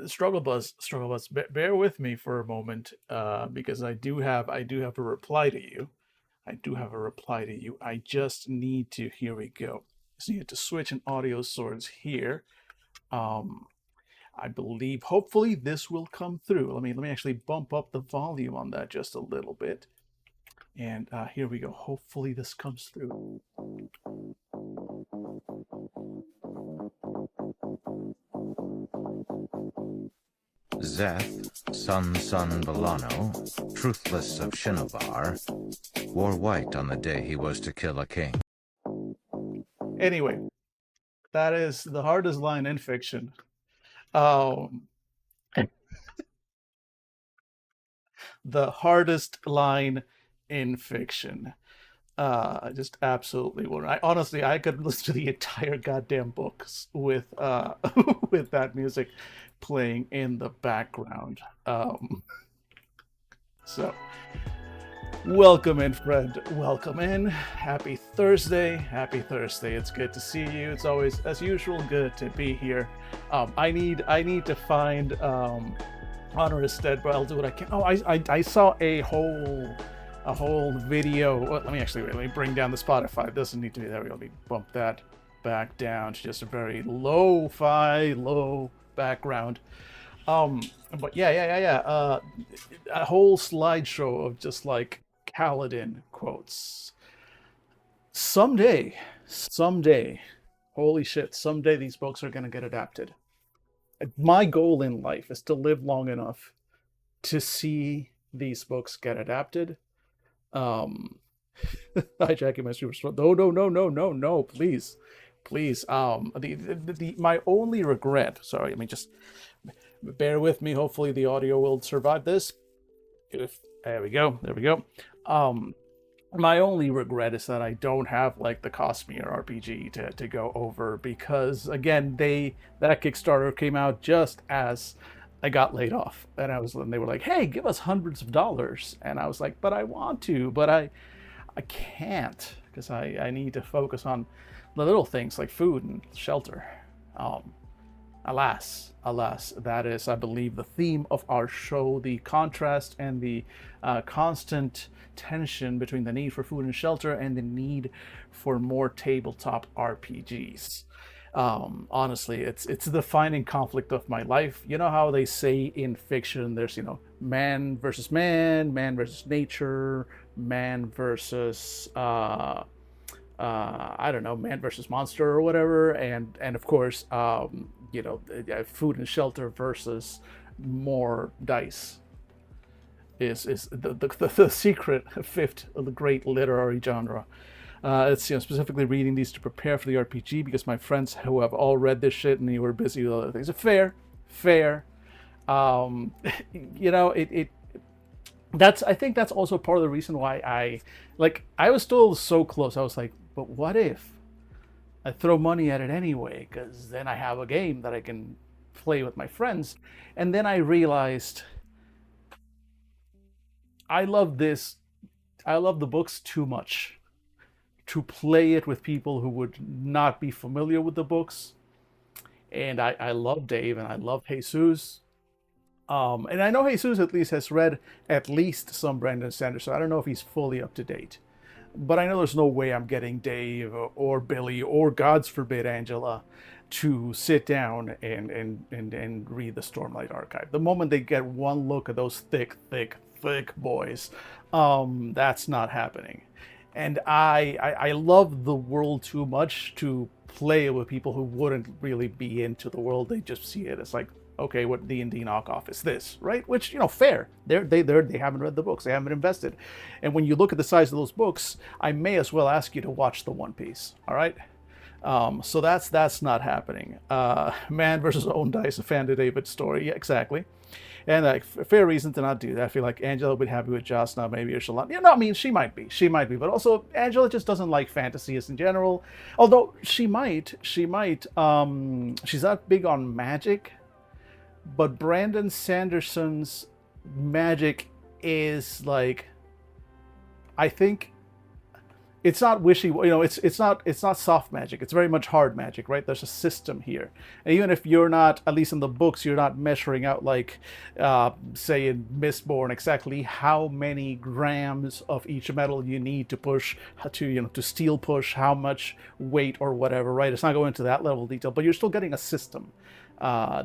Struggle bus. Bear with me for a moment, because I do have a reply to you. I do have a reply to you. I just need to. Here we go. Just need to switch an audio source here. Um, I believe. Hopefully, this will come through. Let me actually bump up the volume on that just a little bit. And here we go. Hopefully, this comes through. Zeth, Sun Villano, truthless of Shinovar, wore white on the day he was to kill a king. Anyway, that is the hardest line in fiction. Um, the hardest line in fiction. I just absolutely would. I honestly, I could listen to the entire goddamn books with with that music playing in the background. So welcome in, friend. Welcome in. Happy Thursday. Happy Thursday. It's good to see you. It's always, as usual, good to be here. I need to find Honor is Dead, but I'll do what I can. Oh, I saw a whole video. Well, let me bring down the Spotify. It doesn't need to be there. Let me bump that back down to just a very lo-fi, low background. But yeah. A whole slideshow of just like Kaladin quotes. Someday, holy shit, someday these books are gonna get adapted. My goal in life is to live long enough to see these books get adapted. Um, hijacking my super. No, please. My only regret. Sorry, just bear with me. Hopefully, the audio will survive this. There we go. Um, my only regret is that I don't have like the Cosmere RPG to go over, because again, that Kickstarter came out just as I got laid off, and they were like, "Hey, give us hundreds of dollars," and I was like, "But I want to, but I can't, because I need to focus on the little things like food and shelter." Um, alas, that is, I believe, the theme of our show: the contrast and the constant tension between the need for food and shelter and the need for more tabletop RPGs. Honestly, it's the defining conflict of my life. You know how they say in fiction, there's man versus man, man versus nature, man versus I don't know, man versus monster or whatever, and of course, food and shelter versus more dice is the secret fifth of the great literary genre. It's specifically reading these to prepare for the RPG because my friends who have all read this shit and they were busy with other things. Fair. Um, it that's I think that's also part of the reason why I was still so close. I was like, but what if I throw money at it anyway? Because then I have a game that I can play with my friends. And then I realized I love this. I love the books too much to play it with people who would not be familiar with the books. And I love Dave and I love Jesus. And I know Jesus at least has read at least some Brandon Sanderson. I don't know if he's fully up to date, but I know there's no way I'm getting Dave or Billy or, God's forbid, Angela to sit down and read the Stormlight Archive. The moment they get one look at those thick boys, that's not happening. And I love the world too much to play with people who wouldn't really be into the world. They just see it as like, okay, what D&D knockoff is this, right? Which, fair. They haven't read the books. They haven't invested. And when you look at the size of those books, I may as well ask you to watch the One Piece, all right? So that's not happening. Man versus own dice, a fan to David story. Yeah, exactly. And fair reason to not do that. I feel like Angela would be happy with Joss now, maybe, or she'll not. Yeah, no, she might be. But also, Angela just doesn't like fantasies in general. Although she might. She's not big on magic, but Brandon Sanderson's magic is like, I think it's not wishy, it's not soft magic. It's very much hard magic, right? There's a system here, and even if you're not, at least in the books, you're not measuring out like, say in Mistborn, exactly how many grams of each metal you need to push, to steel push, how much weight or whatever, right? It's not going into that level of detail, but you're still getting a system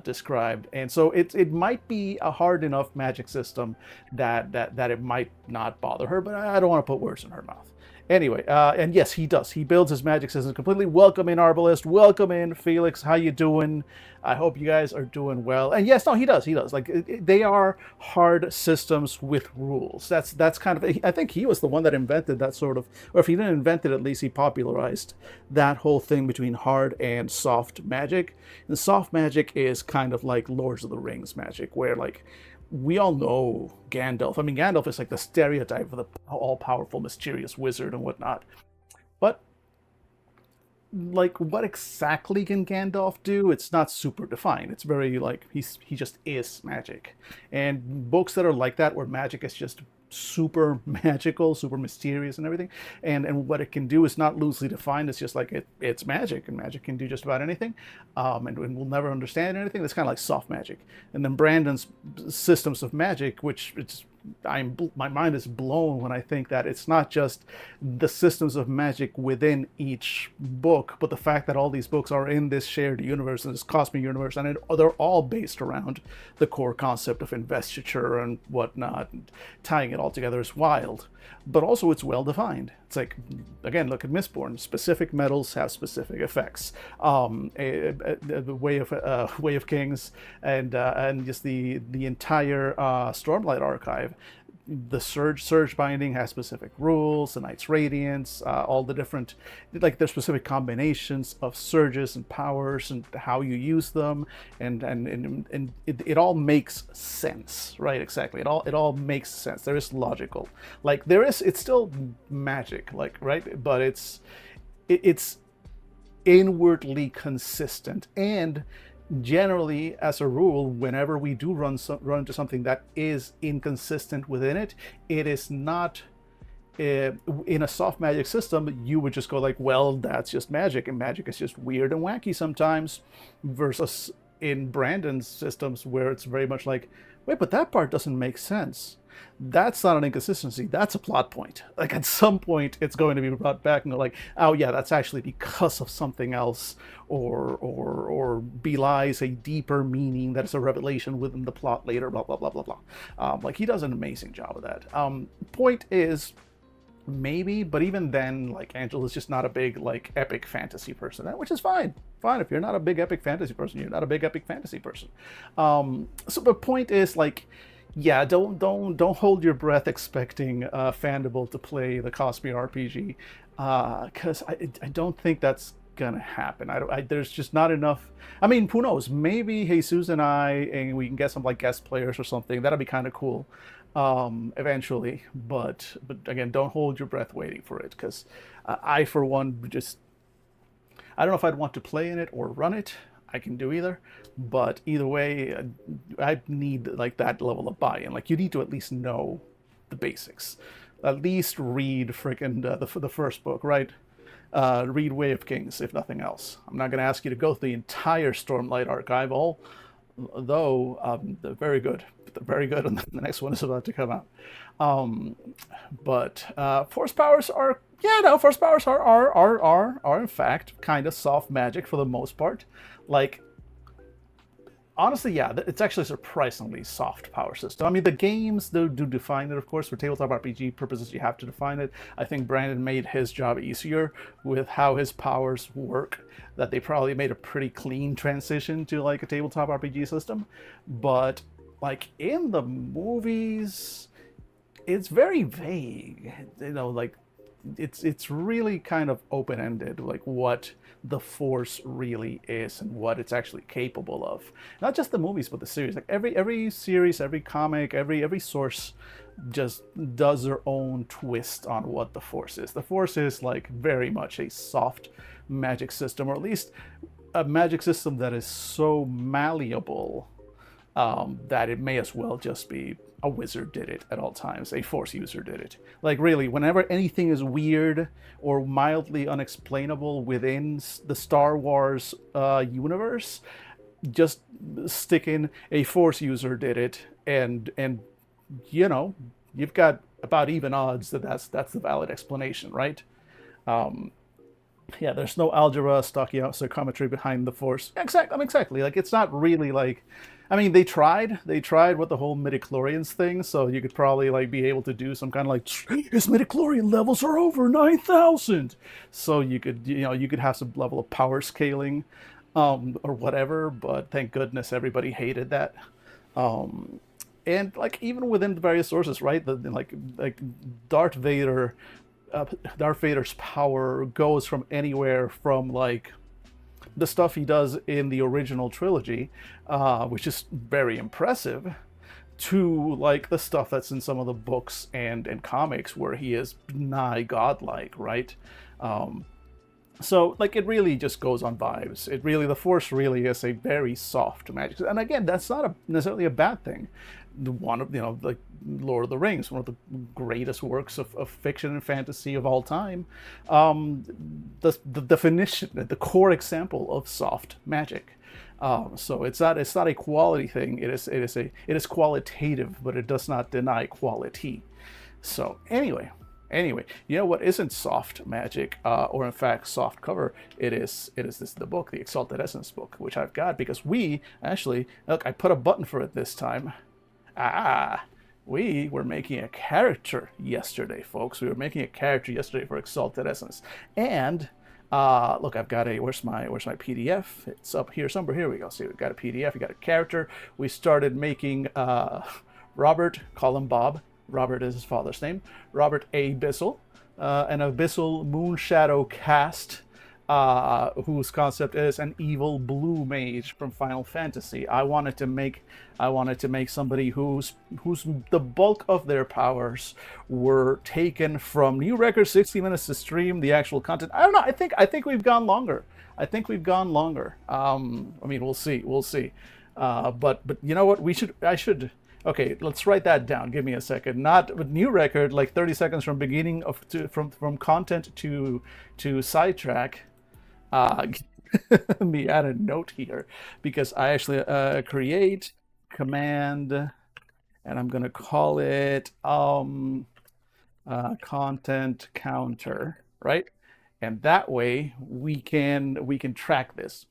described, and so it might be a hard enough magic system that it might not bother her, but I don't want to put words in her mouth. Anyway, and yes, he does. He builds his magic system completely. Welcome in, Arbalest. Welcome in, Felix. How you doing? I hope you guys are doing well. And yes, no, he does. He does. Like they are hard systems with rules. That's kind of. I think he was the one that invented that sort of, or if he didn't invent it, at least he popularized that whole thing between hard and soft magic. And soft magic is kind of like Lords of the Rings magic, where like we all know Gandalf. I mean, Gandalf is like the stereotype of the all-powerful, mysterious wizard and whatnot. But like, what exactly can Gandalf do? It's not super defined. It's very like he just is magic. And books that are like that, where magic is just super magical, super mysterious, and everything, and what it can do is not loosely defined. It's just like it's magic, and magic can do just about anything, and we'll never understand anything. That's kind of like soft magic. And then Brandon's systems of magic, which it's my mind is blown when I think that it's not just the systems of magic within each book, but the fact that all these books are in this shared universe, and this cosmic universe, and they're all based around the core concept of investiture and whatnot. And tying it all together is wild, but also it's well defined. It's like, again, look at Mistborn. Specific metals have specific effects. The Way of Kings, and just the entire Stormlight archive. The surge binding has specific rules. The Knight's Radiance, all the different, like there's specific combinations of surges and powers and how you use them, and it all makes sense, right? Exactly. It all makes sense. There is logical, like it's still magic, like, right, but it's inwardly consistent. And generally, as a rule, whenever we do run into something that is inconsistent within it, it is not, in a soft magic system, you would just go like, well, that's just magic, and magic is just weird and wacky sometimes, versus in Brandon's systems, where it's very much like, wait, but that part doesn't make sense. That's not an inconsistency. That's a plot point. Like at some point, it's going to be brought back and go like, oh yeah, that's actually because of something else, or belies a deeper meaning that is a revelation within the plot later. Blah blah blah blah blah. Like he does an amazing job of that. Point is, maybe, but even then, like Angela's just not a big like epic fantasy person, which is fine. Fine, if you're not a big epic fantasy person, you're not a big epic fantasy person. So the point is like, yeah, don't hold your breath expecting Fandible to play the Cosby RPG, because I don't think that's gonna happen. There's just not enough. I mean, who knows? Maybe Jesus and we can get some like guest players or something. That'd be kind of cool, eventually. But again, don't hold your breath waiting for it, because I for one just, I don't know if I'd want to play in it or run it. I can do either, but either way, I need like that level of buy-in. Like you need to at least know the basics, at least read freaking the first book, right? Read Way of Kings, if nothing else. I'm not going to ask you to go through the entire Stormlight archive, though they're very good. They're very good, and the next one is about to come out. But force powers are, yeah, no, force powers are in fact kind of soft magic for the most part. Like, honestly, yeah, it's actually a surprisingly soft power system. I mean, the games do define it, of course. For tabletop RPG purposes, you have to define it. I think Brandon made his job easier with how his powers work, that they probably made a pretty clean transition to like a tabletop RPG system. But like in the movies, it's very vague. Like it's really kind of open-ended, like what the force really is and what it's actually capable of. Not just the movies, but the series. Like every series, every comic, every source just does their own twist on what the force is. The force is like very much a soft magic system, or at least a magic system that is so malleable that it may as well just be a wizard did it at all times, a force user did it. Like really, whenever anything is weird or mildly unexplainable within the Star Wars universe, just stick in a force user did it, and you know you've got about even odds that that's the valid explanation, right? Yeah, there's no algebra, stoichiometry behind the force. Exactly. I mean, exactly. Like it's not really like, I mean, they tried with the whole midichlorians thing, so you could probably like be able to do some kind of like his midichlorian levels are over 9,000, so you could have some level of power scaling, or whatever. But thank goodness everybody hated that. And like even within the various sources, right? Like Darth Vader, Darth Vader's power goes from anywhere from like the stuff he does in the original trilogy, which is very impressive, to like the stuff that's in some of the books and comics where he is nigh godlike, right? So like it really just goes on vibes. It really, the force really is a very soft magic, and again, that's not necessarily a bad thing. One of like Lord of the Rings, one of the greatest works of fiction and fantasy of all time. The definition, the core example of soft magic. So it's not a quality thing. It is qualitative, but it does not deny quality. So anyway, you know what isn't soft magic, or in fact soft cover? It is the book, the Exalted Essence book, which I've got because we actually look. I put a button for it this time. We were making a character yesterday, folks. We were making a character yesterday for Exalted Essence, and look, I've got where's my PDF? It's up here somewhere. Here we go. See, we've got a PDF. We got a character. We started making Robert. Call him Bob. Robert is his father's name. Robert A. Bissell, an Abyssal Moonshadow cast, whose concept is an evil blue mage from Final Fantasy. I wanted to make somebody whose the bulk of their powers were taken from new record, 60 minutes to stream the actual content. I don't know. I think we've gone longer. I mean, we'll see. But you know what? I should. Okay, let's write that down. Give me a second. Not with new record, like 30 seconds from beginning from content to sidetrack. Let me add a note here because I actually create command, and I'm gonna call it content counter, right? And that way we can track this.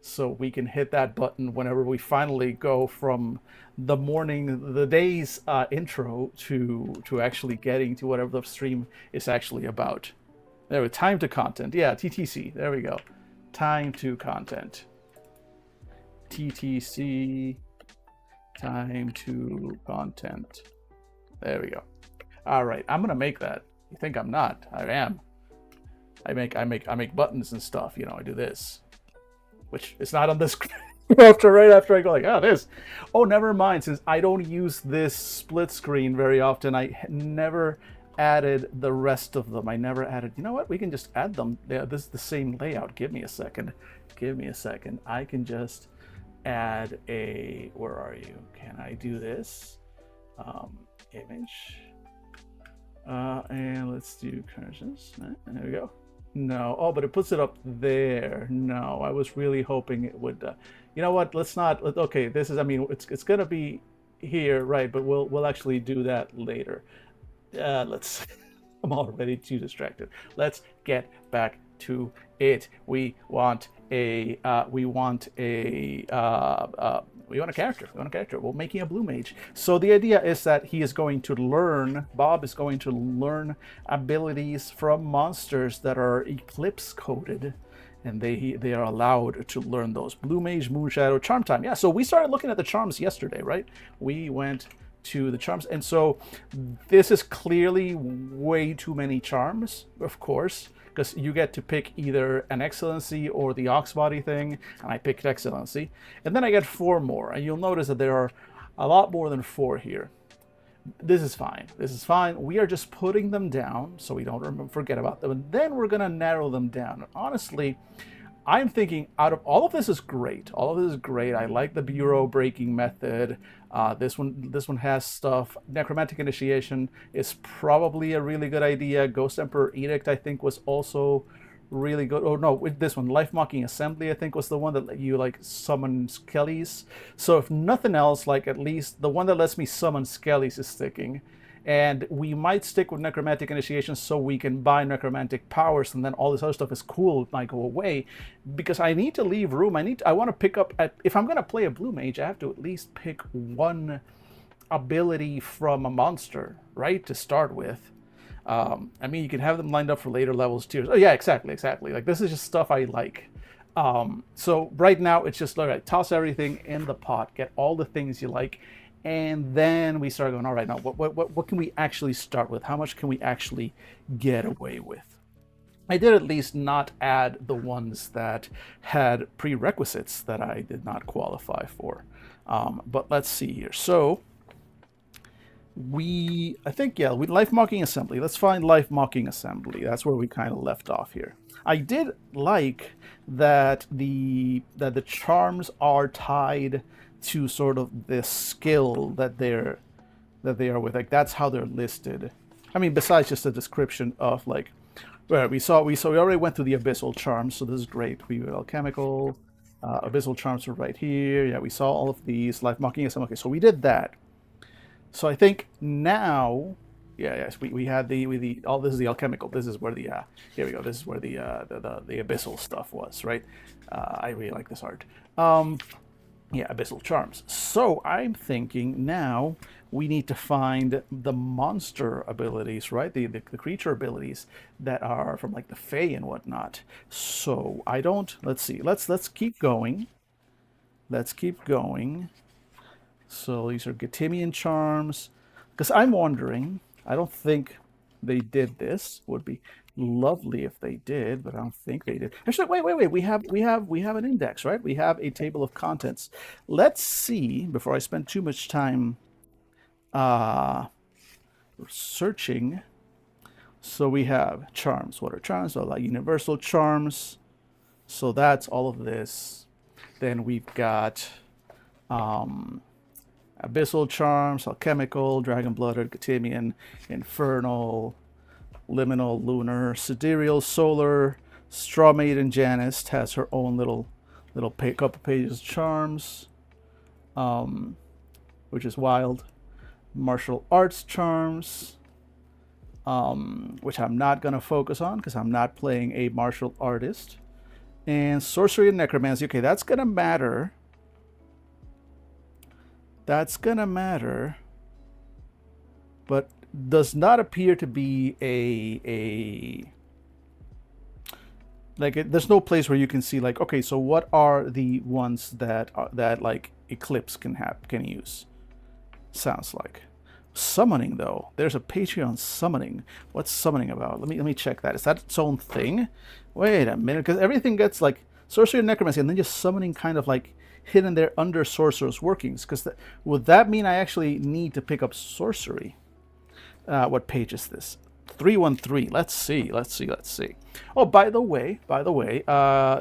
So we can hit that button whenever we finally go from the day's intro to actually getting to whatever the stream is actually about. There we go. Time to content. Yeah, TTC. There we go. Time to content. TTC. Time to content. There we go. All right. I'm gonna make that. You think I'm not? I am. I make buttons and stuff. I do this, which is not on the screen. right after I go like, this. Oh, never mind. Since I don't use this split screen very often, I never added the rest of them. I never added. You know what? We can just add them. Yeah, this is the same layout. Give me a second. I can just add a. Where are you? Can I do this? Image. And let's do curses. There we go. No. Oh, but it puts it up there. No, I was really hoping it would. You know what? Let's not. Okay, this is. I mean, it's gonna be here, right? But we'll actually do that later. Let's. I'm already too distracted. Let's get back to it. We want a character. We're making a blue mage. So the idea is that he is going to learn. Bob is going to learn abilities from monsters that are eclipse coded, and they are allowed to learn those. Blue mage, moonshadow, charm time. Yeah. So we started looking at the charms yesterday, right? We went to the charms, and so this is clearly way too many charms, of course, because you get to pick either an excellency or the oxbody thing, and I picked excellency, and then I get 4 more, and you'll notice that there are a lot more than 4 here. This is fine. We are just putting them down so we don't forget about them, and then we're gonna narrow them down. Honestly, I'm thinking out of all of this is great. All of this is great. I like the bureau breaking method. This one has stuff. Necromantic initiation is probably a really good idea. Ghost Emperor Edict, I think, was also really good. Oh no, with this one, Life Mocking Assembly, I think, was the one that let you like summon skellies. So if nothing else, like at least the one that lets me summon skellies is sticking. And we might stick with necromantic initiation so we can buy necromantic powers, and then all this other stuff is cool, it might go away, because I need to leave room. I want to pick up at, if I'm going to play a blue mage, I have to at least pick one ability from a monster, right, to start with. I mean, you can have them lined up for later levels tiers. Oh yeah, exactly. Like, this is just stuff I like. So right now it's just, all right, toss everything in the pot, get all the things you like, and then we start going, all right, now what can we actually start with? How much can we actually get away with? I did at least not add the ones that had prerequisites that I did not qualify for. But let's see here. So I think, yeah, with Life Mocking Assembly. Let's find Life Mocking Assembly. That's where we kind of left off here. I did like that the charms are tied to sort of the skill that they are with. Like, that's how they're listed. I mean, besides just a description of like where we already went through the abyssal charms, so this is great. We were alchemical, abyssal charms are right here. Yeah, we saw all of these. Life Mocking Assembly. Okay, so we did that. So I think now, yes, we had the all this is the alchemical. This is where the here we go. This is where the abyssal stuff was, right? I really like this art. Yeah, abyssal charms. So I'm thinking now we need to find the monster abilities, right? The creature abilities that are from like the Fae and whatnot. So I don't. Let's see. Let's keep going. Let's keep going. So these are Gatimian charms. Because I'm wondering, I don't think they did this. Would be lovely if they did, but I don't think they did. Actually, wait. We have an index, right? We have a table of contents. Let's see, before I spend too much time searching. So we have charms. What are charms? So like universal charms. So that's all of this. Then we've got abyssal charms, alchemical, dragon-blooded, Gatimian, infernal, liminal, lunar, sidereal, solar. Straw Maiden Janist has her own little couple pages of charms, which is wild. Martial arts charms, which I'm not going to focus on because I'm not playing a martial artist. And sorcery and necromancy. Okay, that's going to matter. That's going to matter. But does not appear to be there's no place where you can see like, okay, so what are the ones that like Eclipse can use? Sounds like summoning, though. There's a Patreon summoning. What's summoning about? Let me check that. Is that its own thing? Wait a minute, because everything gets like sorcery and necromancy, and then just summoning kind of like hidden there under sorcerer's workings. Because would that mean I actually need to pick up sorcery? What page is this? 313. Let's see. Oh, by the way,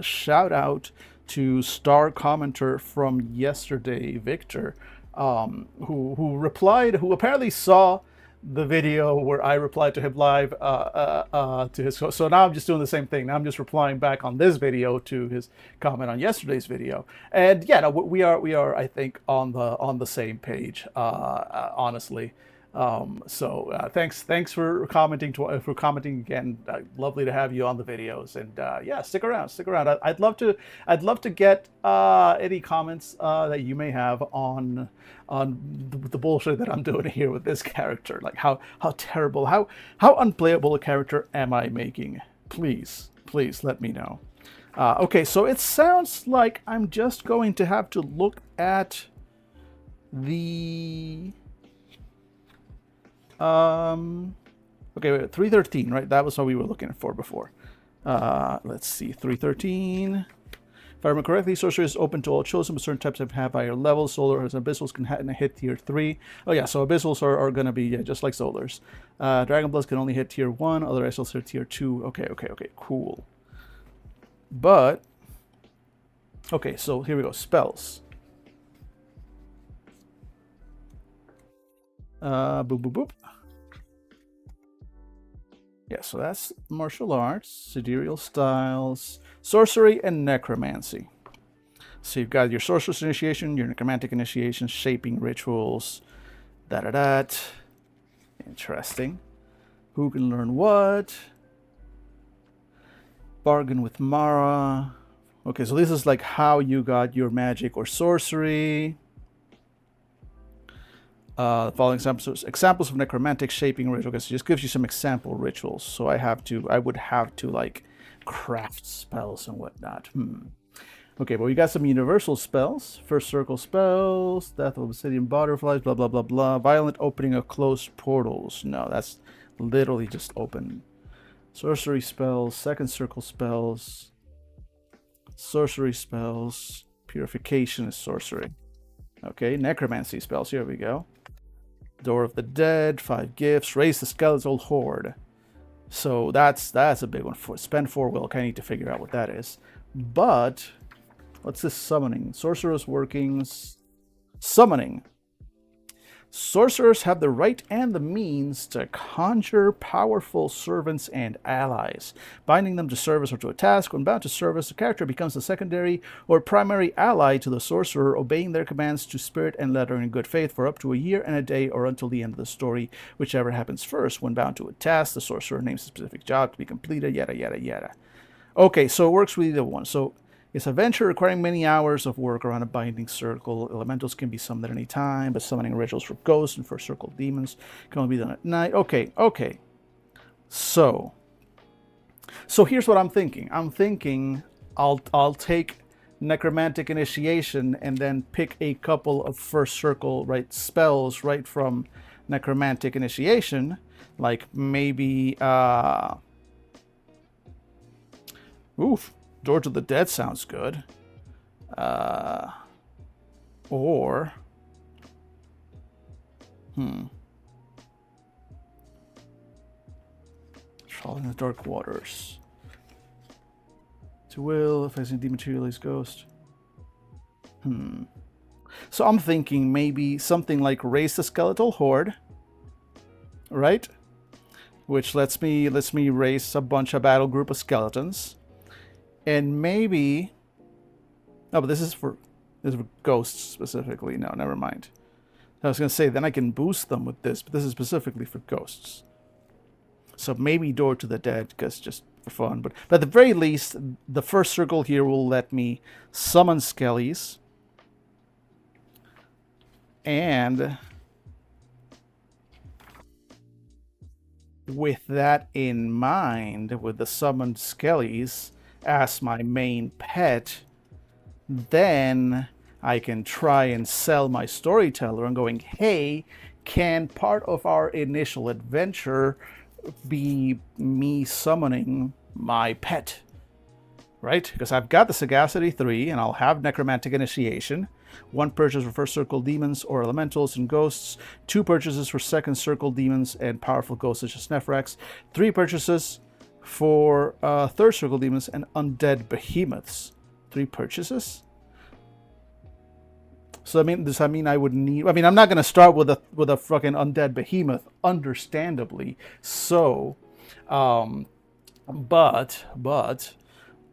shout out to star commenter from yesterday, Victor, who apparently saw the video where I replied to him live to his. So now I'm just doing the same thing. Now I'm just replying back on this video to his comment on yesterday's video. And yeah, no, we are I think on the same page. Honestly. Thanks for commenting again. Lovely to have you on the videos, and yeah, stick around. I'd love to get any comments that you may have on the bullshit that I'm doing here with this character. Like how terrible, how unplayable a character am I making? Please let me know. Okay, so it sounds like I'm just going to have to look at the okay, wait, 313, right? That was what we were looking for before. Let's see, 313. If I remember correctly, sorcery is open to all chosen, but certain types have higher levels. Solars and abyssals can hit tier 3. Oh yeah, so abyssals are going to be just like solars. Dragon Bloods can only hit tier 1. Other abyssals are tier 2. Okay, cool. But Okay, so here we go. Spells. Boop, boop, boop. Yeah, so that's martial arts, sidereal styles, sorcery, and necromancy. So you've got your sorcerer's initiation, your necromantic initiation, shaping rituals, da. Interesting. Who can learn what? Bargain with Mara. Okay, so this is like how you got your magic or sorcery. Following examples of necromantic shaping rituals. Okay, so just gives you some example rituals. So I would have to like craft spells and whatnot. Okay, but we got some universal spells. First circle spells, death of obsidian butterflies, blah blah blah blah. Violent opening of closed portals. No, that's literally just open. Sorcery spells, second circle spells, sorcery spells, purification is sorcery. Okay, necromancy spells. Here we go. Door of the Dead, 5 gifts, raise the skeletal horde. So that's a big one. Spend 4 will. I need to figure out what that is. But what's this summoning? Sorcerer's workings. Summoning. Sorcerers have the right and the means to conjure powerful servants and allies. Binding them to service or to a task, when bound to service, the character becomes a secondary or primary ally to the sorcerer, obeying their commands to spirit and letter in good faith for up to a year and a day or until the end of the story, whichever happens first. When bound to a task, the sorcerer names a specific job to be completed, yada yada yada. Okay, so it works with either one. So it's a venture requiring many hours of work around a binding circle. Elementals can be summoned at any time, but summoning rituals for ghosts and for circle demons can only be done at night. Okay. So here's what I'm thinking. I'm thinking I'll take necromantic initiation and then pick a couple of first circle spells right from necromantic initiation, like maybe Door to the Dead sounds good. Or Travel in the Dark Waters. To will, facing dematerialized ghost. So I'm thinking maybe something like Raise the Skeletal Horde, right? Which lets me raise a bunch of battle group of skeletons. And maybe... Oh, but this is for ghosts specifically. No, never mind. I was going to say, then I can boost them with this, but this is specifically for ghosts. So maybe Door to the Dead, because just for fun. But at the very least, the first circle here will let me summon skellies. And with that in mind, with the summoned skellies as my main pet, then I can try and sell my storyteller and going, hey, can part of our initial adventure be me summoning my pet? Right? Because I've got the Sagacity 3 and I'll have Necromantic Initiation. 1 purchase for first circle demons or elementals and ghosts. 2 purchases for second circle demons and powerful ghosts such as Nephrax. 3 purchases for third circle demons and undead behemoths. 3 purchases? So does that mean I would need... I'm not going to start with a fucking undead behemoth, understandably. So, but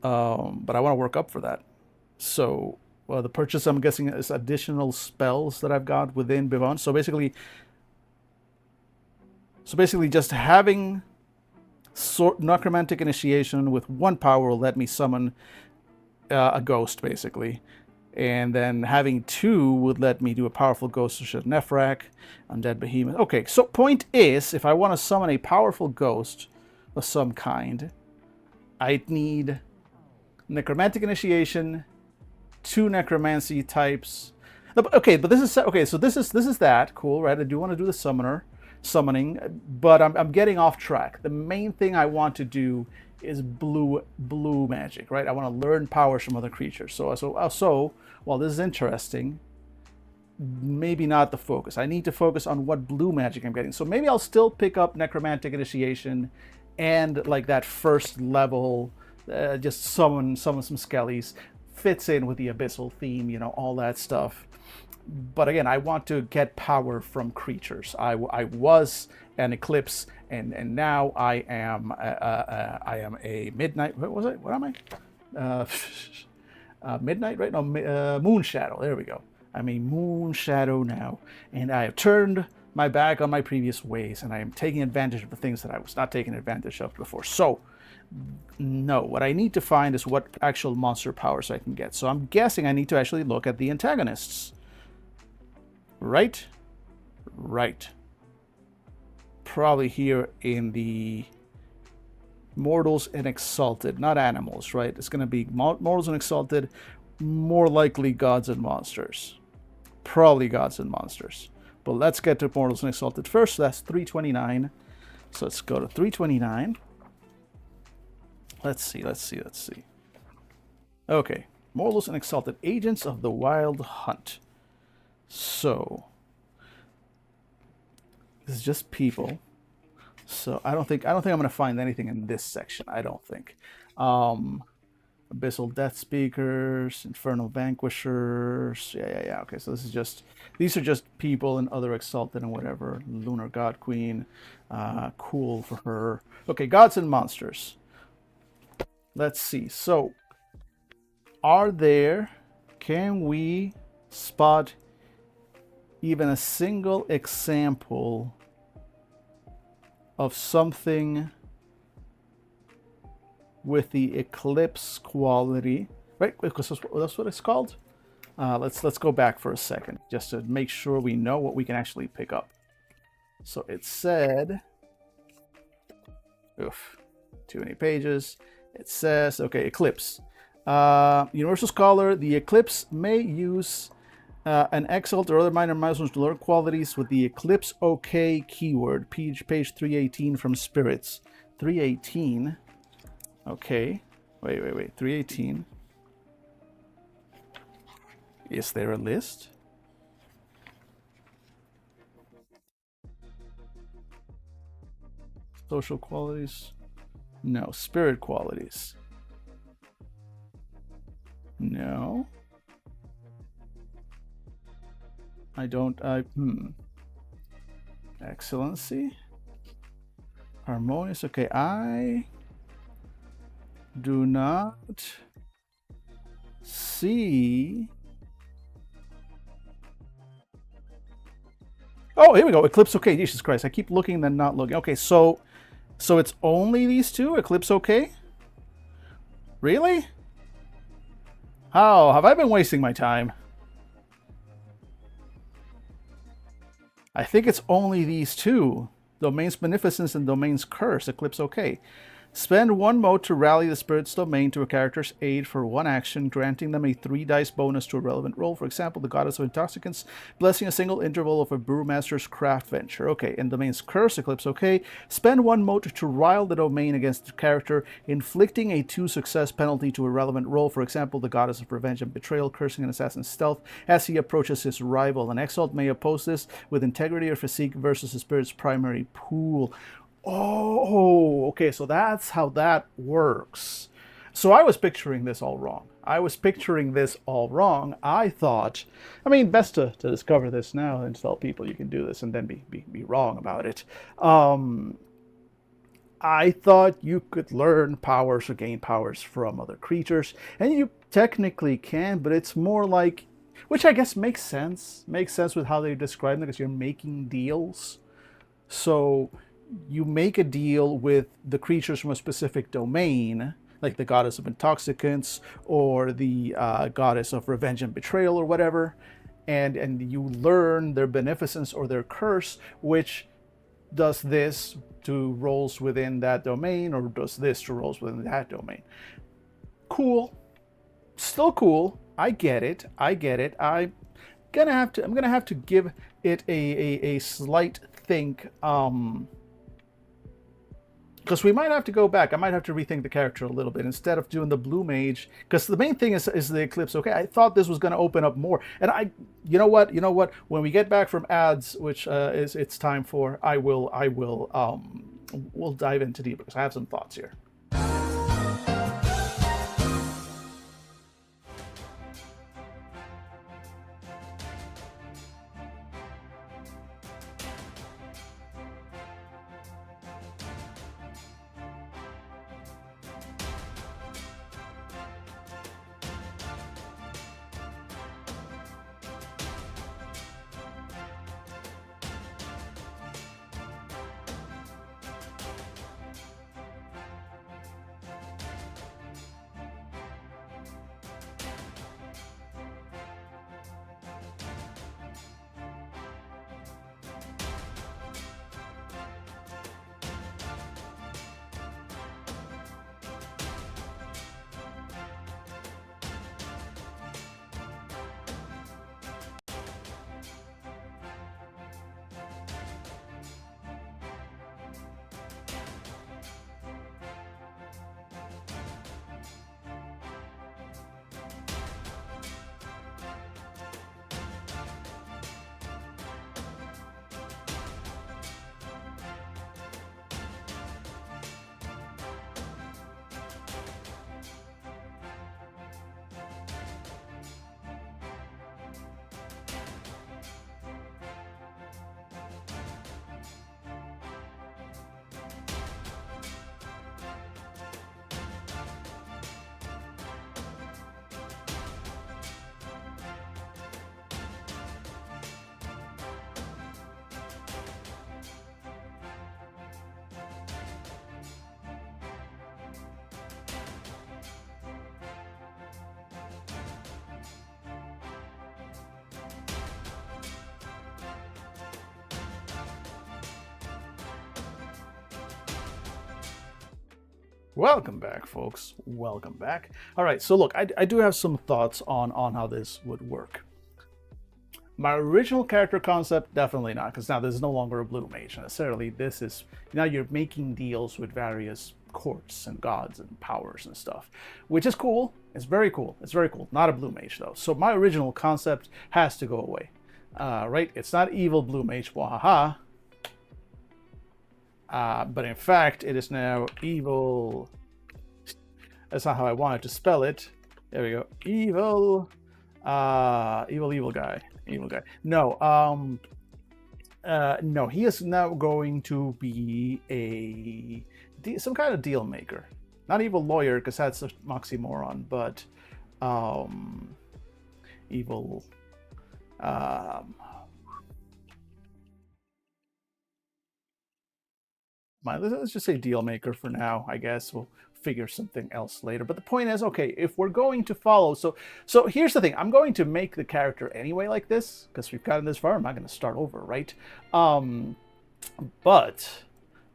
I want to work up for that. So, the purchase, I'm guessing, is additional spells that I've got within Bivon. So basically, just having necromantic initiation with 1 power will let me summon a ghost, basically. And then having 2 would let me do a powerful ghost such as Nephrak, undead behemoth. Okay, so point is, if I want to summon a powerful ghost of some kind, I'd need necromantic initiation, 2 necromancy types. Okay, but this is okay. So this is that cool, right? I do want to do the summoning, but I'm getting off track. The main thing I want to do is blue magic, right? I want to learn powers from other creatures. So while this is interesting, maybe not the focus. I need to focus on what blue magic I'm getting. So maybe I'll still pick up necromantic initiation and like that first level, just summon some skellies fits in with the abyssal theme, you know, all that stuff. But again, I want to get power from creatures. I was an eclipse, and now I am a midnight. What was it? What am I? Midnight, right? No, moon shadow. There we go. I'm a moon shadow now, and I have turned my back on my previous ways, and I am taking advantage of the things that I was not taking advantage of before. So, no, what I need to find is what actual monster powers I can get. So I'm guessing I need to actually look at the antagonists. Right? Right. Probably here in the mortals and exalted, not animals, right? It's going to be mortals and exalted, more likely gods and monsters. Probably gods and monsters. But let's get to mortals and exalted first. So that's 329. So let's go to 329. Let's see. Okay. Mortals and exalted, agents of the wild hunt. So this is just people. So I don't think I'm gonna find anything in this section. I don't think. Abyssal Death Speakers, Infernal Vanquishers. Yeah. Okay, so these are just people and other exalted and whatever. Lunar God Queen. Cool for her. Okay, gods and monsters. Let's see. So can we spot even a single example of something with the eclipse quality, right? Because that's what it's called. Let's go back for a second just to make sure we know what we can actually pick up. So it said, oof, too many pages. It says, okay, eclipse. Universal Scholar, the eclipse may use an exalt or other minor milestones to learn qualities with the Eclipse OK keyword. Page 318 from Spirits. 318. Okay. Wait. 318. Is there a list? Social qualities? No. Spirit qualities? No. Excellency? Harmonious? Okay, I do not see. Oh, here we go. Eclipse okay. Jesus Christ. I keep looking then not looking. Okay, so it's only these two? Eclipse okay? Really? How have I been wasting my time? I think it's only these two. Domain's Beneficence and Domain's Curse. Eclipse okay. Spend one mode to rally the Spirit's domain to a character's aid for one action, granting them a 3 dice bonus to a relevant roll. For example, the Goddess of Intoxicants, blessing a single interval of a Brewmaster's Craft Venture. Okay, and Domain's Curse, Eclipse okay. Spend one mode to rile the domain against the character, inflicting a 2 success penalty to a relevant roll. For example, the Goddess of Revenge and Betrayal, cursing an assassin's stealth as he approaches his rival. An Exalt may oppose this with Integrity or Physique versus the Spirit's primary pool. Oh, okay, so that's how that works. So I was picturing this all wrong. I thought, best to discover this now and tell people you can do this and then be wrong about it. I thought you could learn powers or gain powers from other creatures, and you technically can, but it's more like, which I guess makes sense with how they describe it, because you're making deals. So you make a deal with the creatures from a specific domain, like the Goddess of Intoxicants or the Goddess of Revenge and Betrayal or whatever, and you learn their beneficence or their curse, which does this to rolls within that domain or does this to rolls within that domain. Cool. Still cool. I get it. I'm gonna have to give it a slight think, because we might have to go back. I might have to rethink the character a little bit instead of doing the blue mage, because the main thing is the eclipse. Okay, I thought this was going to open up more, and you know what? When we get back from ads, which it's time for, we'll dive into deep, because I have some thoughts here. Welcome back, folks. Welcome back. All right, so look, I do have some thoughts on how this would work. My original character concept, definitely not, because now this is no longer a blue mage necessarily. This is, now you're making deals with various courts and gods and powers and stuff, which is cool. It's very cool. It's very cool. Not a blue mage though. So my original concept has to go away. Right? It's not evil blue mage, wahaha. But in fact, it is now evil. That's not how I wanted to spell it. There we go. Evil. Evil guy. Evil guy. No. No. He is now going to be some kind of deal maker. Not evil lawyer, because that's a oxymoron, but evil. Let's just say deal maker for now. I guess we'll figure something else later. But the point is, okay, if we're going to follow, so here's the thing. I'm going to make the character anyway like this because we've gotten this far. I'm not going to start over, right?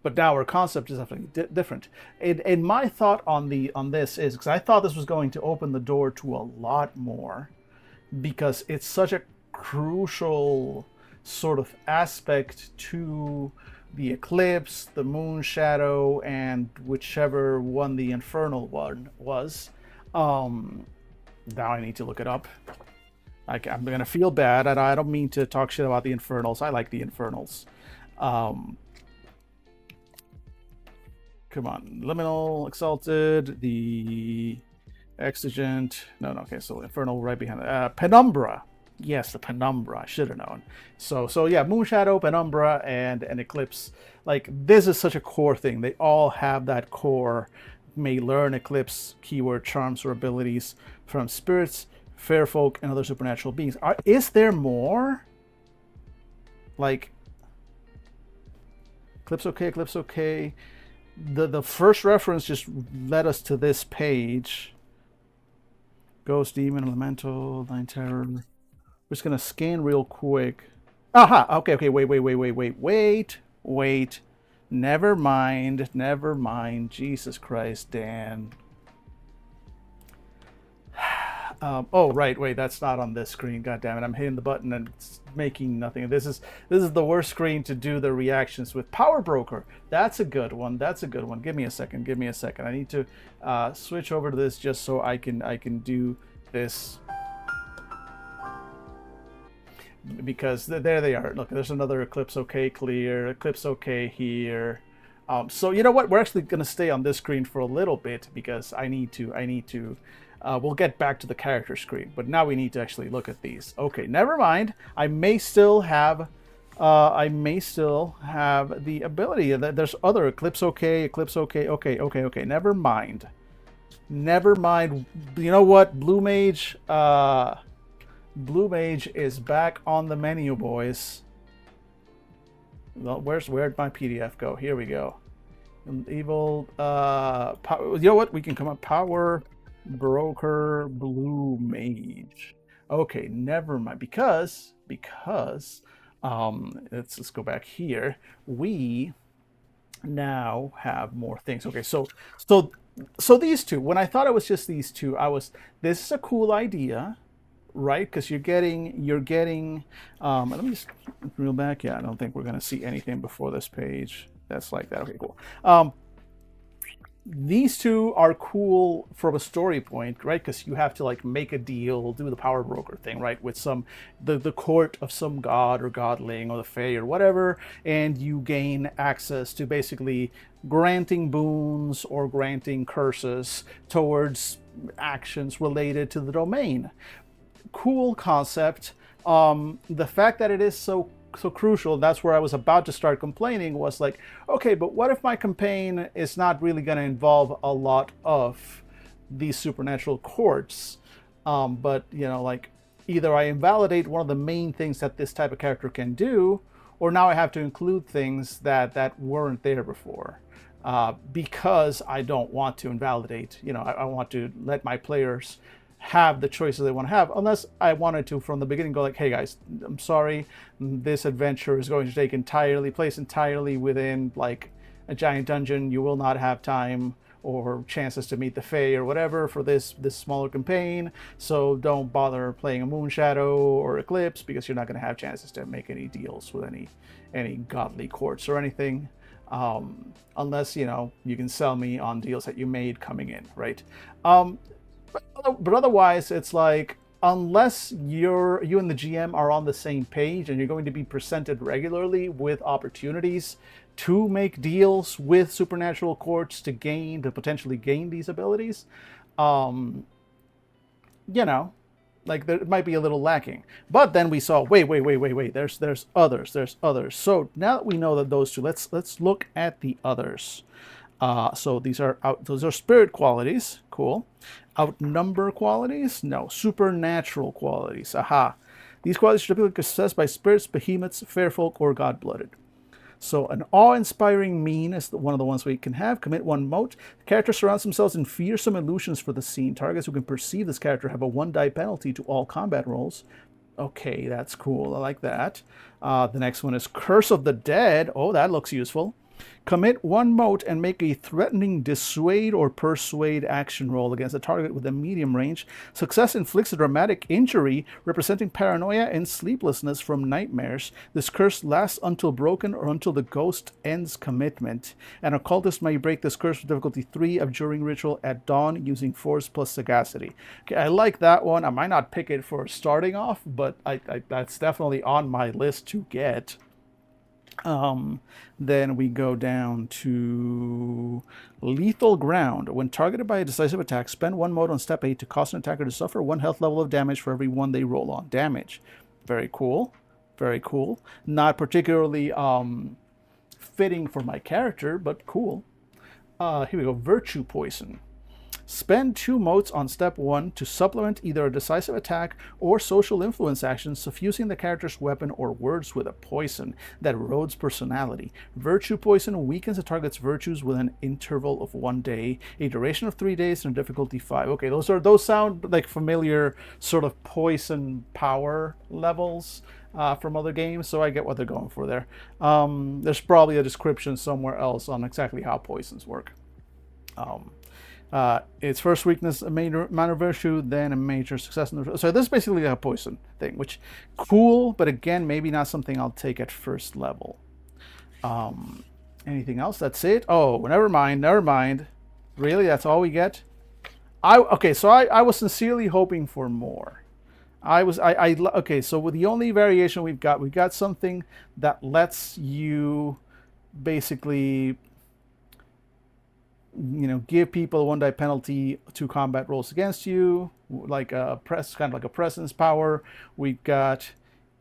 But now our concept is definitely different. And my thought on this is, because I thought this was going to open the door to a lot more, because it's such a crucial sort of aspect to the eclipse, the moon shadow, and whichever one the infernal one was. Now I need to look it up. I'm gonna feel bad, and I don't mean to talk shit about the infernals. I like the infernals. Come on, liminal, exalted, the exigent. No, okay. So infernal right behind it. Penumbra. Yes, the penumbra. I should have known. So yeah, Moonshadow, Penumbra, and an Eclipse. Like, this is such a core thing. They all have that core. May learn Eclipse keyword charms or abilities from spirits, fair folk, and other supernatural beings. Is there more? Like, Eclipse okay, Eclipse okay. The first reference just led us to this page. Ghost, Demon, Elemental, Nine Terror. We're just gonna scan real quick. Aha! Okay, wait. Never mind. Jesus Christ, Dan. Oh, right, wait, that's not on this screen. God damn it, I'm hitting the button and it's making nothing. This is the worst screen to do the reactions with. Power Broker. That's a good one. Give me a second. I need to switch over to this just so I can do this. Because there they are. Look, there's another Eclipse okay clear, Eclipse okay here. So you know what? We're actually going to stay on this screen for a little bit because I need to. We'll get back to the character screen, but now we need to actually look at these. Okay, never mind. I may still have the ability. There's other Eclipse okay. Okay. Never mind. You know what? Blue Mage is back on the menu, boys. Well, where'd my PDF go? Here we go. Evil. You know what? We can come up. Power Broker Blue Mage. Okay, never mind. Because let's go back here. We now have more things. Okay, so these two. When I thought it was just these two, this is a cool idea. Right, because you're getting let me just reel back. Yeah, I don't think we're going to see anything before this page that's like that. Okay, cool. These two are cool from a story point, right? Because you have to like make a deal, do the power broker thing, right, with the court of some god or godling or the fae or whatever, and you gain access to basically granting boons or granting curses towards actions related to the domain. Cool concept. The fact that it is so crucial, that's where I was about to start complaining, was like, okay, but what if my campaign is not really going to involve a lot of these supernatural courts, but you know, like, either I invalidate one of the main things that this type of character can do, or now I have to include things that weren't there before, because I don't want to invalidate, you know, I want to let my players have the choices they want to have, unless I wanted to from the beginning go like, hey guys, I'm sorry, this adventure is going to take place entirely within like a giant dungeon. You will not have time or chances to meet the Fae or whatever for this smaller campaign. So don't bother playing a Moonshadow or Eclipse because you're not going to have chances to make any deals with any godly courts or anything. Unless you can sell me on deals that you made coming in, right? But otherwise, it's like, unless you and the GM are on the same page and you're going to be presented regularly with opportunities to make deals with supernatural courts to potentially gain these abilities, like there might be a little lacking. But then we saw, wait, there's others. So now that we know that those two, let's look at the others. So those are spirit qualities. Cool. Outnumber qualities? No. Supernatural qualities. Aha. These qualities are typically possessed by spirits, behemoths, fair folk, or god-blooded. So an awe-inspiring mien is one of the ones we can have. Commit one mote. The character surrounds themselves in fearsome illusions for the scene. Targets who can perceive this character have a 1-die penalty to all combat rolls. Okay, that's cool. I like that. The next one is Curse of the Dead. Oh, that looks useful. Commit one mote and make a threatening dissuade or persuade action roll against a target with a medium range. Success inflicts a dramatic injury representing paranoia and sleeplessness from nightmares. This curse lasts until broken or until the ghost ends commitment. An occultist may break this curse with difficulty 3 abjuring ritual at dawn using force plus sagacity. Okay, I like that one. I might not pick it for starting off, but that's definitely on my list to get. Then we go down to Lethal Ground. When targeted by a decisive attack, spend one mote on step 8 to cause an attacker to suffer 1 health level of damage for every 1 they roll on damage. Very cool. Very cool. Not particularly fitting for my character, but cool. Here we go. Virtue Poison. Spend 2 motes on step 1 to supplement either a decisive attack or social influence action, suffusing the character's weapon or words with a poison that erodes personality. Virtue Poison weakens the target's virtues with an interval of 1 day, a duration of 3 days, and a difficulty 5. Okay, those sound like familiar sort of poison power levels from other games, so I get what they're going for there. There's probably a description somewhere else on exactly how poisons work. Its first weakness, a minor virtue, then a major success. So this is basically a poison thing, which cool, but again, maybe not something I'll take at first level. Anything else? That's it? Oh, never mind. Really? That's all we get? Okay, so I was sincerely hoping for more. Okay, so with the only variation we've got something that lets you basically give people a 1-die penalty to combat rolls against you, like kind of like a presence power. We've got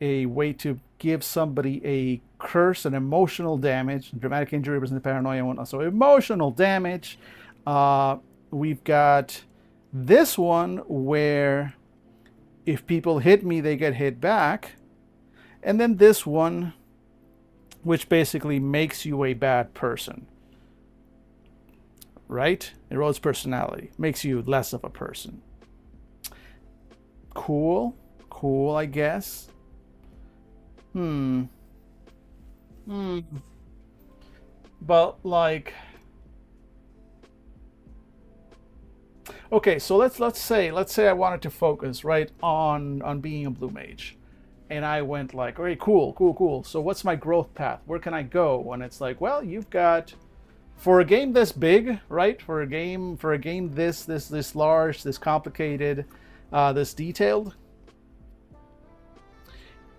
a way to give somebody a curse and emotional damage. Dramatic injury represents paranoia and whatnot. So emotional damage. We've got this one where if people hit me, they get hit back. And then this one, which basically makes you a bad person. Right? Erodes personality. Makes you less of a person. Cool, I guess. But like, okay, so let's say I wanted to focus right on being a blue mage, and I went like, all right, cool. So what's my growth path? Where can I go? And it's like, well, you've got, for a game this big, right? For a game this large, this complicated, this detailed,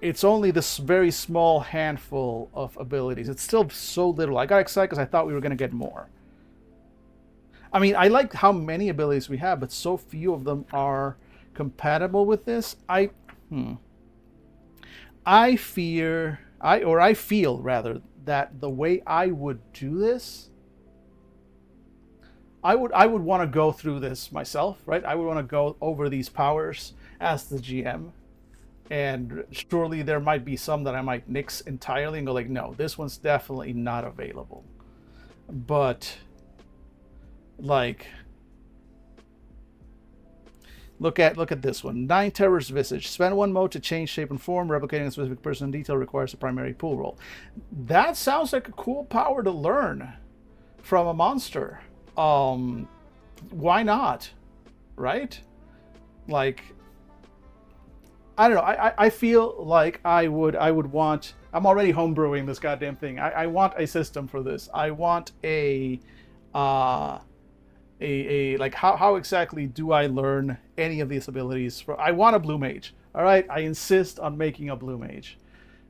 it's only this very small handful of abilities. It's still so little. I got excited because I thought we were going to get more. I mean, I like how many abilities we have, but so few of them are compatible with this. I feel rather that the way I would do this, I would want to go through this myself, right? I would want to go over these powers as the GM, and surely there might be some that I might nix entirely and go like, no, this one's definitely not available. But like, look at this one. 9 Terror's Visage. Spend 1 mode to change shape and form. Replicating a specific person in detail requires a primary pool roll. That sounds like a cool power to learn from a monster. Um, why not? Right? Like, I don't know. I feel like I would want. I'm already homebrewing this goddamn thing. I want a system for this. I want uh, a like how exactly do I learn any of these abilities? For I want a blue mage. All right, I insist on making a blue mage.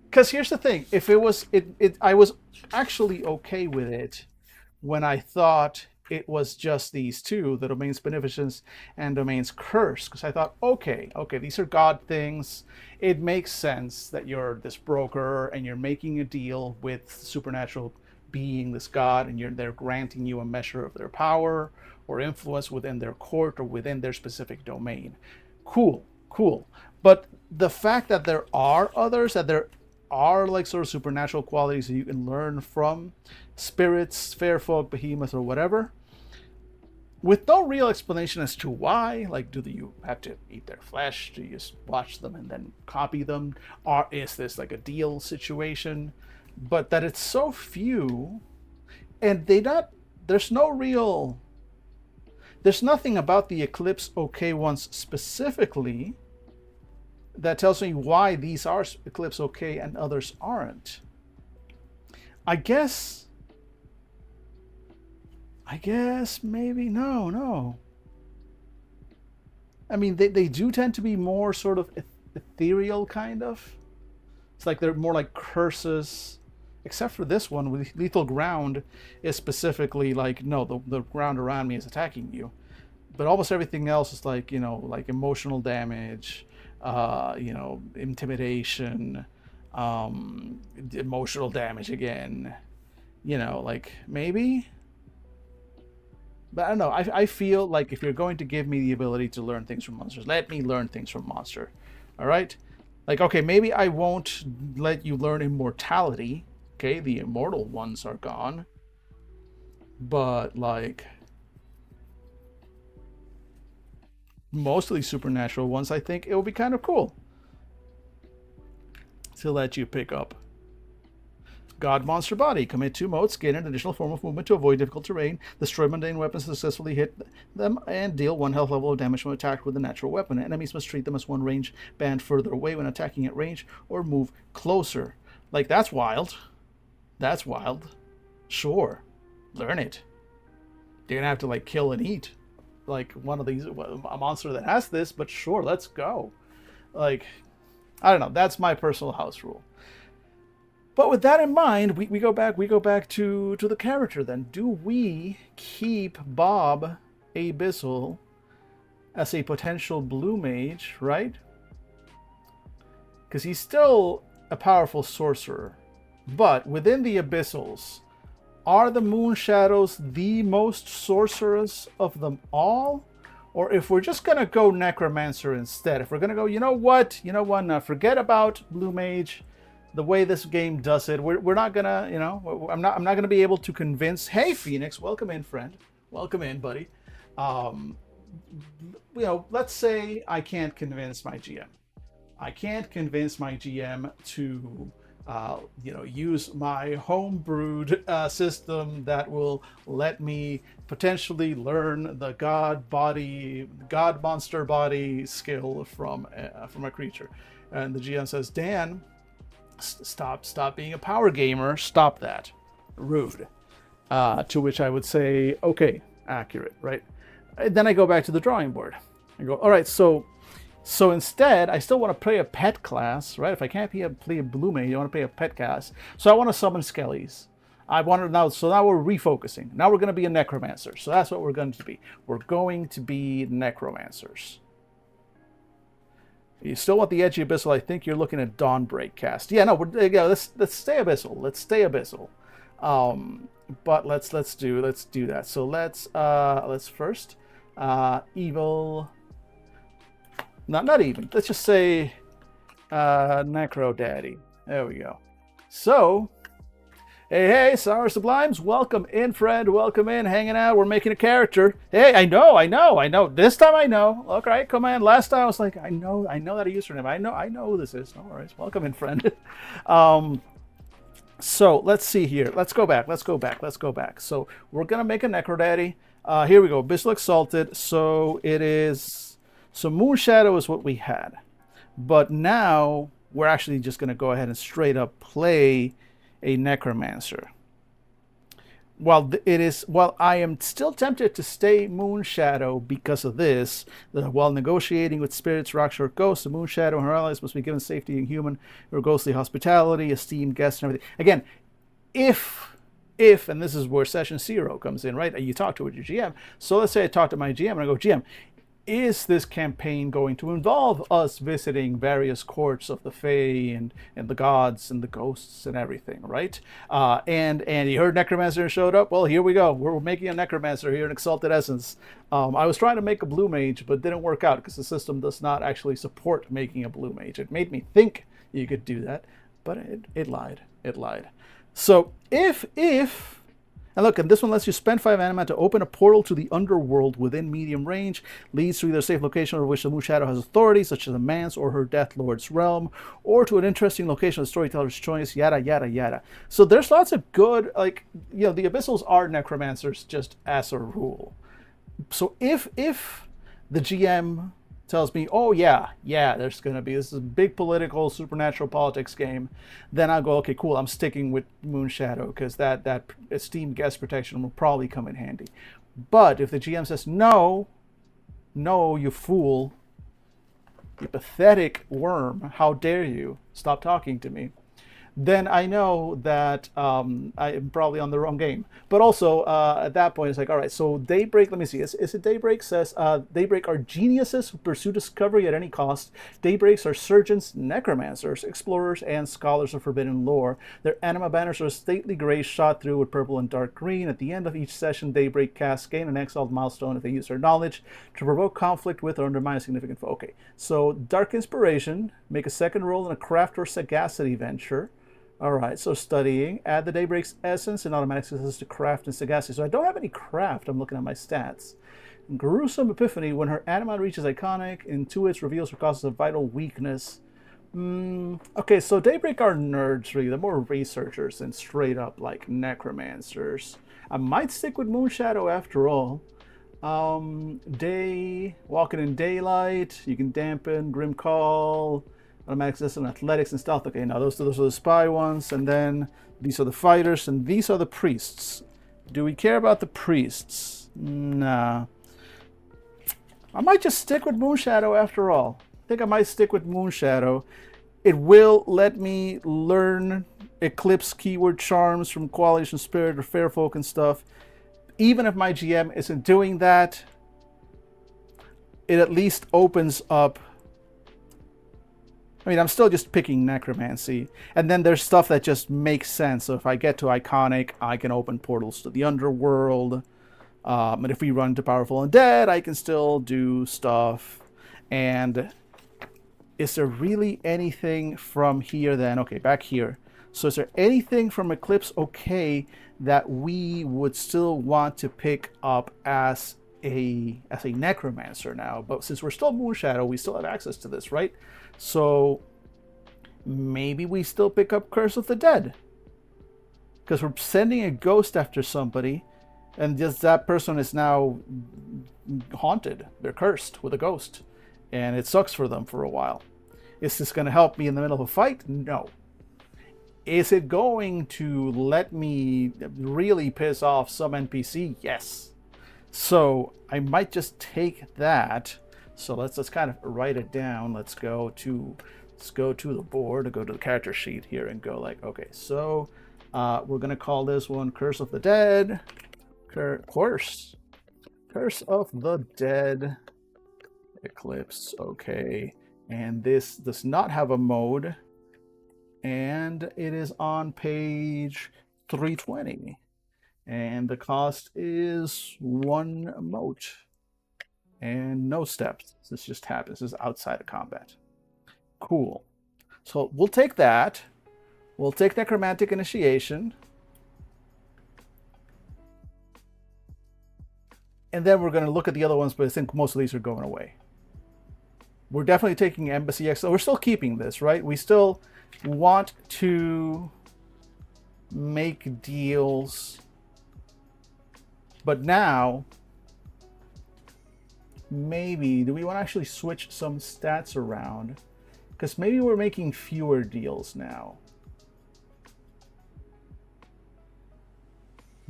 Because here's the thing: if it was I was actually okay with it when I thought it was just these two, the domain's beneficence and domain's curse. Because I thought, okay, these are God things. It makes sense that you're this broker and you're making a deal with supernatural being, this God, and they're granting you a measure of their power or influence within their court or within their specific domain. Cool, cool. But the fact that there are others, that there are like sort of supernatural qualities that you can learn from spirits, fair folk, behemoths, or whatever, with no real explanation as to why. Like, do you have to eat their flesh? Do you just watch them and then copy them? Or is this like a deal situation? But that it's so few, and there's no real, there's nothing about the Eclipse OK ones specifically that tells me why these are Eclipse OK and others aren't. I guess maybe no. I mean, they do tend to be more sort of ethereal, kind of. It's like they're more like curses, except for this one with lethal ground is specifically like, no, the ground around me is attacking you. But almost everything else is like, like emotional damage, intimidation, emotional damage again. Like maybe. But I don't know. I feel like if you're going to give me the ability to learn things from monsters, let me learn things from monster. All right? Like, okay, maybe I won't let you learn immortality. Okay, the immortal ones are gone. But, like, most of these supernatural ones, I think it would be kind of cool to let you pick up. God Monster Body. Commit 2 modes, gain an additional form of movement to avoid difficult terrain, destroy mundane weapons, successfully hit them, and deal 1 health level of damage when attacked with a natural weapon. Enemies must treat them as 1 range band further away when attacking at range or move closer. Like, that's wild. That's wild. Sure. Learn it. You're gonna have to, like, kill and eat, like, one of these, a monster that has this, but sure, let's go. Like, I don't know. That's my personal house rule. But with that in mind, we go back to the character then. Do we keep Bob Abyssal as a potential blue mage, right? Because he's still a powerful sorcerer. But within the Abyssals, are the Moon Shadows the most sorcerous of them all? Or if we're just going to go Necromancer instead, if we're going to go, you know what, now forget about blue mage, the way this game does it, we're not gonna, I'm not gonna be able to convince. Hey, Phoenix, welcome in, friend. Welcome in, buddy. Let's say I can't convince my GM. I can't convince my GM to, use my home-brewed system that will let me potentially learn the God monster body skill from a creature. And the GM says, Dan, stop being a power gamer. Stop that. Rude. To which I would say, okay, accurate, right? And then I go back to the drawing board. I go, all right, so instead, I still want to play a pet class, right? If I can't play a blue mage, I want to play a pet class. So I want to summon skellies. So now we're refocusing. Now we're going to be a necromancer. So that's what we're going to be. We're going to be necromancers. You still want the edgy abyssal? I think you're looking at Dawnbreak cast. Yeah, no, let's stay abyssal. Let's stay abyssal. But let's do that. So let's first evil. Not even. Let's just say Necro Daddy. There we go. So hey, Sour Sublimes, welcome in, friend. Welcome in, hanging out. We're making a character. Hey, I know. This time I know. Okay, come on. Last time I was like, I know that username. I know who this is. No worries. Welcome in, friend. So let's see here. Let's go back. So we're gonna make a Necro Daddy. Here we go. Abyssal Exalted. So it is. So Moonshadow is what we had. But now we're actually just going to go ahead and straight up play a Necromancer. While I am still tempted to stay Moonshadow because of this, while negotiating with spirits, rocks, or ghosts, the Moonshadow and her allies must be given safety and human or ghostly hospitality, esteemed guests, and everything. Again, if, and this is where session 0 comes in, right? You talk to your GM. So let's say I talk to my GM and I go, GM, is this campaign going to involve us visiting various courts of the Fae and the gods and the ghosts and everything, right? And you heard Necromancer showed up. Well, here we go. We're making a Necromancer here in Exalted Essence. I was trying to make a Blue Mage, but it didn't work out because the system does not actually support making a Blue Mage. It made me think you could do that, but it lied. It lied. So if and look, and this one lets you spend 5 anima to open a portal to the underworld within medium range, leads to either a safe location over which the Moonshadow has authority, such as a man's or her Death Lord's realm, or to an interesting location of the storyteller's choice, yada, yada, yada. So there's lots of good, like, the Abyssals are necromancers just as a rule. So if the GM tells me, oh yeah, this is a big political supernatural politics game, then I'll go, okay, cool, I'm sticking with Moonshadow because that esteemed guest protection will probably come in handy. But if the GM says, no, you fool, you pathetic worm, how dare you, stop talking to me, then I know that I am probably on the wrong game. But also, at that point, it's like, all right, so Daybreak, let me see, is it Daybreak says, Daybreak are geniuses who pursue discovery at any cost. Daybreaks are surgeons, necromancers, explorers, and scholars of forbidden lore. Their anima banners are stately gray shot through with purple and dark green. At the end of each session, Daybreak casts gain an exiled milestone if they use their knowledge to provoke conflict with or undermine a significant foe. Okay, so Dark Inspiration, make a second roll in a craft or sagacity venture. All right, so studying, add the Daybreak's essence and automatic success to craft and sagacity. So I don't have any craft. I'm looking at my stats. Gruesome Epiphany, when her anima reaches iconic, intuits, reveals her causes of vital weakness. Okay, so Daybreak are nerds, really. They're more researchers than straight up like necromancers. I might stick with Moonshadow after all. Walking in Daylight, you can dampen, Grim Call, automatic system, athletics, and stealth. Okay, now those are the spy ones, and then these are the fighters, and these are the priests. Do we care about the priests? Nah. I might just stick with Moonshadow after all. I think I might stick with Moonshadow. It will let me learn Eclipse keyword charms from Coalition Spirit or Fairfolk and stuff. Even if my GM isn't doing that, it at least opens up. I mean, I'm still just picking necromancy. And then there's stuff that just makes sense. So if I get to iconic, I can open portals to the underworld. And if we run to powerful undead, I can still do stuff. And is there really anything from here then? Okay, back here. So is there anything from Eclipse okay that we would still want to pick up as a necromancer now? But since we're still Moonshadow, we still have access to this, right? So maybe we still pick up Curse of the Dead, because we're sending a ghost after somebody, and just that person is now haunted. They're cursed with a ghost, and it sucks for them for a while. Is this going to help me in the middle of a fight? No. Is it going to let me really piss off some NPC? Yes. So I might just take that. So let's kind of write it down. Let's go to the board, go to the character sheet here, and go like, okay, so we're gonna call this one Curse of the Dead. Curse of the Dead Eclipse. Okay, and this does not have a mode, and it is on page 320, and the cost is 1 mote. And no steps. This just happens. This is outside of combat. Cool. So we'll take that. We'll take Necromantic Initiation. And then we're going to look at the other ones, but I think most of these are going away. We're definitely taking Embassy X. We're still keeping this, right? We still want to make deals. But now maybe, do we want to actually switch some stats around? Because maybe we're making fewer deals now.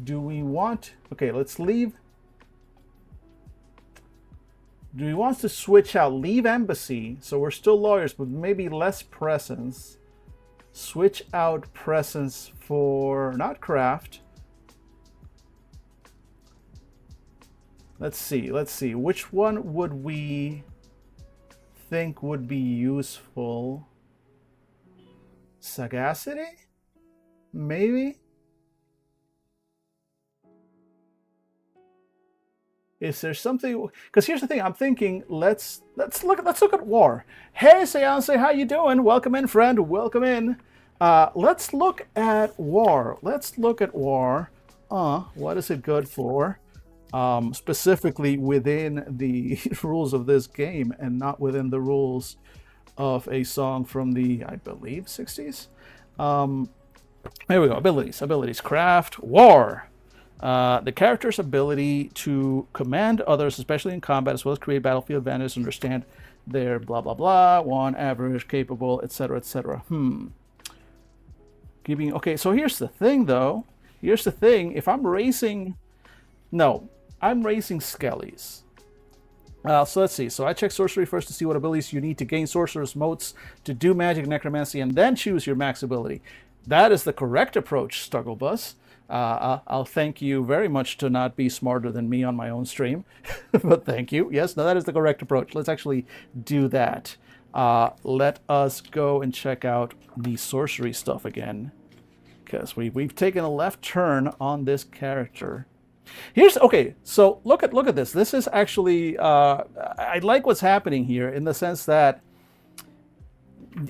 Do we want, okay, let's leave. Do we want to switch out, leave embassy, so we're still lawyers, but maybe less presence. Switch out presence for, not craft. Let's see. Which one would we think would be useful? Sagacity? Maybe? Is there something? Because here's the thing. I'm thinking. Let's look at war. Hey, Seance, how you doing? Welcome in, friend. Welcome in. Let's look at war. What is it good for? Specifically within the rules of this game, and not within the rules of a song from the, I believe, 60s. Here we go. Abilities. Craft. War. The character's ability to command others, especially in combat, as well as create battlefield advantage, understand their blah blah blah, one average, capable, etc., etc. Okay, so here's the thing, though. If I'm racing, no, I'm racing Skellies. So let's see. So I check sorcery first to see what abilities you need to gain sorcerer's motes to do magic, necromancy, and then choose your max ability. That is the correct approach, Strugglebus. I'll thank you very much to not be smarter than me on my own stream, but thank you. Yes, no, that is the correct approach. Let's actually do that. Let us go and check out the sorcery stuff again, because we've taken a left turn on this character. Okay, so look at this. This is actually I like what's happening here in the sense that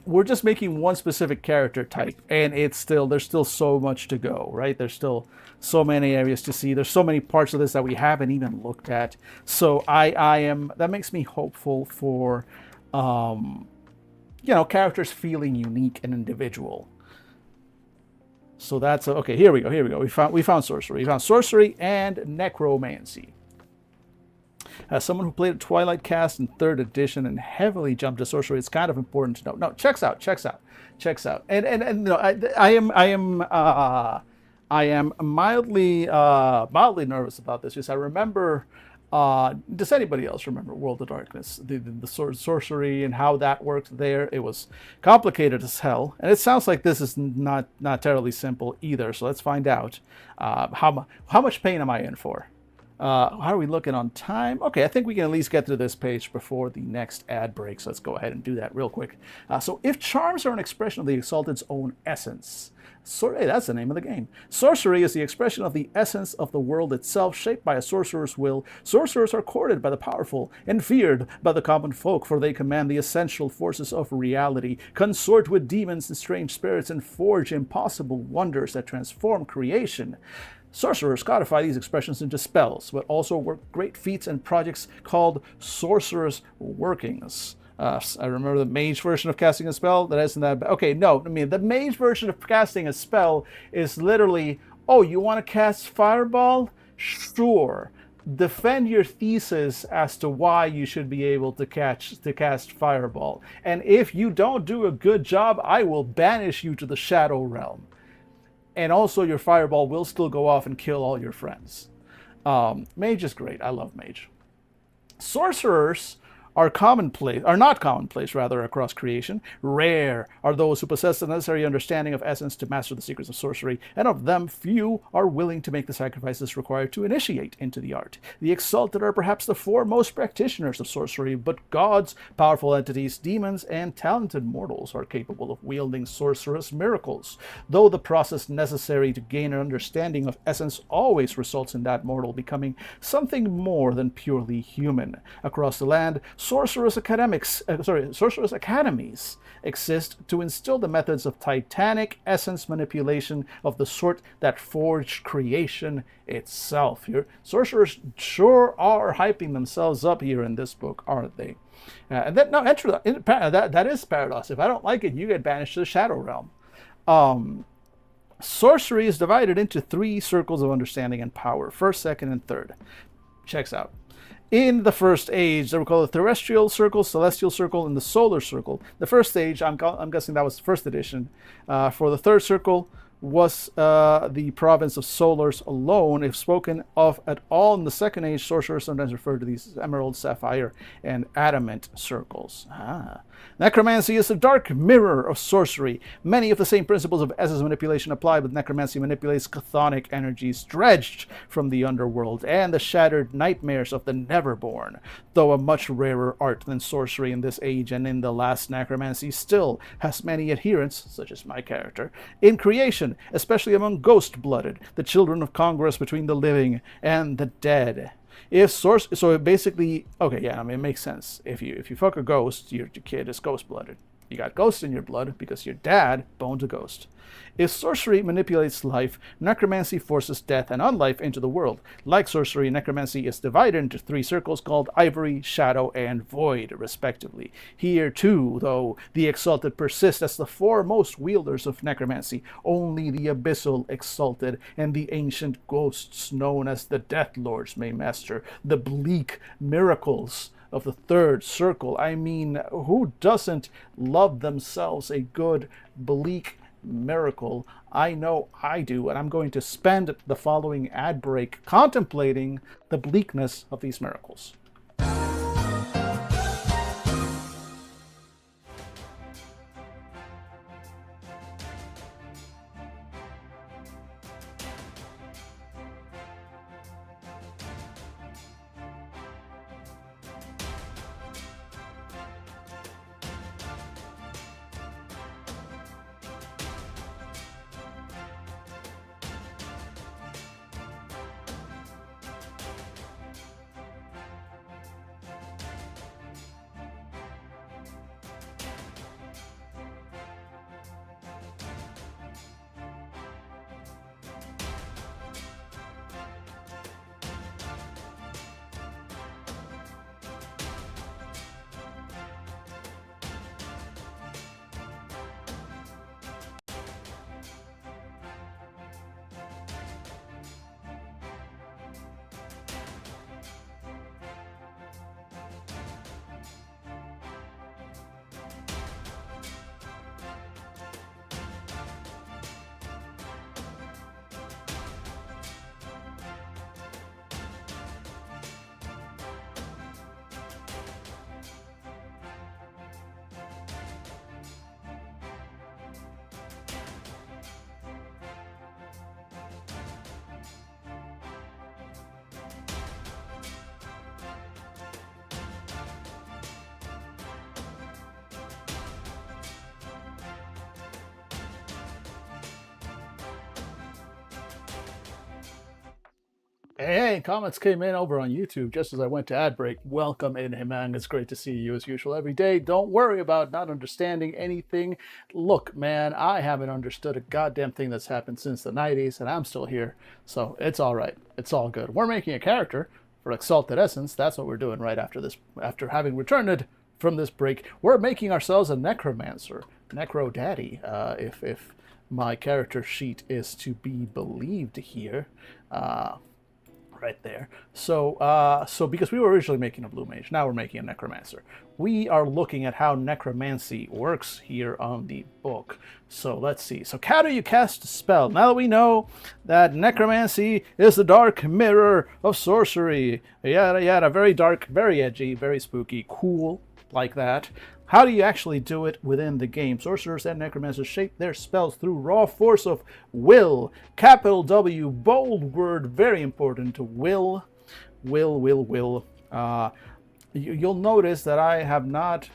we're just making one specific character type, and there's still so much to go, right? There's still so many areas to see. There's so many parts of this that we haven't even looked at. So that makes me hopeful for characters feeling unique and individual. So that's okay. Here we go. We found sorcery and necromancy. As someone who played Twilight Cast in 3rd edition and heavily jumped to sorcery, it's kind of important to know. No, checks out. And no, I am mildly nervous about this because I remember. Does anybody else remember World of Darkness? The sorcery and how that worked there. It was complicated as hell, and it sounds like this is not terribly simple either. So let's find out. How much pain am I in for? How are we looking on time? Okay, I think we can at least get to this page before the next ad break. So let's go ahead and do that real quick. So if charms are an expression of the Exalted's own essence, hey, that's the name of the game. Sorcery is the expression of the essence of the world itself, shaped by a sorcerer's will. Sorcerers are courted by the powerful and feared by the common folk, for they command the essential forces of reality, consort with demons and strange spirits, and forge impossible wonders that transform creation. Sorcerers codify these expressions into spells, but also work great feats and projects called sorcerer's workings. I remember the mage version of casting a spell. That isn't that bad. Okay, no, I mean, the mage version of casting a spell is literally, oh, you want to cast Fireball? Sure. Defend your thesis as to why you should be able to cast Fireball. And if you don't do a good job, I will banish you to the Shadow Realm. And also your Fireball will still go off and kill all your friends. Mage is great. I love Mage. Sorcerers are not commonplace across creation. Rare are those who possess the necessary understanding of essence to master the secrets of sorcery, and of them few are willing to make the sacrifices required to initiate into the art. The Exalted are perhaps the foremost practitioners of sorcery, but gods, powerful entities, demons, and talented mortals are capable of wielding sorcerous miracles, though the process necessary to gain an understanding of essence always results in that mortal becoming something more than purely human. Across the land, sorcerers academies exist to instill the methods of titanic essence manipulation of the sort that forged creation itself. Sorcerers sure are hyping themselves up here in this book, aren't they? That is Paradox. If I don't like it, you get banished to the Shadow Realm. Sorcery is divided into 3 circles of understanding and power: first, second, and third. Checks out. In the first age, they were called the terrestrial circle, celestial circle, and the solar circle. The first age, I'm guessing that was the first edition. For the third circle was the province of solars alone. If spoken of at all in the second age, sorcerers sometimes refer to these as emerald, sapphire, and adamant circles. Necromancy is a dark mirror of sorcery. Many of the same principles of essence manipulation apply, but necromancy manipulates chthonic energies dredged from the underworld and the shattered nightmares of the Neverborn. Though a much rarer art than sorcery in this age and in the last, necromancy still has many adherents, such as my character, in creation, especially among ghost-blooded, the children of congress between the living and the dead. So basically, okay, yeah, I mean, it makes sense. If you fuck a ghost, your kid is ghost-blooded. You got ghost in your blood because your dad boned a ghost. If sorcery manipulates life, necromancy forces death and unlife into the world. Like sorcery, necromancy is divided into three circles called Ivory, Shadow, and Void, respectively. Here, too, though, the Exalted persist as the foremost wielders of necromancy. Only the Abyssal Exalted and the ancient ghosts known as the Death Lords may master the bleak miracles of the third circle. I mean, who doesn't love themselves a good, bleak miracle? I know I do, and I'm going to spend the following ad break contemplating the bleakness of these miracles. Hey, comments came in over on YouTube just as I went to ad break. Welcome in, hey man. It's great to see you as usual every day. Don't worry about not understanding anything. Look, man, I haven't understood a goddamn thing that's happened since the 90s, and I'm still here. So it's all right. It's all good. We're making a character for Exalted Essence. That's what we're doing right after this. After having returned from this break, we're making ourselves a necromancer, necro daddy, if my character sheet is to be believed here. Right there. So because we were originally making a blue mage, now we're making a necromancer. We are looking at how necromancy works here on the book. So let's see. So how do you cast a spell? Now that we know that necromancy is the dark mirror of sorcery, yada yada, very dark, very edgy, very spooky, cool, like that. How do you actually do it within the game? Sorcerers and necromancers shape their spells through raw force of will. Capital W, bold word, very important. Will. Will. You'll notice that I have not...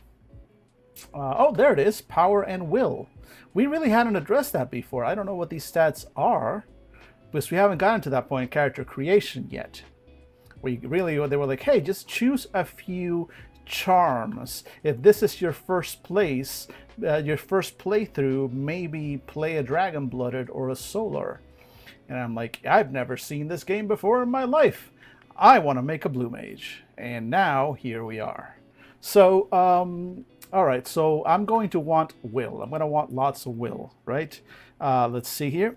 oh, there it is. Power and will. We really hadn't addressed that before. I don't know what these stats are, because we haven't gotten to that point in character creation yet. They were like, hey, just choose a few charms. If this is your first place, your first playthrough, maybe play a dragon blooded or a solar. And I'm like, I've never seen this game before in my life. I want to make a blue mage. And now here we are. So all right, so I'm going to want will. I'm going to want lots of will, right? Let's see here.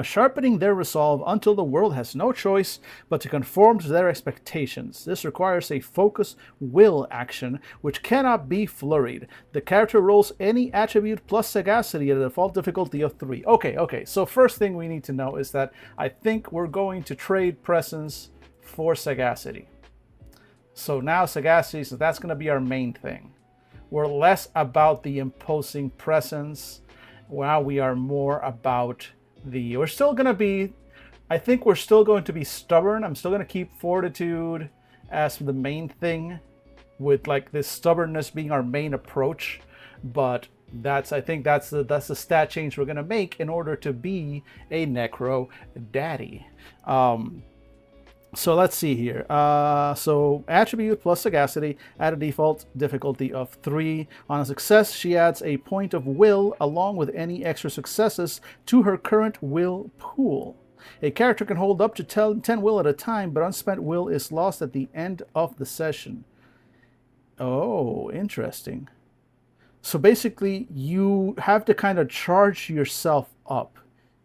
sharpening their resolve until the world has no choice but to conform to their expectations. This requires a focus will action, which cannot be flurried. The character rolls any attribute plus sagacity at a default difficulty of 3. Okay. So first thing we need to know is that I think we're going to trade presence for sagacity. So now sagacity, so that's going to be our main thing. We're less about the imposing presence. Now we are more about we're still going to be, I think we're still going to be stubborn. I'm still going to keep fortitude as the main thing, with like this stubbornness being our main approach. But I think that's the stat change we're going to make in order to be a Necro Daddy. So let's see here. So attribute plus sagacity at a default difficulty of 3. On a success, she adds a point of will along with any extra successes to her current will pool. A character can hold up to 10 will at a time, but unspent will is lost at the end of the session. Oh, interesting. So basically, you have to kind of charge yourself up,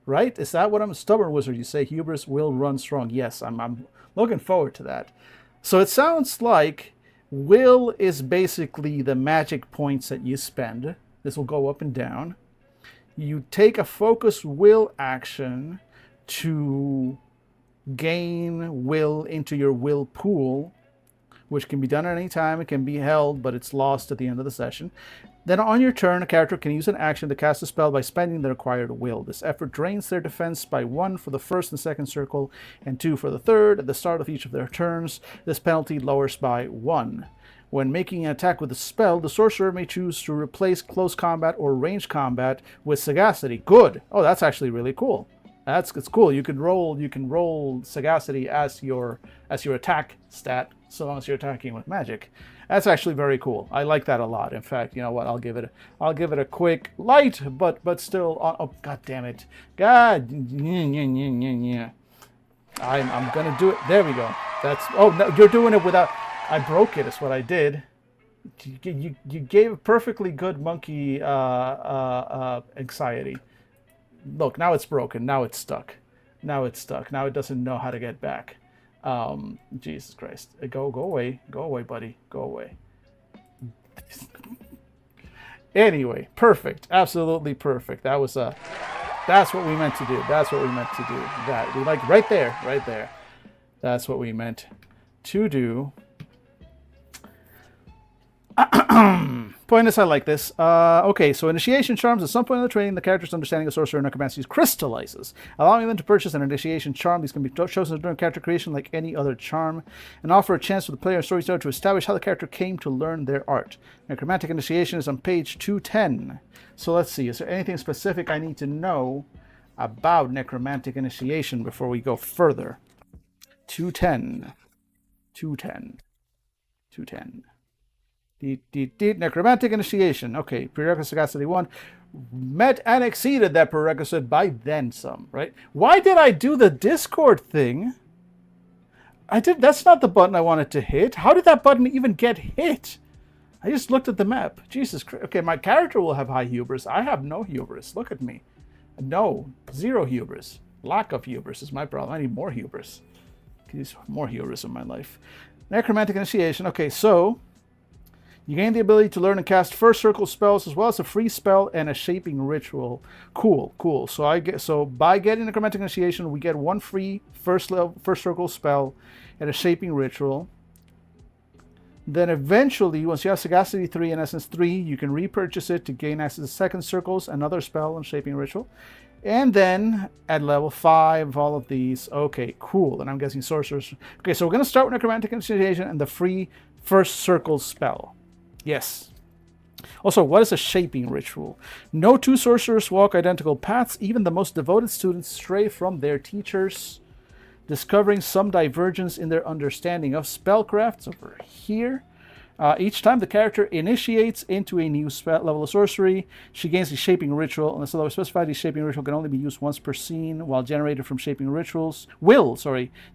right? Is that what I'm a stubborn wizard? You say hubris will run strong. Yes, I'm looking forward to that. So it sounds like will is basically the magic points that you spend. This will go up and down. You take a focus will action to gain will into your will pool, which can be done at any time. It can be held, but it's lost at the end of the session. Then on your turn, a character can use an action to cast a spell by spending the required will. This effort drains their defense by 1 for the first and second circle, and 2 for the third at the start of each of their turns. This penalty lowers by 1. When making an attack with a spell, the sorcerer may choose to replace close combat or range combat with sagacity. Good. Oh, that's actually really cool. It's cool. You can roll sagacity as your attack stat, so long as you're attacking with magic. That's actually very cool. I like that a lot. In fact, you know what? I'll give it a quick light, but still. Oh, god damn it! God, yeah. I'm gonna do it. There we go. That's. Oh no, you're doing it without. I broke it. Is what I did. You gave a perfectly good monkey anxiety. Look, now it's broken. Now it's stuck. Now it doesn't know how to get back. Jesus Christ. Go away, buddy. Go away. Anyway, perfect. Absolutely perfect. That's what we meant to do. That we like right there. That's what we meant to do. Pointless, I like this. Okay, so initiation charms. At some point in the training, the character's understanding of sorcerer and necromancy crystallizes, allowing them to purchase an initiation charm. These can be chosen during character creation like any other charm, and offer a chance for the player and storyteller to establish how the character came to learn their art. Necromantic initiation is on page 210. So let's see, is there anything specific I need to know about necromantic initiation before we go further? 210. Necromantic initiation. Okay, prerequisite sagacity 1. Met and exceeded that prerequisite by then some, right? Why did I do the Discord thing? That's not the button I wanted to hit. How did that button even get hit? I just looked at the map. Jesus Christ. Okay, my character will have high hubris. I have no hubris. Look at me. No, 0 hubris. Lack of hubris is my problem. I need more hubris. I need more hubris in my life. Necromantic initiation. Okay, so you gain the ability to learn and cast first circle spells as well as a free spell and a shaping ritual. Cool. So by getting necromantic initiation, we get 1 free first circle spell and a shaping ritual. Then eventually, once you have sagacity 3 and essence 3, you can repurchase it to gain access to second circles, another spell and shaping ritual. And then at level 5, all of these. Okay, cool. And I'm guessing sorcerers. Okay, so we're going to start with necromantic initiation and the free first circle spell. Yes. Also, what is a shaping ritual? No 2 sorcerers walk identical paths. Even the most devoted students stray from their teachers, discovering some divergence in their understanding of spellcrafts over here. Each time the character initiates into a new level of sorcery, she gains a shaping ritual. Unless otherwise specified, the shaping ritual can only be used once per scene, while generated from shaping rituals.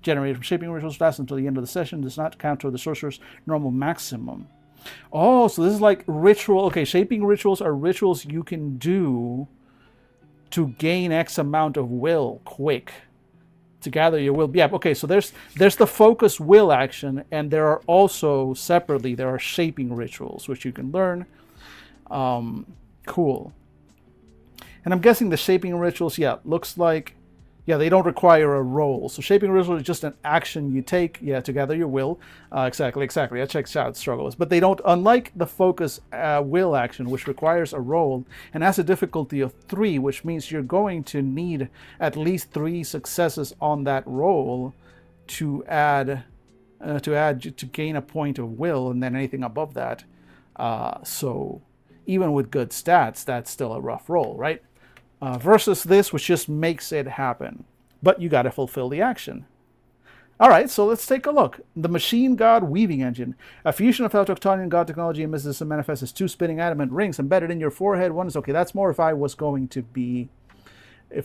Generated from shaping rituals lasts until the end of the session. Does not count toward the sorcerer's normal maximum. Oh, so this is like ritual. Okay, shaping rituals are rituals you can do to gain X amount of will quick. To gather your will. Yeah, okay, so there's the focus will action, and there are also separately, there are shaping rituals, which you can learn. Cool. And I'm guessing the shaping rituals, yeah, looks like, yeah, they don't require a roll. So shaping ritual is just an action you take, yeah, to gather your will. Exactly. That checks out struggles. But they don't, unlike the focus will action, which requires a roll and has a difficulty of 3, which means you're going to need at least 3 successes on that roll to gain a point of will, and then anything above that. So even with good stats, that's still a rough roll, right? Versus this, which just makes it happen. But you got to fulfill the action. All right, so let's take a look. The Machine God Weaving Engine. A fusion of autochtonian god technology and mysticism manifests as 2 spinning adamant rings embedded in your forehead. One is, okay, that's more if I was going to be a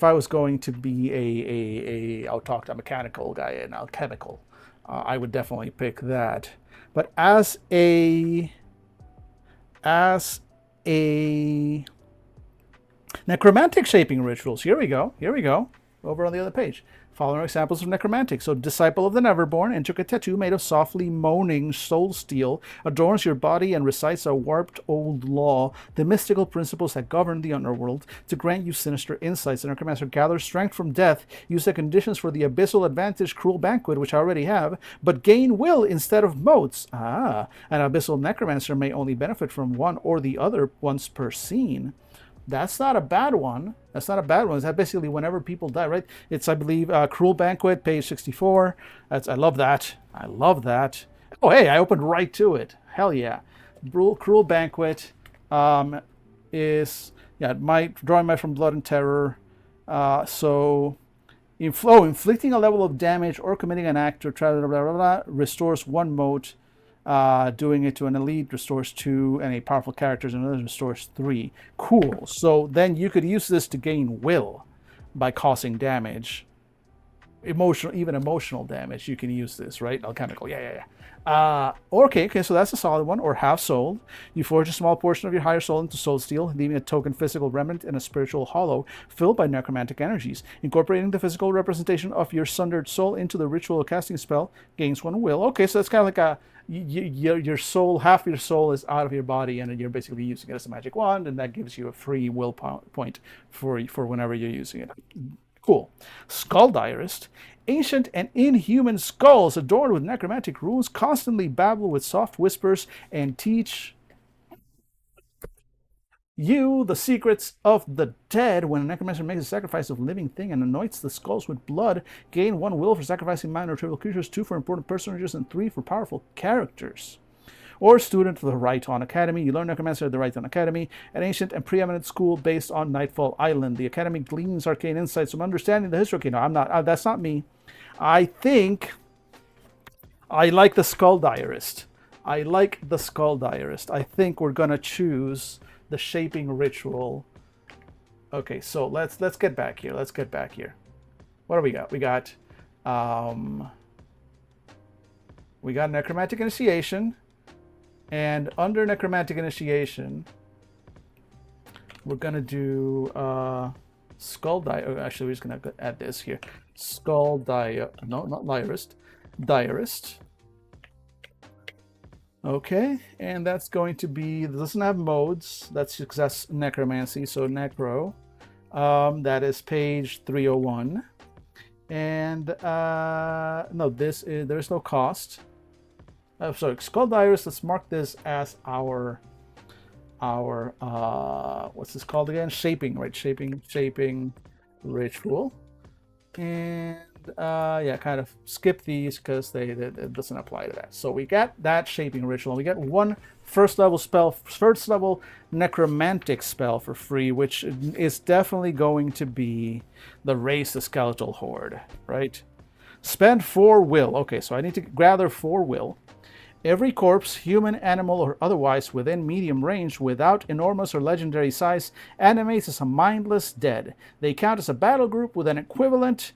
autochton mechanical guy, an alchemical. I would definitely pick that. But as a necromantic shaping rituals. Here we go. Over on the other page. Following examples of necromantic. So, Disciple of the Neverborn, intricate tattoo made of softly moaning soul steel, adorns your body and recites a warped old law, the mystical principles that govern the underworld, to grant you sinister insights. The necromancer gathers strength from death, use the conditions for the abyssal advantage cruel banquet, which I already have, but gain will instead of motes. An abyssal necromancer may only benefit from one or the other once per scene. That's not a bad one. Is that basically whenever people die, right? It's, I believe, Cruel Banquet, page 64. I love that. Oh, hey, I opened right to it. Hell yeah. Cruel Banquet is, yeah, drawing might from Blood and Terror. Inflicting a level of damage or committing an act or restores 1 mote. Doing it to an elite restores 2, and a powerful character and another restores 3. Cool. So then you could use this to gain will by causing damage. Emotional damage. You can use this, right? Alchemical. Yeah. Okay, so that's a solid one. Or half soul. You forge a small portion of your higher soul into soul steel, leaving a token physical remnant in a spiritual hollow filled by necromantic energies. Incorporating the physical representation of your sundered soul into the ritual casting spell gains 1 will. Okay, so that's kind of like your soul, half your soul is out of your body, and you're basically using it as a magic wand, and that gives you a free will point for whenever you're using it. Cool. Skull Diarist. Ancient and inhuman skulls adorned with necromantic runes constantly babble with soft whispers and teach you the secrets of the dead. When a necromancer makes a sacrifice of a living thing and anoints the skulls with blood, gain 1 will for sacrificing minor or trivial creatures, 2 for important personages, and 3 for powerful characters. Or student of the Raiton Academy. You learn necromancy at the Raiton Academy, an ancient and preeminent school based on Nightfall Island. The academy gleans arcane insights from understanding the history. Okay, no, I'm not. That's not me. I think I like the Skull Diarist. I think we're gonna choose the shaping ritual. Okay, so let's get back here. What do we got? We got necromantic initiation. And under necromantic initiation, we're gonna do skull actually, we're just gonna add this here. Skull no, not diarist. Okay, and that's going to be, it doesn't have modes. That's success necromancy, so necro. That is page 301. And no, there's no cost. Sorry, Skull Diarist. Let's mark this as our what's this called again? Shaping, right? Shaping ritual. And yeah, kind of skip these because it doesn't apply to that. So we got that shaping ritual. We get 1 first level necromantic spell for free, which is definitely going to be the Raise the Skeletal Horde, right? Spend 4 will. Okay, so I need to gather 4 will. Every corpse, human, animal, or otherwise within medium range without enormous or legendary size animates as a mindless dead. They count as a battle group with an equivalent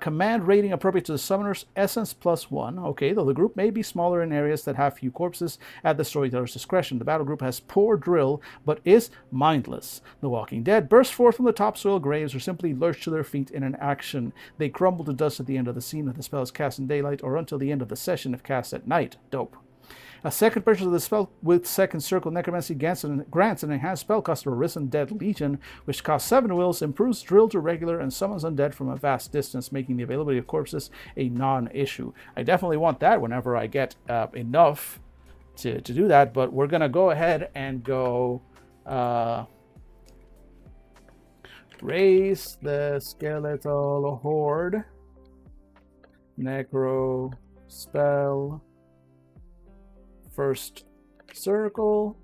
Command rating appropriate to the summoner's essence +1. Okay, though the group may be smaller in areas that have few corpses at the storyteller's discretion. The battle group has poor drill, but is mindless. The Walking Dead burst forth from the topsoil graves or simply lurch to their feet in an action. They crumble to dust at the end of the scene if the spell is cast in daylight, or until the end of the session if cast at night. Dope. A second purchase of the spell with second circle necromancy grants an enhanced spellcaster Arisen Dead Legion, which costs 7 wills, improves drill to regular, and summons undead from a vast distance, making the availability of corpses a non-issue. I definitely want that whenever I get enough to do that, but we're going to go ahead and go raise the skeletal horde, necro spell, first circle,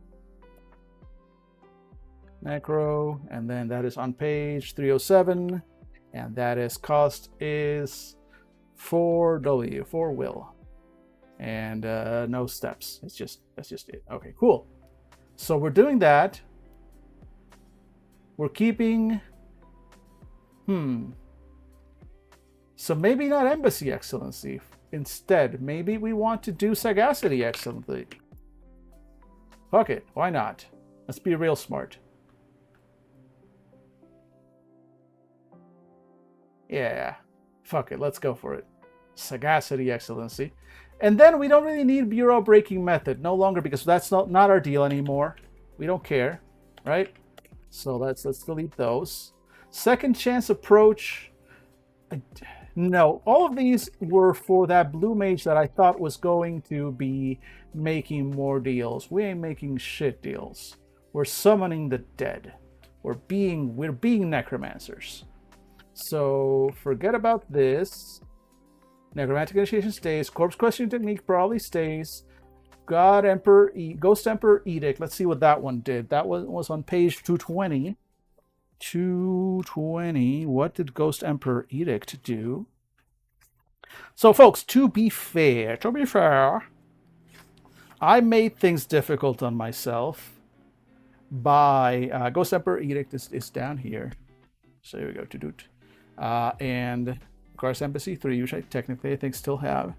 necro, and then that is on page 307, and that is cost is 4W, 4 will, and no steps. That's just it. Okay, cool. So we're doing that. We're keeping so maybe not Embassy Excellency. Instead, maybe we want to do Sagacity Excellently. Fuck it, why not? Let's be real smart. Yeah, fuck it, let's go for it. Sagacity Excellency. And then we don't really need Bureau Breaking Method, no longer, because that's not our deal anymore. We don't care, right? So let's delete those. Second Chance Approach. No, all of these were for that blue mage that I thought was going to be making more deals. We ain't making shit deals. We're summoning the dead. We're being necromancers. So forget about this. Necromantic Initiation stays. Corpse Questioning Technique probably stays. Ghost Emperor Edict. Let's see what that one did. That was on page 220. 220. What did Ghost Emperor Edict do? So, folks, to be fair, I made things difficult on myself by Ghost Emperor Edict is down here. So here we go. And Gar's Embassy 3, which I technically think still have.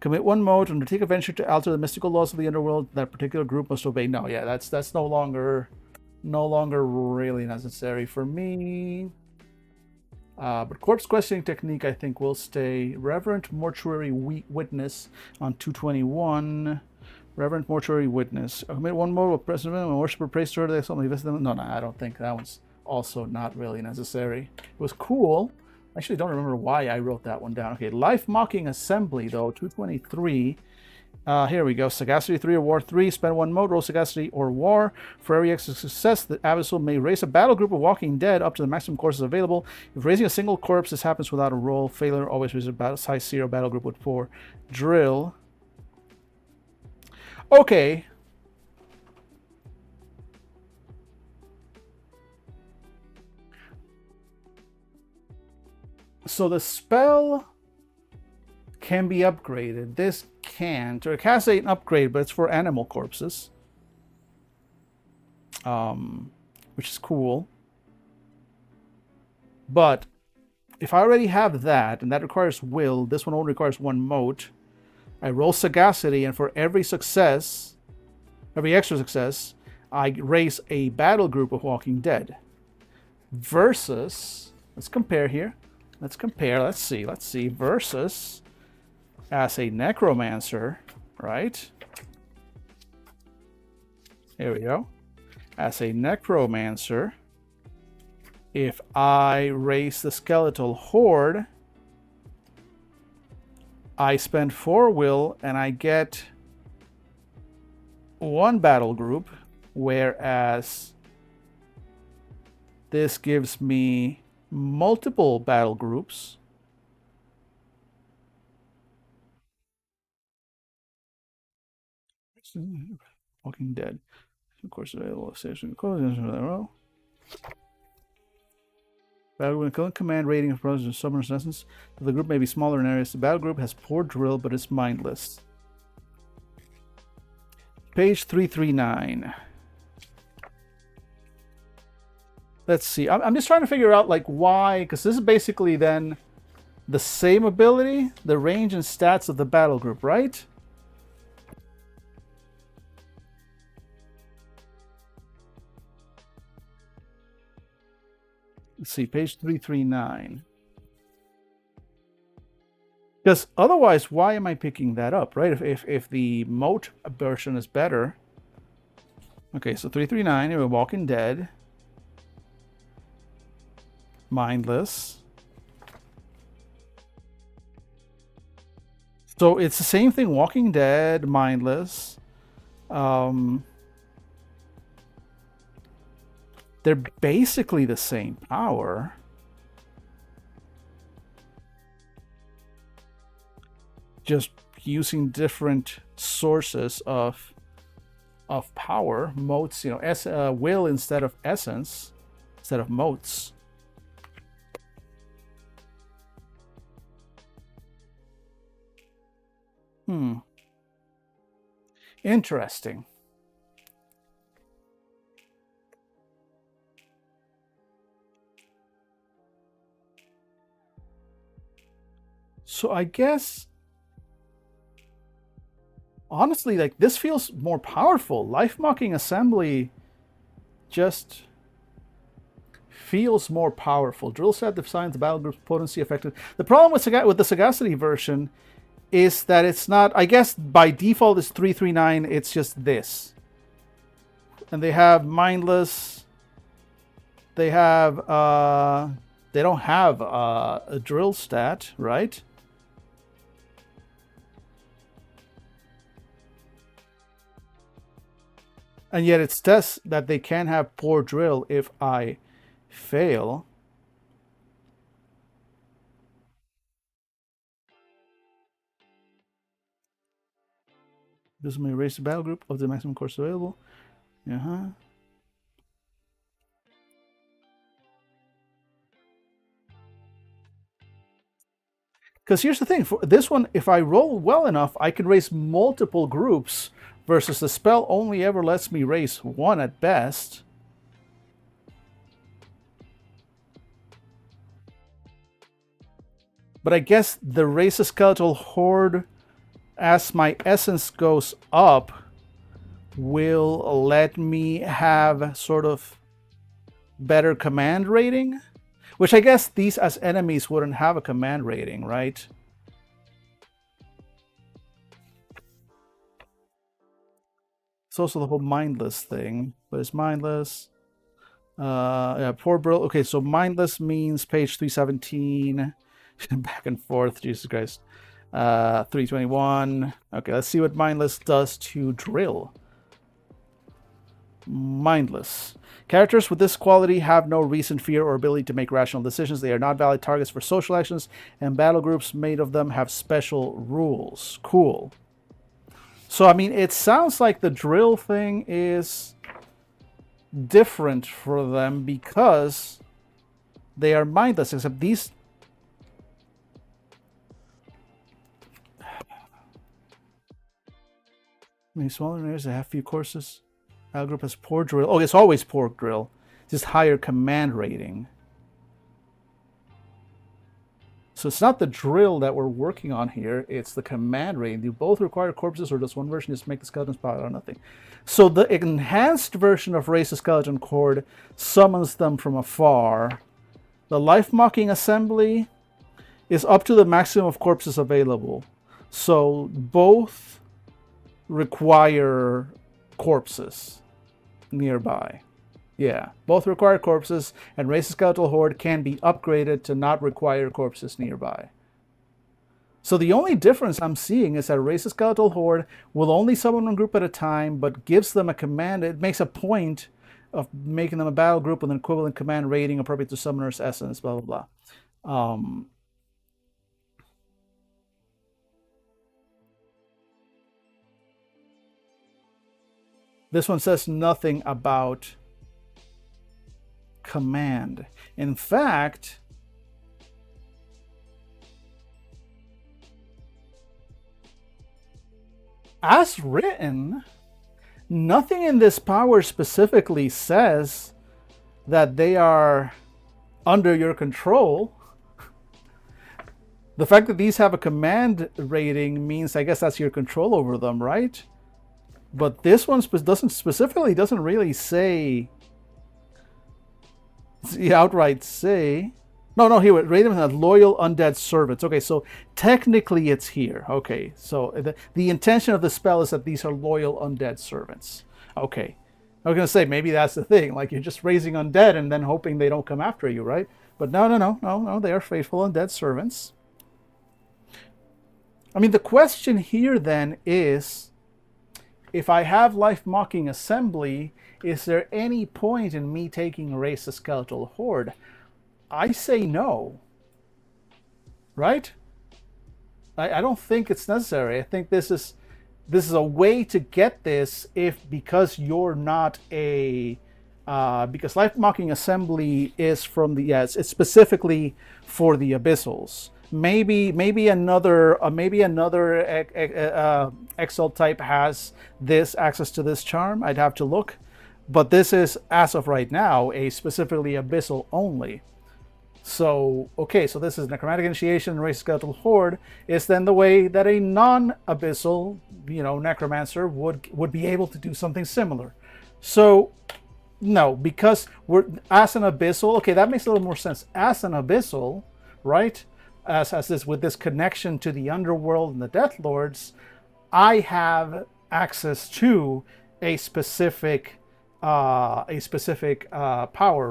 Commit 1 mode, undertake a venture to alter the mystical laws of the underworld that particular group must obey. No, yeah, that's no longer really necessary for me. But Corpse Questioning Technique, I think, will stay. Reverent Mortuary Witness on 221. Reverent Mortuary Witness. Commit 1 mode with President and Worshipper prays to her. There's something visit them. No, I don't think that one's also not really necessary. It was cool. I actually don't remember why I wrote that one down. Okay, Life Mocking Assembly, though, 223. Here we go. Sagacity 3 or War 3. Spend 1 mode, roll Sagacity or War. For every extra success, the Abyssal may raise a battle group of Walking Dead up to the maximum courses available. If raising a single corpse, this happens without a roll. Failure, always raise a size 0 battle group with 4. Drill. Okay. So the spell can be upgraded. This can't. Or it has an upgrade, but it's for animal corpses. Which is cool. But if I already have that, and that requires will, this one only requires 1 mote. I roll Sagacity, and for every success, every extra success, I raise a battle group of Walking Dead. Versus, let's compare here. Let's see. Versus, as a necromancer, right? Here we go. As a necromancer, if I raise the skeletal horde, I spend 4 will and I get 1 battle group, whereas this gives me multiple battle groups. Walking Dead. Of course, available station. Battle when killing command rating of brothers and summoners essence. The group may be smaller in areas. The battle group has poor drill, but it's mindless. Page 339. Let's see. I'm just trying to figure out like why, because this is basically then the same ability, the range and stats of the battle group, right? Let's see, page 339. Because otherwise, why am I picking that up, right? If the moat version is better. Okay, so 339, we're Walking Dead. Mindless. So it's the same thing, Walking Dead, Mindless. They're basically the same power. Just using different sources of power, motes, you know, will instead of essence, instead of motes. Interesting. So I guess, honestly, like, this feels more powerful. Life Mocking Assembly just feels more powerful. Drill set defines the battle group's potency affected. The problem with the Sagacity version is that it's not, I guess by default it's 339, it's just this. And they have Mindless. They have, they don't have a drill stat, right? And yet it says that they can have poor drill if I fail. This may raise the battle group of the maximum course available. Because here's the thing, for this one, if I roll well enough, I can raise multiple groups, versus the spell only ever lets me raise one at best. But I guess the raise a skeletal horde, as my essence goes up, will let me have sort of better command rating. Which I guess these as enemies wouldn't have a command rating, right? It's also the whole Mindless thing. But it's Mindless. Yeah, poor bro. Okay, so Mindless means page 317. Back and forth, Jesus Christ. 321. Okay, let's see what Mindless does to drill. Mindless. Characters with this quality have no recent fear or ability to make rational decisions. They are not valid targets for social actions, and battle groups made of them have special rules. Cool. So, I mean, it sounds like the drill thing is different for them because they are mindless, except these... Many smaller areas that have few courses. Battle group has poor drill. Oh, it's always poor drill. Just higher command rating. So it's not the drill that we're working on here. It's the command rating. Do both require corpses, or does one version just make the skeletons power or nothing? So the enhanced version of Raise the Skeleton Cord summons them from afar. The Life Mocking Assembly is up to the maximum of corpses available. So both require corpses nearby. Yeah, both require corpses, and Raise the Skeletal Horde can be upgraded to not require corpses nearby. So the only difference I'm seeing is that Raise the Skeletal Horde will only summon one group at a time, but gives them a command. It makes a point of making them a battle group with an equivalent command rating appropriate to Summoner's Essence, blah, blah, blah. This one says nothing about command. In fact, as written, nothing in this power specifically says that they are under your control. The fact that these have a command rating means I guess that's your control over them, right? But this one doesn't really say, outright say. No, here, rate them as loyal undead servants. Okay, so technically it's here. Okay, so the intention of the spell is that these are loyal undead servants. Okay, I was gonna say maybe that's the thing. Like you're just raising undead and then hoping they don't come after you, right? But no. They are faithful undead servants. I mean, the question here then is, if I have life mocking assembly, is there any point in me taking Race the Skeletal Horde? I say no. Right? I don't think it's necessary. I think this is a way to get this because you're not a because life mocking assembly is from the it's specifically for the abyssals. Maybe another Exalt type has this access to this charm. I'd have to look, but this is as of right now a specifically abyssal only. So okay, so this is Necromantic Initiation, Race Skeletal Horde is then the way that a non-abyssal, necromancer would be able to do something similar. So no, because we're as an abyssal. Okay, that makes a little more sense. As an abyssal, right? As this with this connection to the underworld and the Death Lords, I have access to a specific power,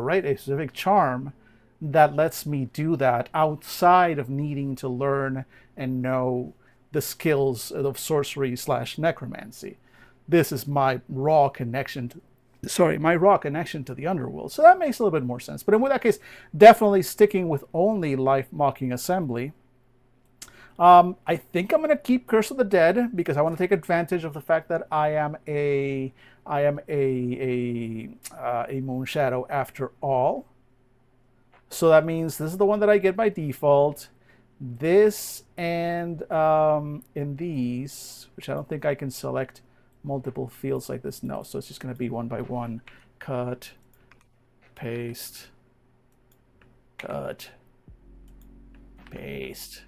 right? A specific charm that lets me do that outside of needing to learn and know the skills of sorcery / necromancy. This is my raw connection to the underworld. So that makes a little bit more sense. But in that case, definitely sticking with only life mocking assembly. I think I'm going to keep Curse of the Dead because I want to take advantage of the fact that I am a Moon Shadow after all. So that means this is the one that I get by default. This and in these, which I don't think I can select multiple fields like this. No, so it's just going to be one by one. Cut, paste, cut, paste.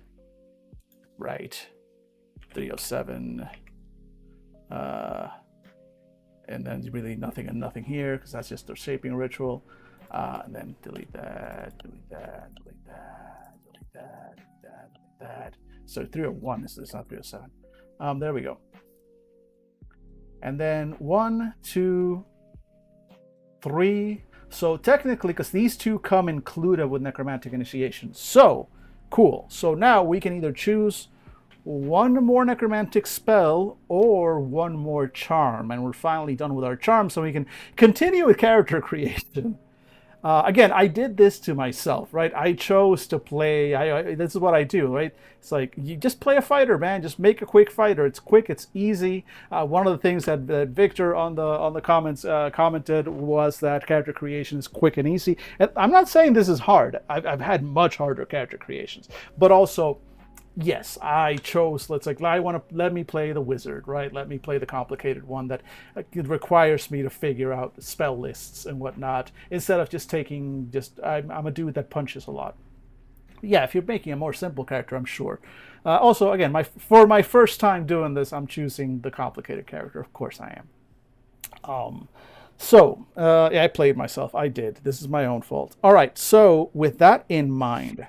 Right. 307. And then really nothing and nothing here because that's just the shaping ritual. And then delete that, delete that, delete that, delete that, delete that, delete that. So 301 is not 307. There we go. And then 1, 2, 3. So technically, because these two come included with Necromantic Initiation. So, cool. So now we can either choose one more Necromantic spell or one more charm. And we're finally done with our charm, so we can continue with character creation. Again, I did this to myself, right? I chose to play. This is what I do, right? It's like you just play a fighter, man. Just make a quick fighter. It's quick. It's easy. One of the things that Victor on the comments commented was that character creation is quick and easy. And I'm not saying this is hard. I've had much harder character creations, but also, yes, I chose. Let me play the wizard, right? Let me play the complicated one that it requires me to figure out spell lists and whatnot instead of just taking. I'm a dude that punches a lot. Yeah, if you're making a more simple character, I'm sure. Also, again, for my first time doing this, I'm choosing the complicated character. Of course, I am. Yeah, I played myself. I did. This is my own fault. All right. So with that in mind,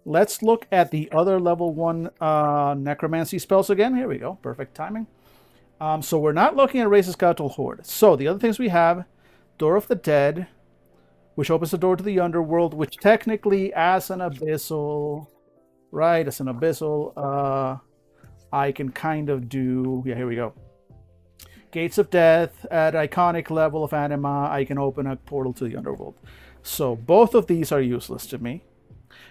let's look at the other level 1 necromancy spells again. Here we go. Perfect timing. So we're not looking at Race the Skeletal Horde. So the other things we have, Door of the Dead, which opens the door to the underworld, which technically as an abyssal, right, I can kind of do, yeah, here we go. Gates of Death, at iconic level of anima, I can open a portal to the underworld. So both of these are useless to me.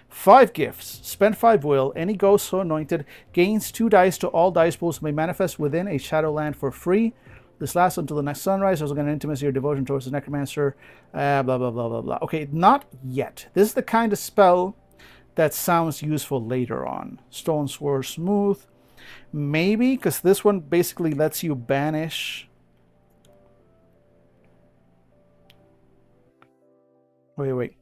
5 gifts. Spend 5 will. Any ghost so anointed gains 2 dice to all dice pools, may manifest within a shadowland for free. This lasts until the next sunrise. There's going to intimacy or devotion towards the necromancer. Blah, blah, blah, blah, blah. Okay, not yet. This is the kind of spell that sounds useful later on. Stone Sword Smooth. Maybe, because this one basically lets you banish. Wait.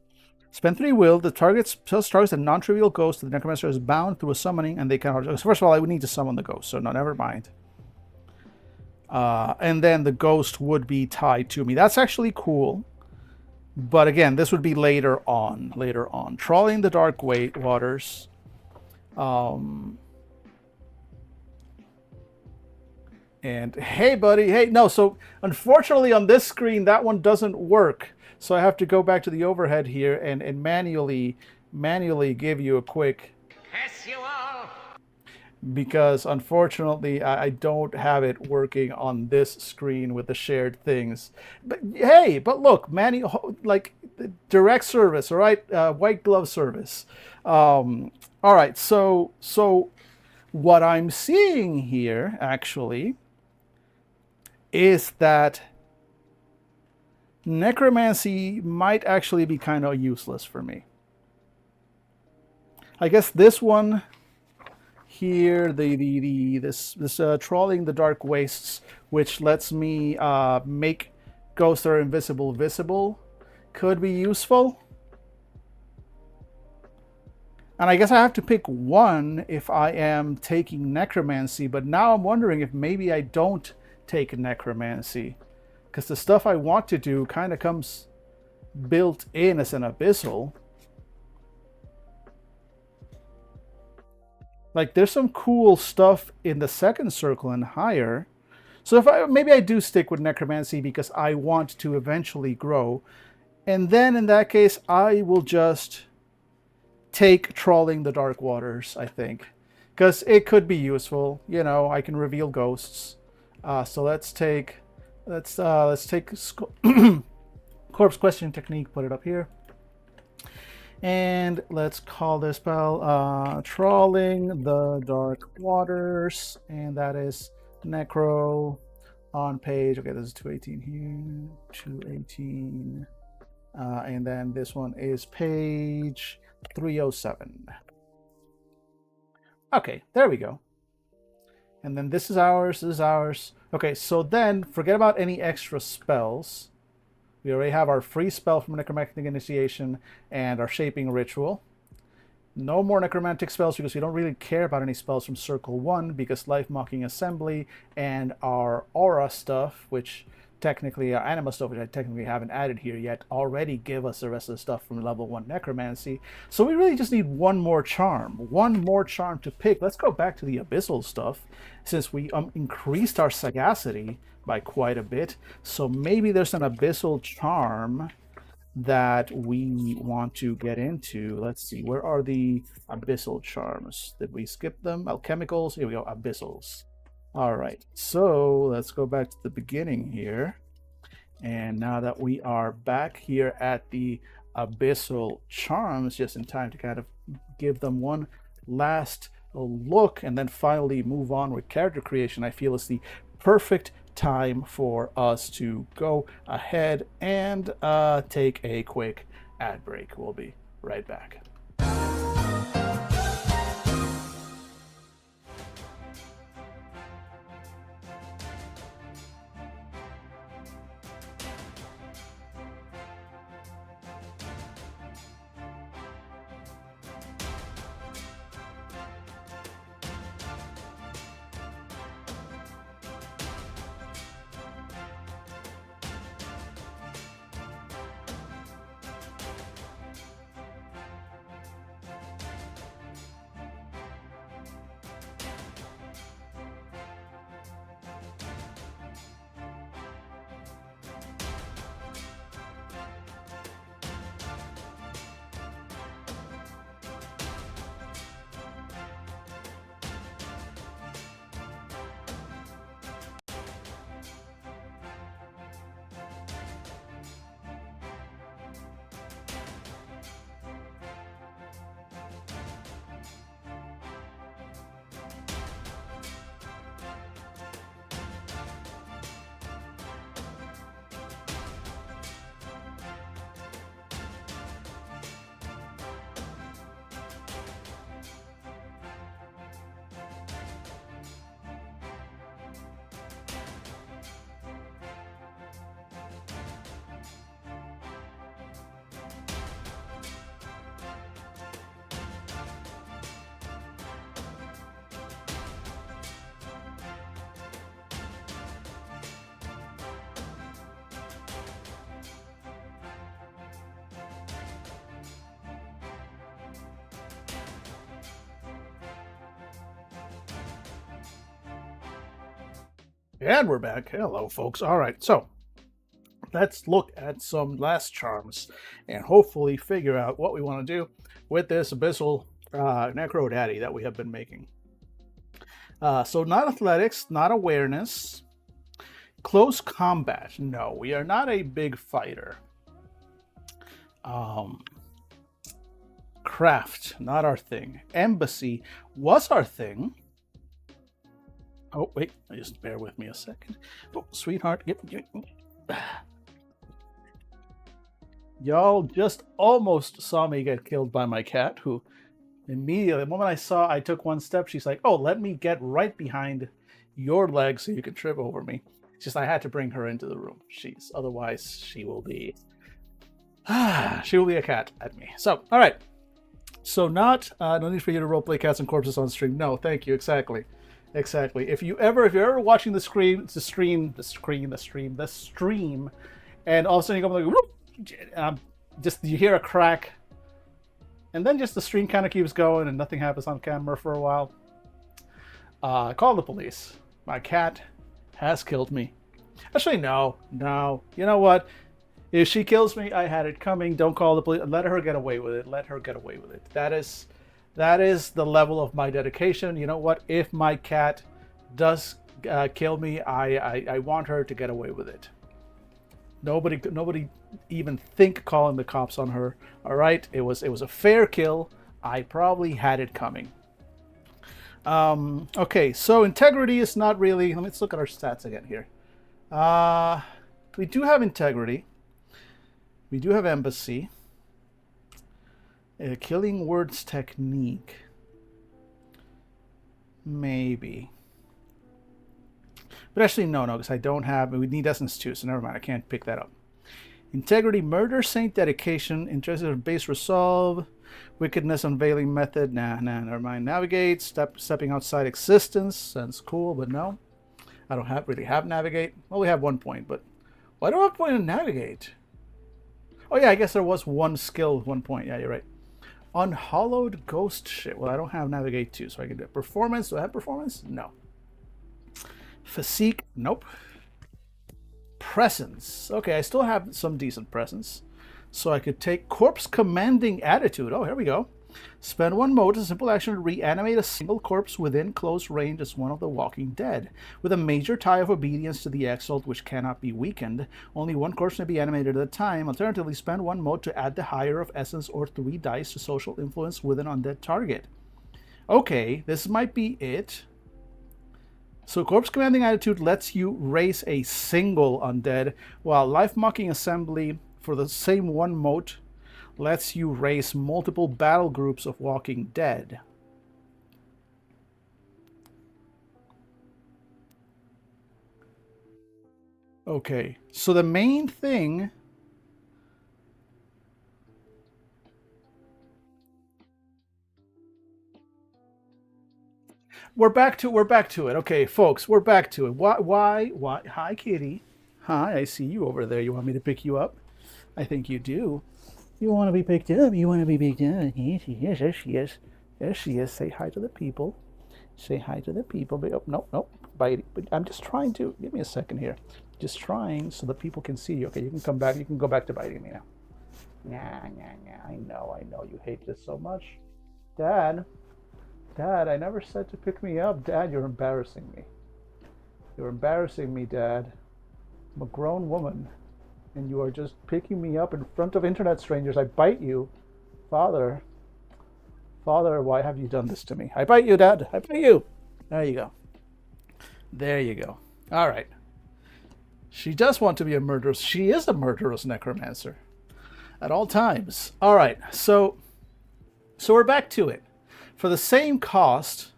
Spend 3 will. The target targets a non-trivial ghost. The necromancer is bound through a summoning, and they cannot. So first of all, I would need to summon the ghost, so no, never mind. And then the ghost would be tied to me. That's actually cool. But again, this would be later on. Later on. Trawling the dark waters. And hey, buddy. Hey, no. So unfortunately, on this screen, that one doesn't work. So I have to go back to the overhead here and manually give you a quick. Curse you all! Because unfortunately I don't have it working on this screen with the shared things. But hey, but look, like direct service, all right, white glove service. All right, so what I'm seeing here actually is that necromancy might actually be kind of useless for me. I guess this one here, this trawling the dark wastes, which lets me make ghosts that are invisible visible, could be useful. And I guess I have to pick one if I am taking necromancy, but now I'm wondering if maybe I don't take necromancy, because the stuff I want to do kind of comes built in as an abyssal. Like, there's some cool stuff in the second circle and higher. So if maybe I do stick with necromancy because I want to eventually grow. And then in that case, I will just take trawling the dark waters, I think. Because it could be useful. You know, I can reveal ghosts. So let's take corpse question technique, put it up here. And let's call this spell Trawling the Dark Waters. And that is Necro on page. Okay, this is 218 here. 218. And then this one is page 307. Okay, there we go. And then this is ours. This is ours. Okay, so then forget about any extra spells. We already have our free spell from Necromantic Initiation and our Shaping Ritual. No more necromantic spells because we don't really care about any spells from Circle 1 because Life Mocking Assembly and our Aura stuff, which technically, our Anima stuff, which I technically haven't added here yet, already give us the rest of the stuff from level 1 Necromancy. So we really just need one more charm. One more charm to pick. Let's go back to the Abyssal stuff since we increased our Sagacity by quite a bit. So maybe there's an Abyssal charm that we want to get into. Let's see, where are the Abyssal charms? Did we skip them? Alchemicals, here we go, Abyssals. All right, so let's go back to the beginning here. And now that we are back here at the Abyssal charms, just in time to kind of give them one last look and then finally move on with character creation, I feel is the perfect time for us to go ahead and take a quick ad break. We'll be right back. And we're back. Hello, folks. All right, so let's look at some last charms and hopefully figure out what we want to do with this abyssal necro daddy that we have been making. So not athletics, not awareness, close combat. No, we are not a big fighter. Craft, not our thing. Embassy was our thing. Oh, wait, just bear with me a second. Oh, sweetheart, y'all just almost saw me get killed by my cat, who immediately, the moment I took one step, she's like, oh, let me get right behind your leg so you can trip over me. It's just I had to bring her into the room. Otherwise she will be she will be a cat at me. So, all right. So no need for you to roleplay cats and corpses on stream. No, thank you. Exactly. If you're ever watching the stream, and all of a sudden you go like, whoop, just you hear a crack, and then just the stream kind of keeps going and nothing happens on camera for a while. Call the police. My cat has killed me. Actually, no. You know what? If she kills me, I had it coming. Don't call the police. Let her get away with it. That is the level of my dedication. You know what? If my cat does kill me, I want her to get away with it. Nobody even think calling the cops on her. All right, it was a fair kill. I probably had it coming. Okay, so integrity is not really. Let's look at our stats again here. We do have integrity. We do have embassy. Killing words technique. Maybe. But actually, no, because I don't have. We need essence too, so never mind. I can't pick that up. Integrity, murder, saint, dedication, interest, base, resolve, wickedness, unveiling method. Nah, never mind. Navigate, stepping outside existence. Sounds cool, but no. I don't really have navigate. Well, we have 1 point, but why do I have a point in navigate? Oh yeah, I guess there was one skill with 1 point. Yeah, you're right. Unhallowed ghost shit. Well, I don't have navigate too, so I can do it. Performance. Do I have performance? No. Physique. Nope. Presence. Okay, I still have some decent presence. So I could take corpse commanding attitude. Oh, here we go. Spend 1 mode as a simple action to reanimate a single corpse within close range as one of the walking dead, with a major tie of obedience to the Exalted which cannot be weakened. Only 1 corpse may be animated at a time. Alternatively, spend 1 mode to add the higher of essence or 3 dice to social influence with an undead target. Okay, this might be it. So corpse commanding attitude lets you raise a single undead, while life mocking assembly for the same 1 mode lets you raise multiple battle groups of walking dead. Okay, so the main thing... We're back to it. Okay, folks, we're back to it. Why? Hi, kitty. Hi, I see you over there. You want me to pick you up? I think you do. You want to be picked up? You want to be picked up? Yes, there she is. There she is. Say hi to the people. Say hi to the people. Oh, no. Bite. But I'm just trying to. Give me a second here. Just trying so the people can see you. Okay, you can come back. You can go back to biting me now. Nah. I know. You hate this so much. Dad, I never said to pick me up. Dad, you're embarrassing me. You're embarrassing me, Dad. I'm a grown woman. And you are just picking me up in front of internet strangers. I bite you. Father, why have you done this to me? I bite you, Dad. I bite you. There you go. All right. She does want to be a murderous. She is a murderous necromancer. At all times. All right. So we're back to it. For the same cost...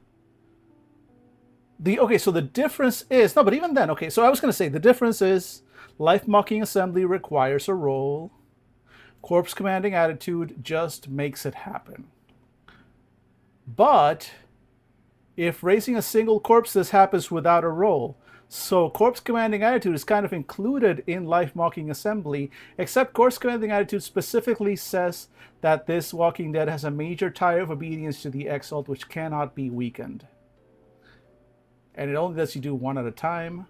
So the difference is... No, but even then, okay, so I was going to say the difference is... Life mocking assembly requires a roll. Corpse commanding attitude just makes it happen. But if raising a single corpse, this happens without a roll. So corpse commanding attitude is kind of included in life mocking assembly, except corpse commanding attitude specifically says that this walking dead has a major tie of obedience to the Exalted which cannot be weakened. And it only lets you do 1 at a time.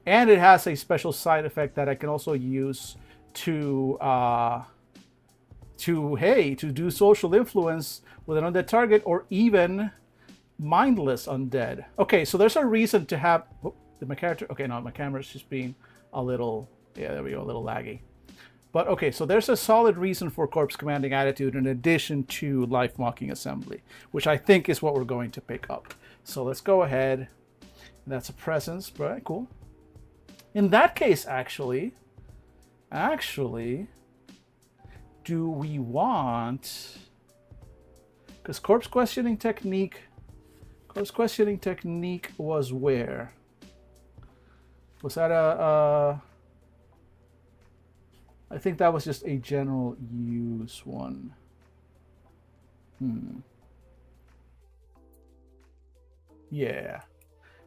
And it has a special side effect that I can also use to to do social influence with an undead target, or even mindless undead. Okay, so there's a reason to have. Oh, did my character? Okay, no, my camera's just being a little. Yeah, there we go, a little laggy. But okay, so there's a solid reason for Corpse Commanding Attitude in addition to Life Mocking Assembly, which I think is what we're going to pick up. So let's go ahead. That's a presence, right? Cool. In that case, actually, do we want? Because Corpse Questioning Technique was where? Was that I think that was just a general use one. Yeah.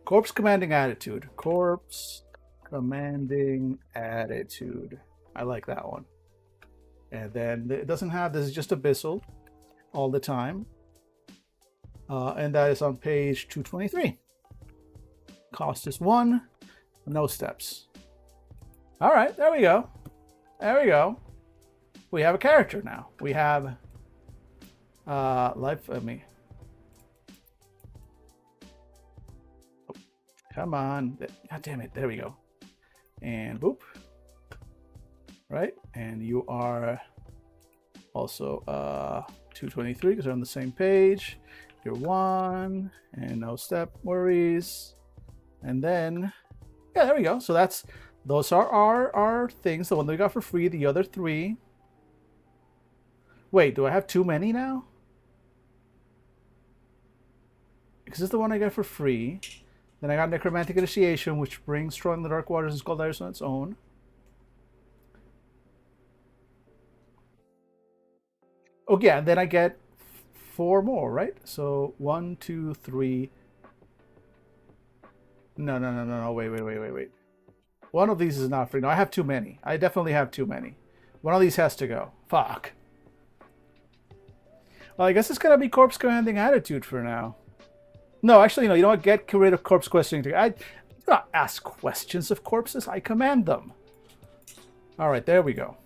Corpse Commanding Attitude. Corpse Commanding Attitude. I like that one. And then it doesn't have, this is just Abyssal all the time. And that is on page 223. Cost is 1. No steps. All right, there we go. There we go. We have a character now. We have life. Me. Oh, come on. God damn it. There we go. And boop. Right. And you are also 223 because they're on the same page. You're 1 and no step worries. And then, yeah, there we go. So those are our things. The one that we got for free, the other 3. Wait, do I have too many now? Because this is the one I got for free. Then I got Necromantic Initiation, which brings Strong in the Dark Waters and Skull Divers on its own. Oh yeah, and then I get 4 more, right? So 1, 2, 3. No. Wait. One of these is not free. No, I have too many. I definitely have too many. One of these has to go. Fuck. Well, I guess it's gonna be Corpse Commanding Attitude for now. No, actually, no. You know what? Get rid of Corpse Questioning. I do not ask questions of corpses. I command them. All right, there we go.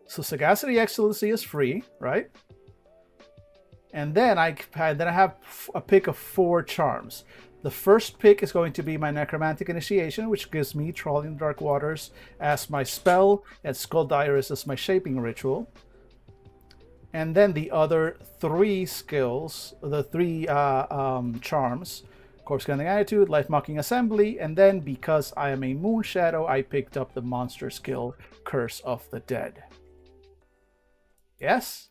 So Sagacity Excellency is free, right? And then I have a pick of 4 charms. The first pick is going to be my Necromantic Initiation, which gives me Trawling the Dark Waters as my spell and Skull Diarist as my shaping ritual. And then the other 3 skills, the 3 charms, Corpse Commanding Attitude, Life Mocking Assembly, and then because I am a Moon Shadow, I picked up the monster skill, Curse of the Dead. Yes?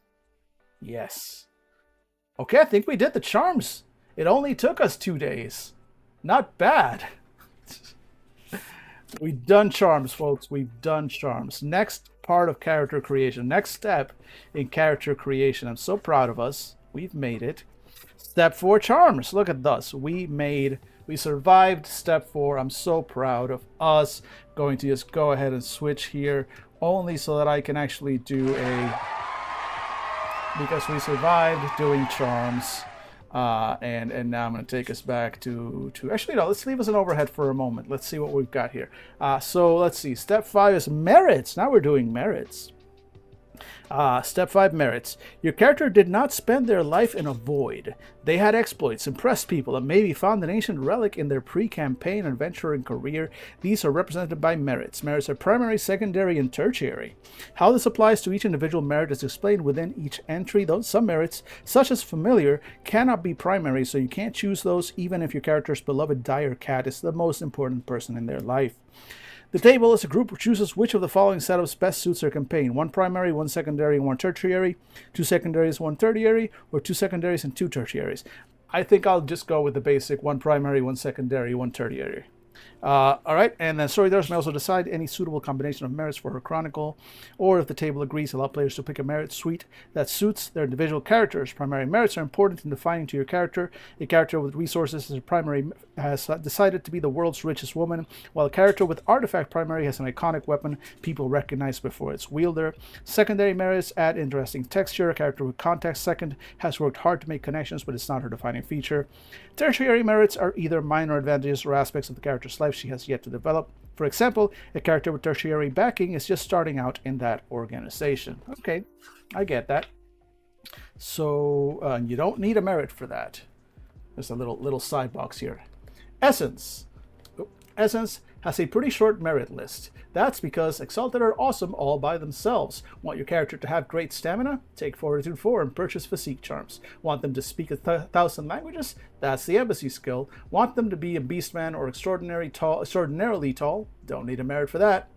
Yes. Okay, I think we did the charms. It only took us 2 days. Not bad. We've done charms, folks. We've done charms. Next part of character creation. Next step in character creation. I'm so proud of us. We've made it. Step 4, charms. Look at this. We survived step 4. I'm so proud of us. Going to just go ahead and switch here only so that I can actually do because we survived doing charms. And now I'm going to take us back to actually, no, let's leave us an overhead for a moment. Let's see what we've got here. So let's see. Step 5 is merits. Now we're doing merits. Step 5, merits. Your character did not spend their life in a void. They had exploits, impressed people, and maybe found an ancient relic in their pre-campaign adventure and career. These are represented by merits. Merits are primary, secondary, and tertiary. How this applies to each individual merit is explained within each entry, though some merits, such as familiar, cannot be primary, so you can't choose those even if your character's beloved dire cat is the most important person in their life. The table as a group chooses which of the following setups best suits their campaign. 1 primary, 1 secondary, and 1 tertiary. 2 secondaries, 1 tertiary, or 2 secondaries and 2 tertiaries. I think I'll just go with the basic 1 primary, 1 secondary, 1 tertiary. All right, and then storytellers may also decide any suitable combination of merits for her chronicle, or if the table agrees, allow players to pick a merit suite that suits their individual characters. Primary merits are important in defining to your character. A character with resources as a primary has decided to be the world's richest woman, while a character with artifact primary has an iconic weapon people recognize before its wielder. Secondary merits add interesting texture. A character with context second has worked hard to make connections, but it's not her defining feature. Tertiary merits are either minor advantages or aspects of the character's life she has yet to develop. For example, a character with tertiary backing is just starting out in that organization. Okay, I get that. So you don't need a merit for that. There's a little side box here. Essence. Essence has a pretty short merit list. That's because Exalted are awesome all by themselves. Want your character to have great stamina? Take Fortitude 4 and purchase Physique Charms. Want them to speak 1,000 languages? That's the embassy skill. Want them to be a beastman or extraordinarily tall? Don't need a merit for that.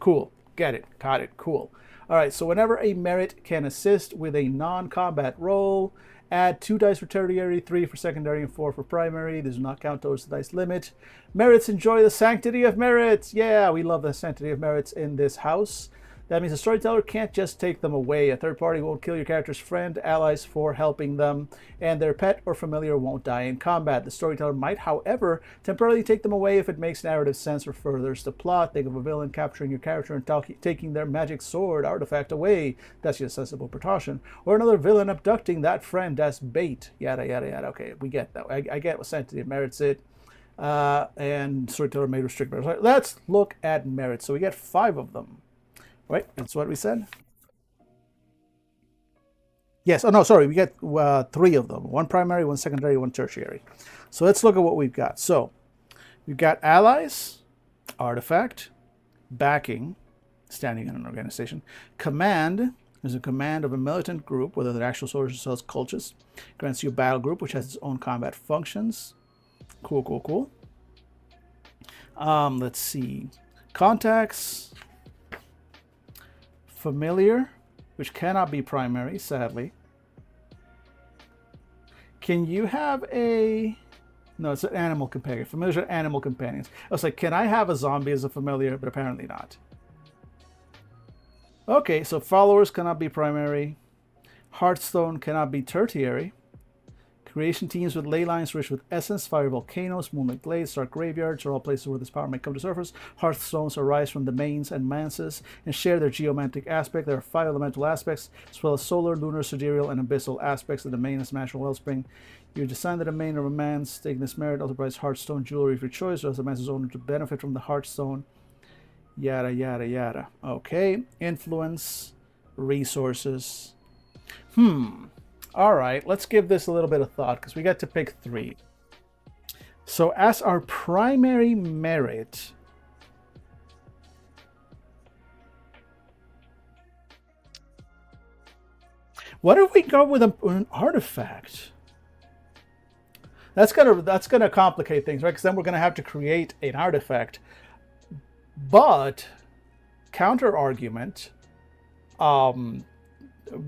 Cool. Get it. Got it. Cool. Alright, so whenever a merit can assist with a non-combat role, add 2 dice for tertiary, 3 for secondary, and 4 for primary. These do not count towards the dice limit. Merits enjoy the sanctity of merits. Yeah, we love the sanctity of merits in this house. That means the storyteller can't just take them away. A third party won't kill your character's friend, allies for helping them, and their pet or familiar won't die in combat. The storyteller might, however, temporarily take them away if it makes narrative sense or furthers the plot. Think of a villain capturing your character and taking their magic sword artifact away. That's your sensible precaution. Or another villain abducting that friend as bait. Yada, yada, yada. Okay, we get that. I get what sanctity of merits it. And storyteller may restrict merits. Right, let's look at merits. So we get 5 of them. Right, that's what we said. Yes, oh no, sorry, we get 3 of them. 1 primary, 1 secondary, 1 tertiary. So let's look at what we've got. So we've got allies, artifact, backing, standing in an organization, command. There's a command of a militant group, whether they're actual soldiers or sells cultists. Grants you a battle group, which has its own combat functions. Cool, cool, cool. Let's see. Contacts. Familiar, which cannot be primary, sadly. Can you have a... No, it's an animal companion. Familiars are animal companions. I was like, can I have a zombie as a familiar? But apparently not. Okay, so followers cannot be primary. Hearthstone cannot be tertiary. Creation teams with ley lines rich with essence, fiery volcanoes, moonlit glades, dark graveyards are all places where this power may come to surface. Hearthstones arise from domains and manses and share their geomantic aspect. There are 5 elemental aspects, as well as solar, lunar, sidereal, and abyssal aspects. The domain is natural wellspring. You design the domain of a man's, taking this merit, also provides Hearthstone jewelry of your choice, or as a man's owner to benefit from the Hearthstone. Yada, yada, yada. Okay, influence, resources. All right, let's give this a little bit of thought because we got to pick 3. So as our primary merit, what if we go with an artifact? That's gonna complicate things, right? Because then we're gonna have to create an artifact. But counter argument,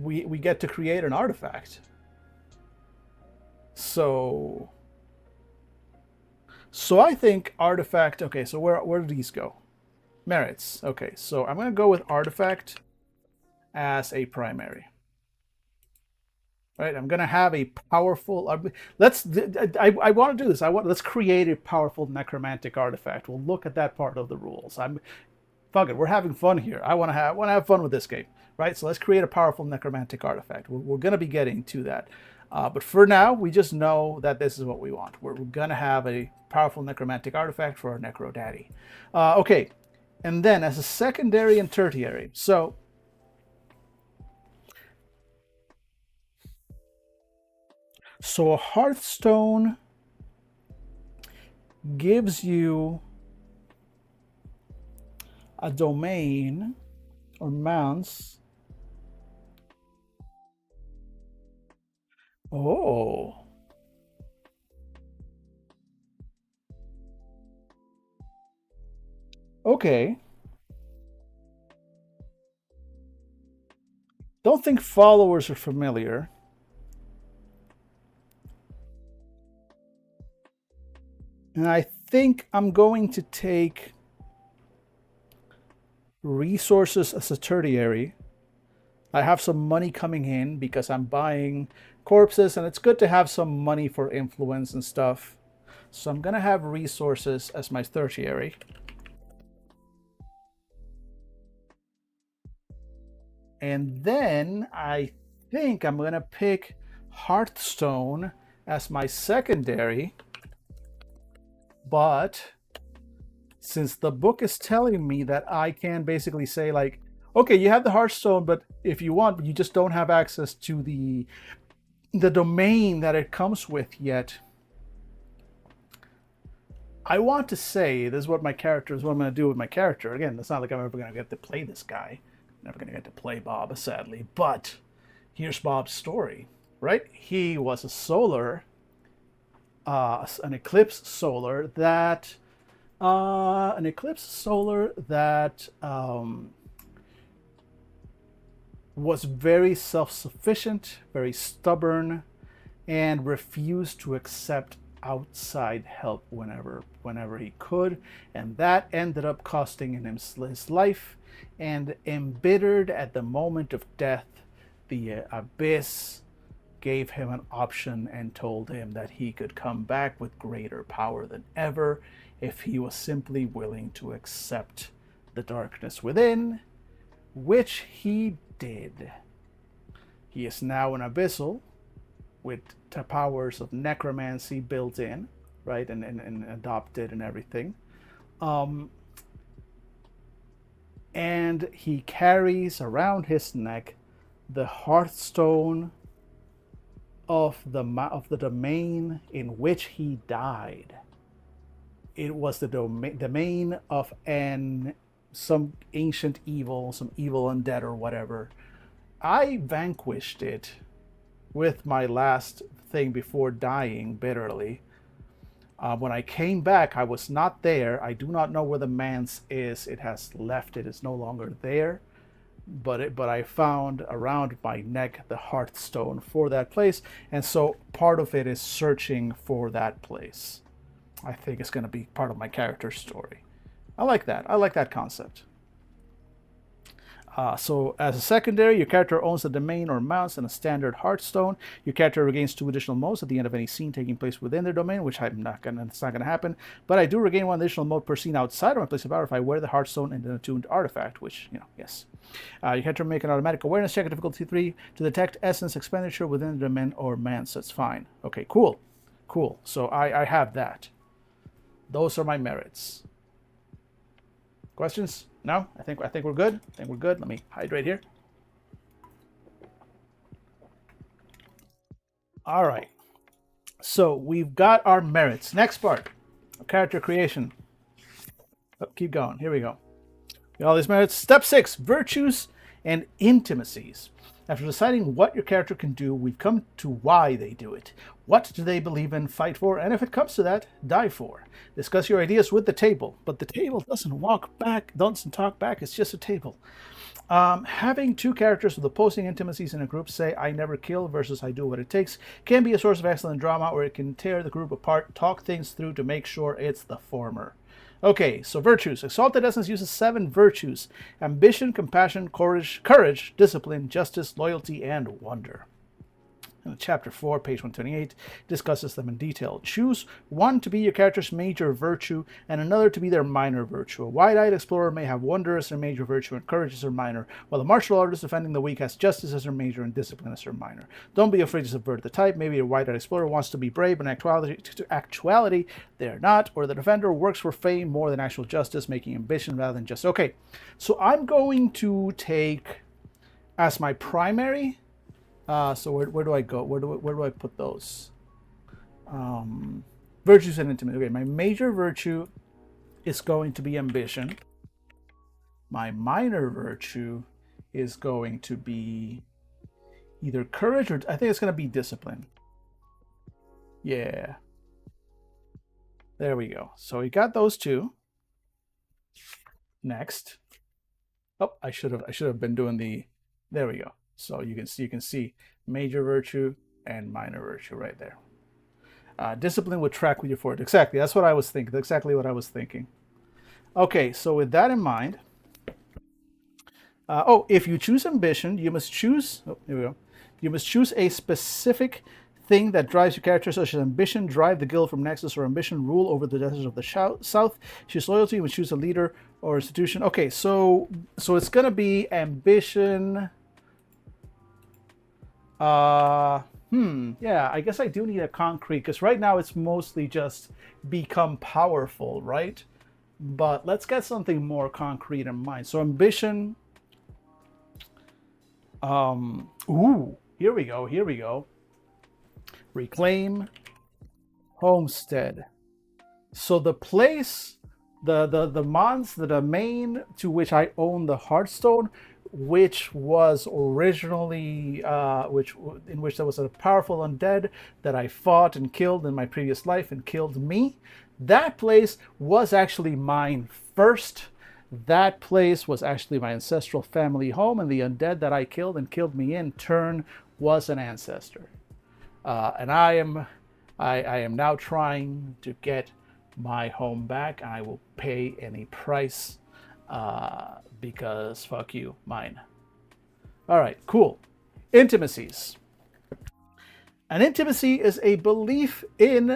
we get to create an artifact. So I think artifact. Okay, so where do these go? Merits. Okay, so I'm gonna go with artifact as a primary. Right, I'm gonna have a powerful. I want to do this. Let's create a powerful necromantic artifact. We'll look at that part of the rules. Fuck it. We're having fun here. I want to have fun with this game. Right, so let's create a powerful necromantic artifact. We're going to be getting to that. But for now, we just know that this is what we want. We're going to have a powerful necromantic artifact for our Necro Daddy. Okay, and then as a secondary and tertiary. So a Hearthstone gives you a domain or mounts. Oh. Okay. Don't think followers are familiar. And I think I'm going to take resources as a tertiary. I have some money coming in because I'm buying corpses, and it's good to have some money for influence and stuff. So I'm going to have resources as my tertiary. And then I think I'm going to pick Hearthstone as my secondary. But since the book is telling me that I can basically say, like, okay, you have the Hearthstone, but if you want, you just don't have access to the domain that it comes with yet. I want to say this is what my character is, what I'm going to do with my character. Again, it's not like I'm ever going to get to play this guy. I'm never going to get to play Bob, sadly. But here's Bob's story, right? He was a solar, an eclipse solar that, was very self-sufficient, very stubborn, and refused to accept outside help whenever he could, and that ended up costing him his life. And embittered at the moment of death, the abyss gave him an option and told him that he could come back with greater power than ever if he was simply willing to accept the darkness within, which he did. He is now an abyssal with powers of necromancy built in, right, and adopted and everything. And he carries around his neck the Hearthstone of the domain in which he died. It was the domain of some ancient evil, some evil undead or whatever. I vanquished it with my last thing before dying bitterly. When I came back, I was not there. I do not know where the manse is. It has left. It is no longer there. But I found around my neck the Hearthstone for that place, and so part of it is searching for that place. I think it's going to be part of my character story. I like that. I like that concept. So as a secondary, your character owns the domain or mounts in a standard Hearthstone. Your character regains 2 additional modes at the end of any scene taking place within their domain, which it's not gonna happen. But I do regain 1 additional mode per scene outside of my place of power if I wear the Hearthstone and an attuned artifact, which, yes. Your character make an automatic awareness check at difficulty 3 to detect essence expenditure within the domain or manse. That's fine. Okay, cool. So I have that. Those are my merits. Questions? No? I think we're good. Let me hydrate here. All right. So we've got our merits. Next part, character creation. Oh, keep going. Here we go. All these merits. Step 6, virtues and intimacies. After deciding what your character can do, we've come to why they do it. What do they believe in, fight for, and if it comes to that, die for? Discuss your ideas with the table, but the table doesn't talk back, it's just a table. Having 2 characters with opposing intimacies in a group, say I never kill versus I do what it takes, can be a source of excellent drama, or it can tear the group apart. Talk things through to make sure it's the former. Okay, so virtues. Exalted Essence uses 7 virtues: ambition, compassion, courage, discipline, justice, loyalty, and wonder. And chapter 4, page 128, discusses them in detail. Choose one to be your character's major virtue and another to be their minor virtue. A wide-eyed explorer may have wonder as their major virtue and courage as their minor, while a martial artist defending the weak has justice as their major and discipline as their minor. Don't be afraid to subvert the type. Maybe a wide-eyed explorer wants to be brave, but in actuality they're not, or the defender works for fame more than actual justice, making ambition rather than justice. Okay, so I'm going to take as my primary. So where do I go? Where do I put those? Virtues and intimate. Okay, my major virtue is going to be ambition. My minor virtue is going to be either courage or I think it's going to be discipline. Yeah. There we go. So we got those 2. Next. Oh, I should have been doing the. There we go. So you can see major virtue and minor virtue right there. Discipline would track with your forward. Exactly. That's what I was thinking. Exactly what I was thinking. Okay, so with that in mind, if you choose ambition, you must choose. Oh, here we go. You must choose a specific thing that drives your character, such as ambition, drive the guild from Nexus, or ambition, rule over the deserts of the south. Choose loyalty. You must choose a leader or institution. Okay, so it's gonna be ambition. Yeah, I guess I do need a concrete because right now it's mostly just become powerful, right? But let's get something more concrete in mind. So ambition. Here we go. Here we go. Reclaim homestead. So the place, the mons, the domain to which I own the Hearthstone, which was originally in which there was a powerful undead that I fought and killed in my previous life and killed me. That place was actually mine first. That place was actually my ancestral family home, and the undead that I killed and killed me in turn was an ancestor. And I am now trying to get my home back, and I will pay any price because fuck you, mine. All right, cool. Intimacies. An intimacy is a belief is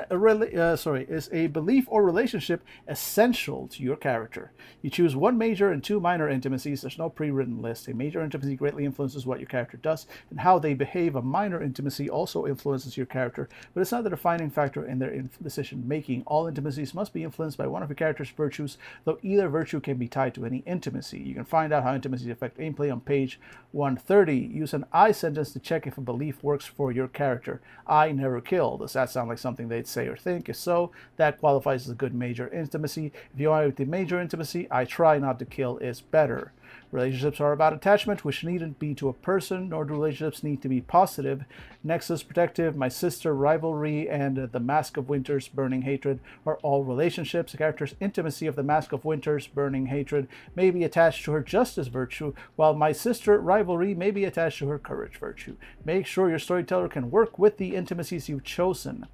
a belief or relationship essential to your character. You choose one major and two minor intimacies. There's no pre-written list. A major intimacy greatly influences what your character does and how they behave. A minor intimacy also influences your character, but it's not the defining factor in their decision making. All intimacies must be influenced by one of your character's virtues, though either virtue can be tied to any intimacy. You can find out how intimacies affect gameplay on page 130. Use an I sentence to check if a belief works for your character. I never kill. Does that sound like something they'd say or think? If so, that qualifies as a good major intimacy. If you are with the major intimacy, I try not to kill is better. Relationships are about attachment, which needn't be to a person, nor do relationships need to be positive. Nexus, protective, my sister, rivalry, and the Mask of Winter's burning hatred are all relationships. The character's intimacy of the Mask of Winter's burning hatred may be attached to her justice virtue, while my sister, rivalry, may be attached to her courage virtue. Make sure your storyteller can work with the intimacies you've chosen.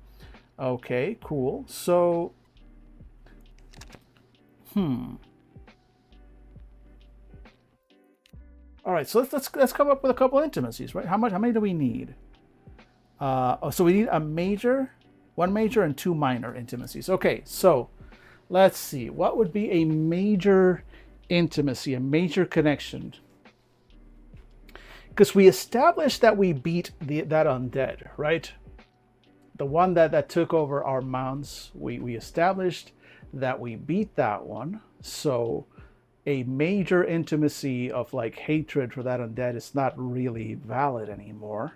Okay, cool. So, all right, so let's come up with a couple intimacies, right? How many do we need? So we need a major, one major, and two minor intimacies. Okay, so let's see. What would be a major intimacy, a major connection? Because we established that we beat that undead, right? The one that took over our mounts. We established that we beat that one. So a major intimacy of like hatred for that undead is not really valid anymore.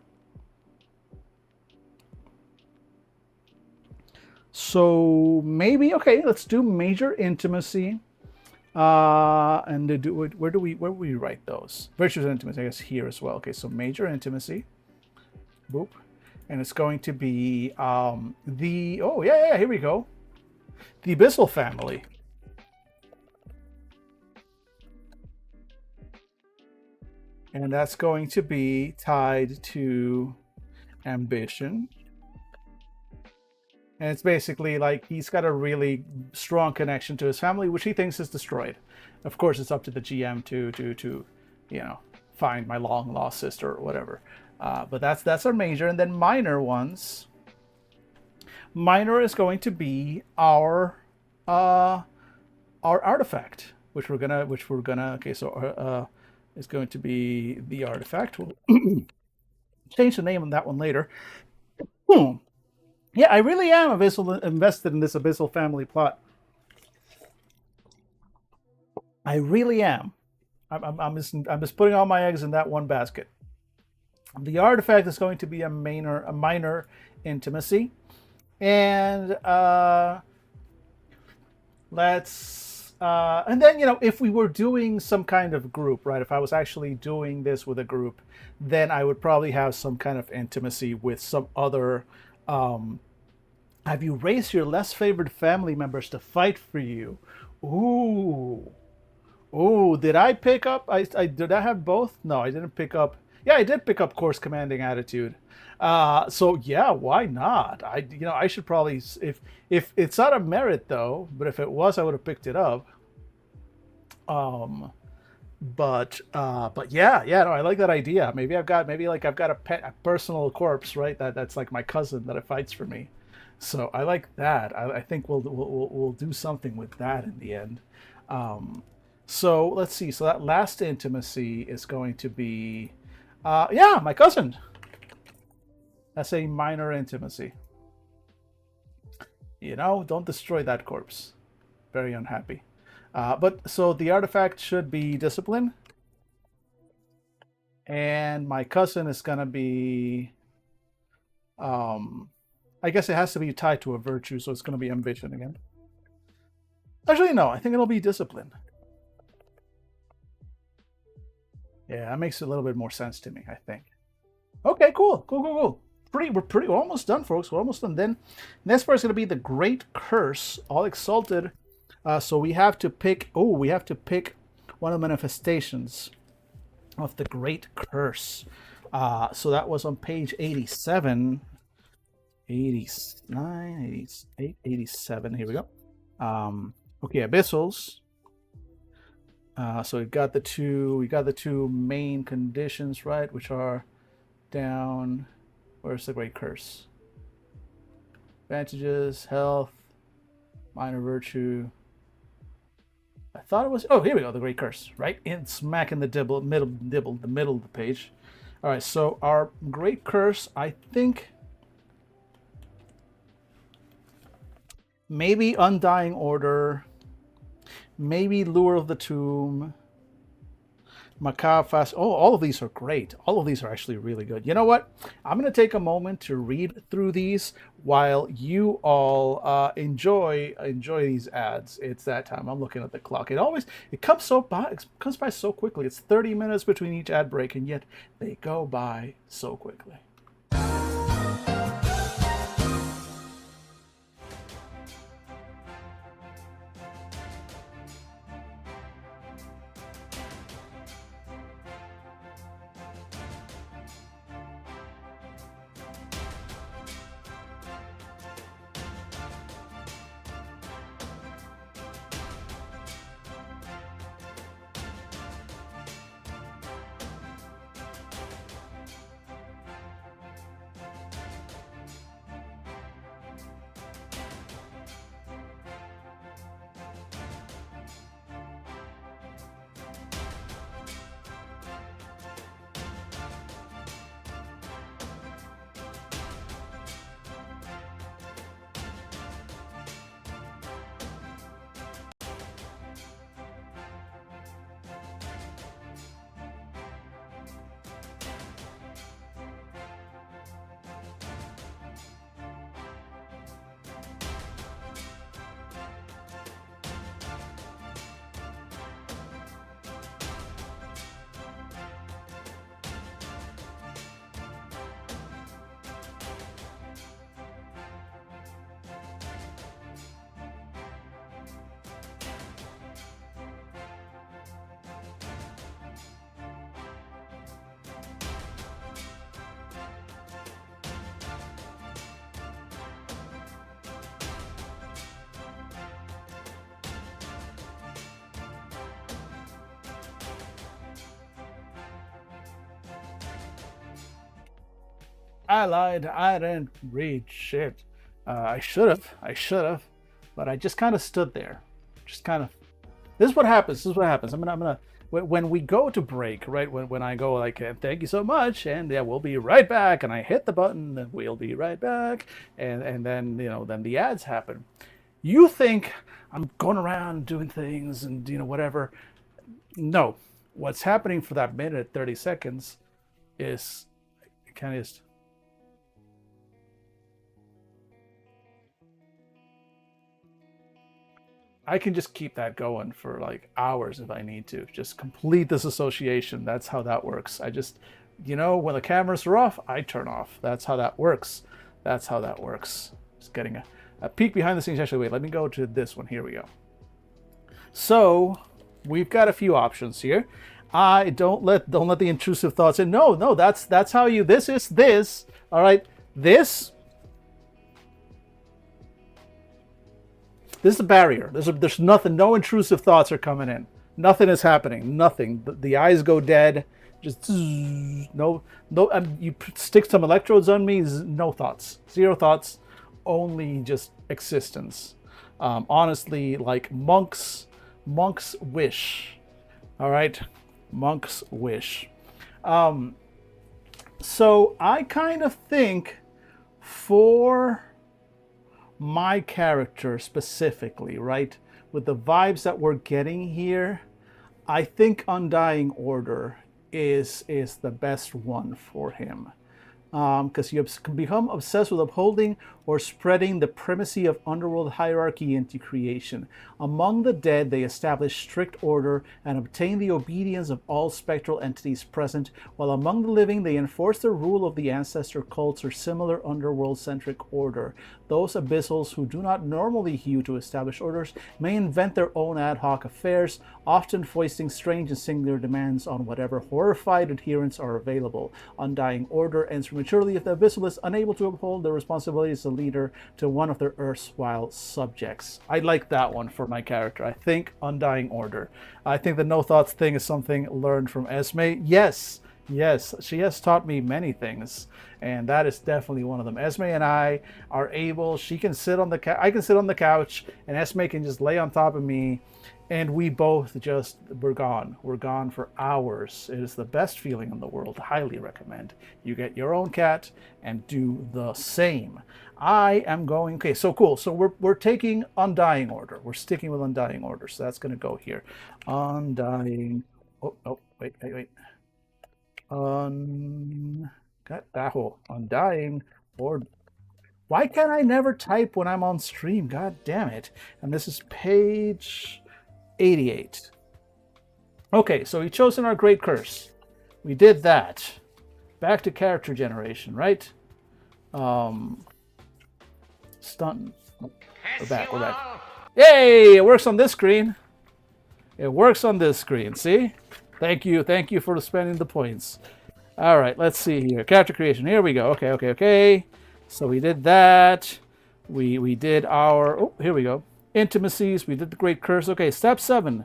So maybe, okay, let's do major intimacy. And where do we write those? Virtues and intimacy, I guess here as well. Okay, so major intimacy. Boop. And it's going to be here we go. The Abyssal family. And that's going to be tied to ambition. And it's basically like he's got a really strong connection to his family, which he thinks is destroyed. Of course, it's up to the GM to find my long lost sister or whatever. But that's our major, and then minor ones. Minor is going to be our artifact, which we're gonna. Okay, so it's going to be the artifact. We'll change the name on that one later. Yeah, I really am invested in this Abyssal family plot. I really am. I'm just putting all my eggs in that one basket. The artifact is going to be a minor intimacy, and and then if we were doing some kind of group, right? If I was actually doing this with a group, then I would probably have some kind of intimacy with some other. Have you raised your less favored family members to fight for you? Ooh. Did I pick up? Did I have both? No, I didn't pick up. Yeah, I did pick up course commanding attitude. So yeah, why not? I should probably, if it's not a merit though, but if it was, I would have picked it up. Um, but yeah, no, I like that idea. Maybe I've got a personal corpse, right? That's like my cousin that it fights for me. So I like that. I think we'll do something with that in the end. Um, so let's see. So that last intimacy is going to be, yeah, my cousin. That's a minor intimacy. Don't destroy that corpse. Very unhappy. But so the artifact should be discipline, and my cousin is gonna be, um, I guess it has to be tied to a virtue, so it's gonna be ambition again. Actually, no, I think it'll be discipline. Yeah, that makes a little bit more sense to me, I think. Okay, cool. We're almost done, folks. We're almost done. Then next part is gonna be the Great Curse, all exalted. So we have to pick. Oh, we have to pick one of the manifestations of the Great Curse. So that was on page 87, 89, 88, 87. Here we go. Okay, abyssals. So we got the two main conditions, right, which are down. Where's the Great Curse? Advantages, health, minor virtue. I thought it was. Oh, here we go. The Great Curse, right in smack in the middle of the page. All right. So our Great Curse, I think, maybe Undying Order, maybe Lure of the Tomb, Macabre Fast. Oh, all of these are great. All of these are actually really good. You know what? I'm going to take a moment to read through these while you all enjoy these ads. It's that time. I'm looking at the clock. It comes by so quickly. It's 30 minutes between each ad break, and yet they go by so quickly. I lied. I didn't read shit. I should have. But I just kind of stood there. Just kind of. This is what happens. I'm gonna. When we go to break, right? When I go like, thank you so much, and yeah, we'll be right back, and I hit the button, and we'll be right back, and then then the ads happen. You think I'm going around doing things and whatever? No. What's happening for that minute, 30 seconds, is kind of just. I can just keep that going for like hours if I need to. Just complete this association. That's how that works. I just, when the cameras are off, I turn off. That's how that works. Just getting a peek behind the scenes. Actually, wait, let me go to this one. Here we go. So we've got a few options here. I don't let the intrusive thoughts in. No, no, that's how you. This is this. All right, this this is a barrier. There's nothing. No intrusive thoughts are coming in. Nothing is happening. Nothing. The eyes go dead. Just no, no. You stick some electrodes on me. No thoughts. Zero thoughts. Only just existence. Honestly, like monks wish. All right, monks wish. So I kind of think for my character specifically, right, with the vibes that we're getting here, I think Undying Order is the best one for him, because you can become obsessed with upholding or spreading the primacy of underworld hierarchy into creation. Among the dead, they establish strict order and obtain the obedience of all spectral entities present, while among the living, they enforce the rule of the ancestor cults or similar underworld-centric order. Those abyssals who do not normally hew to establish orders may invent their own ad hoc affairs, often foisting strange and singular demands on whatever horrified adherents are available. Undying Order ends prematurely if the abyssal is unable to uphold their responsibilities as a leader to one of their erstwhile subjects. I like that one for my character. I think Undying Order. I think the no thoughts thing is something learned from Esme. Yes, yes, she has taught me many things, and that is definitely one of them. Esme and I are able. She can sit on the I can sit on the couch, and Esme can just lay on top of me, and we both just we're gone. We're gone for hours. It is the best feeling in the world. Highly recommend you get your own cat and do the same. I am going. Okay, so cool. So we're taking Undying Order. We're sticking with Undying Order. So that's gonna go here. Undying. Oh, wait. Got that hole. Undying Order. Why can't I never type when I'm on stream? God damn it. And this is page 88. Okay, so we chosen our Great Curse. We did that. Back to character generation, right? Stunt. We're back. Yay! It works on this screen. It works on this screen. See? Thank you for spending the points. All right, let's see here. Character creation. Here we go. Okay. So we did that. We did our. Oh, here we go. Intimacies. We did the Great Curse. Okay, step 7,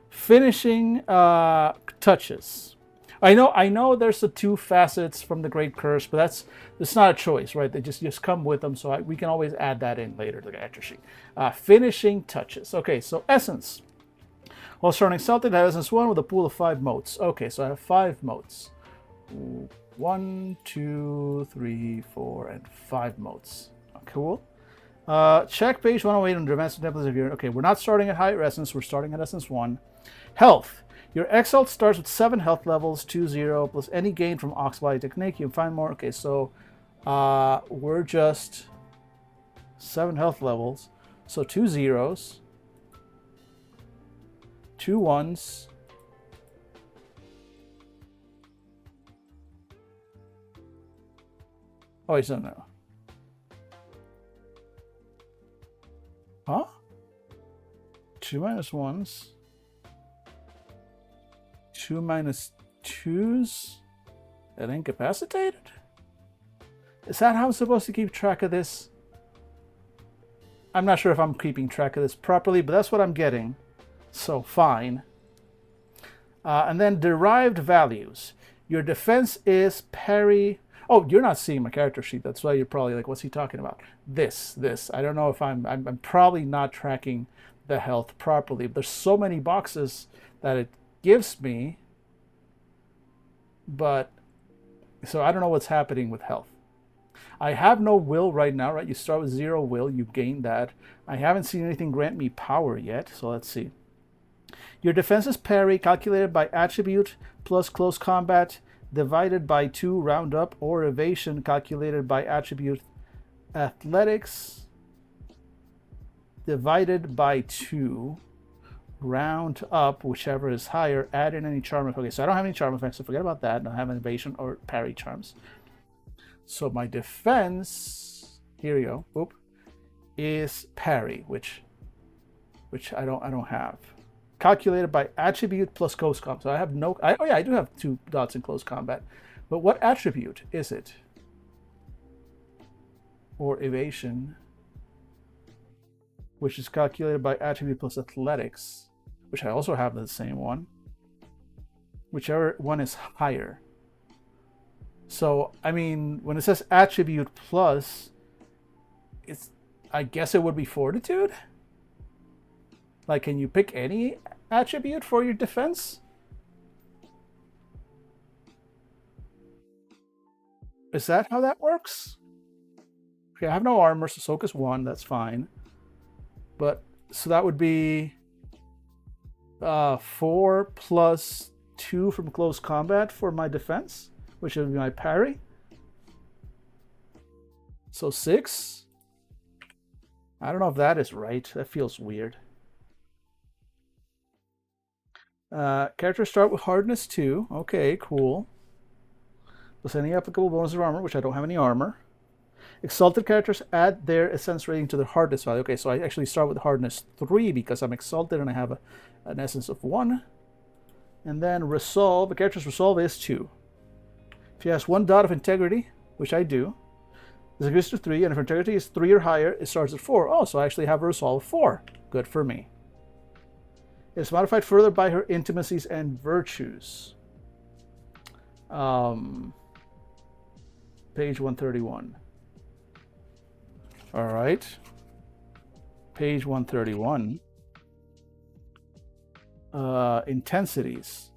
finishing touches. I know. There's the 2 facets from the Great Curse, but it's not a choice, right? They just come with them. So we can always add that in later to the character sheet. Finishing touches. Okay, so essence. While starting Exalted, I have essence 1 with a pool of 5 motes. Okay, so I have 5 motes. 1, 2, 3, 4, and 5 motes. Cool. Check page 108 on advanced templates of your. Okay, we're not starting at higher essence. We're starting at essence 1. Health. Your Exalt starts with 7 health levels, 2-0, plus any gain from Oxbody Technique. You can find more. Okay, so we're just 7 health levels. So 2 zeros, 2 1s. Oh, wait, no. Huh? 2 minus 1s. 2 minus 2s. And incapacitated? Is that how I'm supposed to keep track of this? I'm not sure if I'm keeping track of this properly, but that's what I'm getting. So fine. And then derived values. Your defense is parry. Oh, you're not seeing my character sheet. That's why you're probably like, what's he talking about? This. I don't know if I'm probably not tracking the health properly. There's so many boxes that it gives me. But, so I don't know what's happening with health. I have no will right now, right? You start with 0 will. You gain that. I haven't seen anything grant me power yet. So let's see. Your defense is parry, calculated by attribute plus close combat, divided by 2 round up, or evasion calculated by attribute athletics divided by 2 round up, whichever is higher, add in any charm effect. Okay, so I don't have any charm effects, so forget about that. I don't have an evasion or parry charms. So my defense, here we go, is parry, which I don't have. calculated by attribute plus close combat. So I have no. Oh yeah, I do have 2 dots in close combat, but what attribute is it? Or evasion, which is calculated by attribute plus athletics, which I also have the same one. Whichever one is higher. So I mean, when it says attribute plus, I guess it would be fortitude. Like, can you pick any attribute for your defense? Is that how that works? Okay, I have no armor, so soak is 1, that's fine. But, so that would be 4 plus 2 from close combat for my defense, which would be my parry. So 6. I don't know if that is right. That feels weird. Characters start with hardness 2. Okay, cool. Plus any applicable bonus of armor, which I don't have any armor. Exalted characters add their essence rating to their hardness value. Okay, so I actually start with hardness 3 because I'm exalted and I have an essence of 1. And then resolve. The character's resolve is 2. If he has 1 dot of integrity, which I do, this increases to 3, and if integrity is 3 or higher, it starts at 4. Oh, so I actually have a resolve of 4. Good for me. It's modified further by her intimacies and virtues. Page 131. All right. Page 131. Intensities.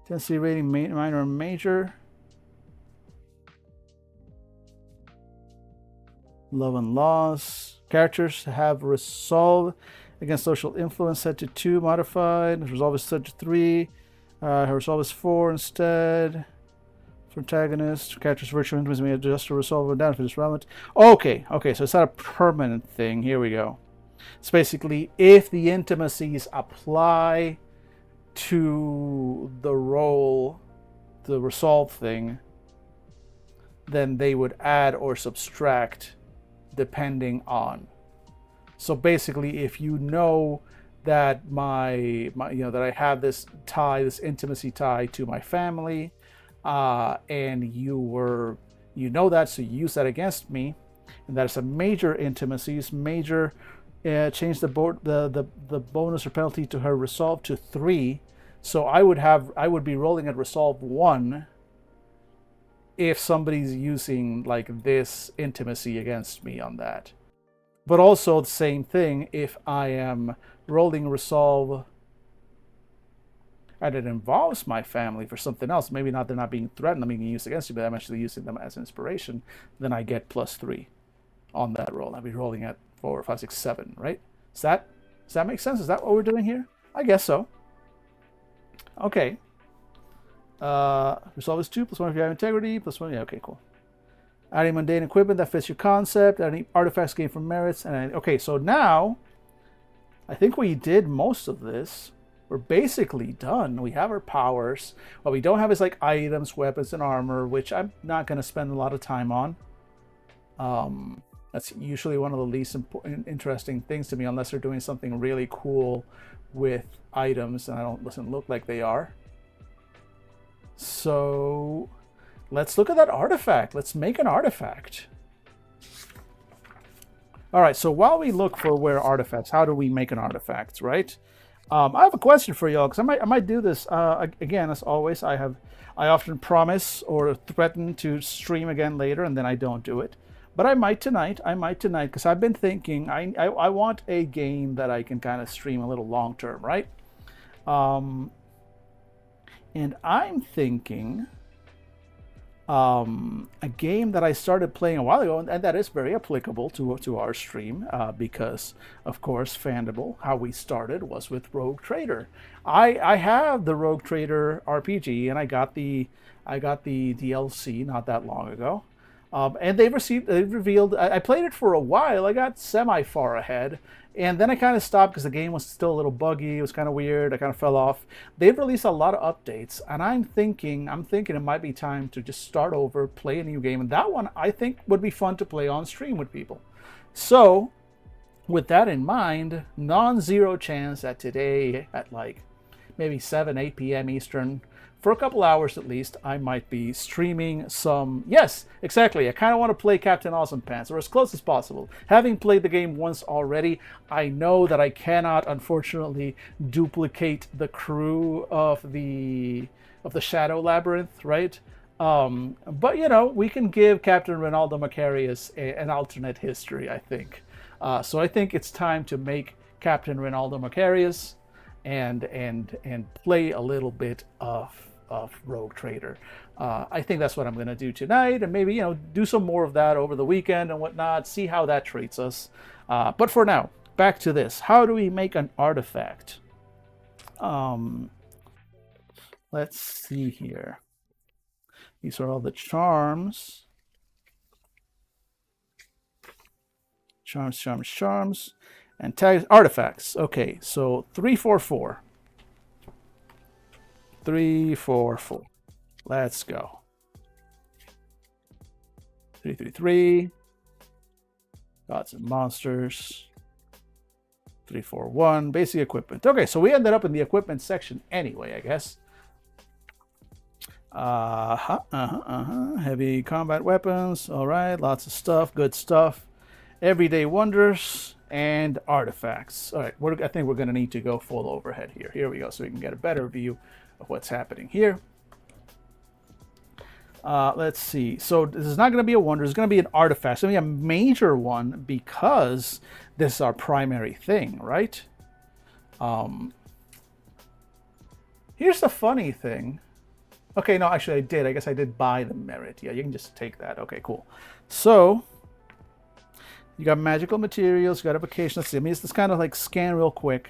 Intensity rating, minor and major. Love and loss. Characters have resolve against social influence set to 2, modified. Resolve is set to 3. Her resolve is 4 instead. For antagonist, character's virtual intimacy may adjust or resolve or down if it's relevant. Okay, so it's not a permanent thing. Here we go. It's basically if the intimacies apply to the role, the resolve thing, then they would add or subtract depending on. So basically, if you know that that I have this tie, this intimacy tie to my family, and you know that, so you use that against me, and that is a major intimacy. Major, change the bonus or penalty to her resolve to 3. So I would be rolling at resolve 1 if somebody's using like this intimacy against me on that. But also the same thing if I am rolling resolve and it involves my family for something else. Maybe not, they're not being threatened, I'm being used against you, but I'm actually using them as inspiration. Then I get +3 on that roll. I'll be rolling at 4, 5, 6, 7, right? Does that make sense? Is that what we're doing here? I guess so. Okay. Resolve is 2, +1 if you have integrity, +1. Yeah, okay, cool. Adding mundane equipment that fits your concept, adding artifacts gained from merits, and okay, so now I think we did most of this. We're basically done. We have our powers. What we don't have is like items, weapons, and armor, which I'm not going to spend a lot of time on. That's usually one of the least interesting things to me, unless they're doing something really cool with items, and doesn't look like they are. So let's look at that artifact. Let's make an artifact. All right, so while we look for where artifacts, how do we make an artifact, right? I have a question for y'all, because I might do this again. As always, I often promise or threaten to stream again later, and then I don't do it. But I might tonight, because I've been thinking I want a game that I can kind of stream a little long term, right? And I'm thinking a game that I started playing a while ago, and that is very applicable to our stream, because of course Fandible, how we started was with Rogue Trader. I have the Rogue Trader RPG, and I got the DLC not that long ago, and they've revealed. I played it for a while. I got semi far ahead, and then I kind of stopped because the game was still a little buggy. It was kind of weird. I kind of fell off. They've released a lot of updates, and I'm thinking it might be time to just start over, play a new game. And that one I think would be fun to play on stream with people. So with that in mind, non-zero chance that today at like maybe 7, 8 p.m. Eastern, for a couple hours at least, I might be streaming some. Yes, exactly. I kind of want to play Captain Awesome Pants, or as close as possible. Having played the game once already, I know that I cannot, unfortunately, duplicate the crew of the Shadow Labyrinth, right? But you know, we can give Captain Ronaldo Macarius an alternate history, I think. So I think it's time to make Captain Ronaldo Macarius and play a little bit of Rogue Trader. I think that's what I'm going to do tonight, and maybe, you know, do some more of that over the weekend and whatnot. See how that treats us. But for now, back to this. How do we make an artifact? Let's see here. These are all the charms. Charms. And tags, artifacts. Okay, so 344. 344. Let's go. 333. Gods and monsters. 341. Basic equipment. Okay, so we ended up in the equipment section anyway, I guess. Heavy combat weapons. All right, lots of stuff. Good stuff. Everyday wonders and artifacts. All right, I think we're going to need to go full overhead here. Here we go, so we can get a better view of what's happening here. Let's see. So this is not going to be a wonder. It's going to be an artifact. It's going to be a major one because this is our primary thing, right? Here's the funny thing. Okay, no, actually I did. I guess I did buy the merit. Yeah, you can just take that. Okay, cool. So you got magical materials, you got evocation. Let's see. I mean, let's kind of like scan real quick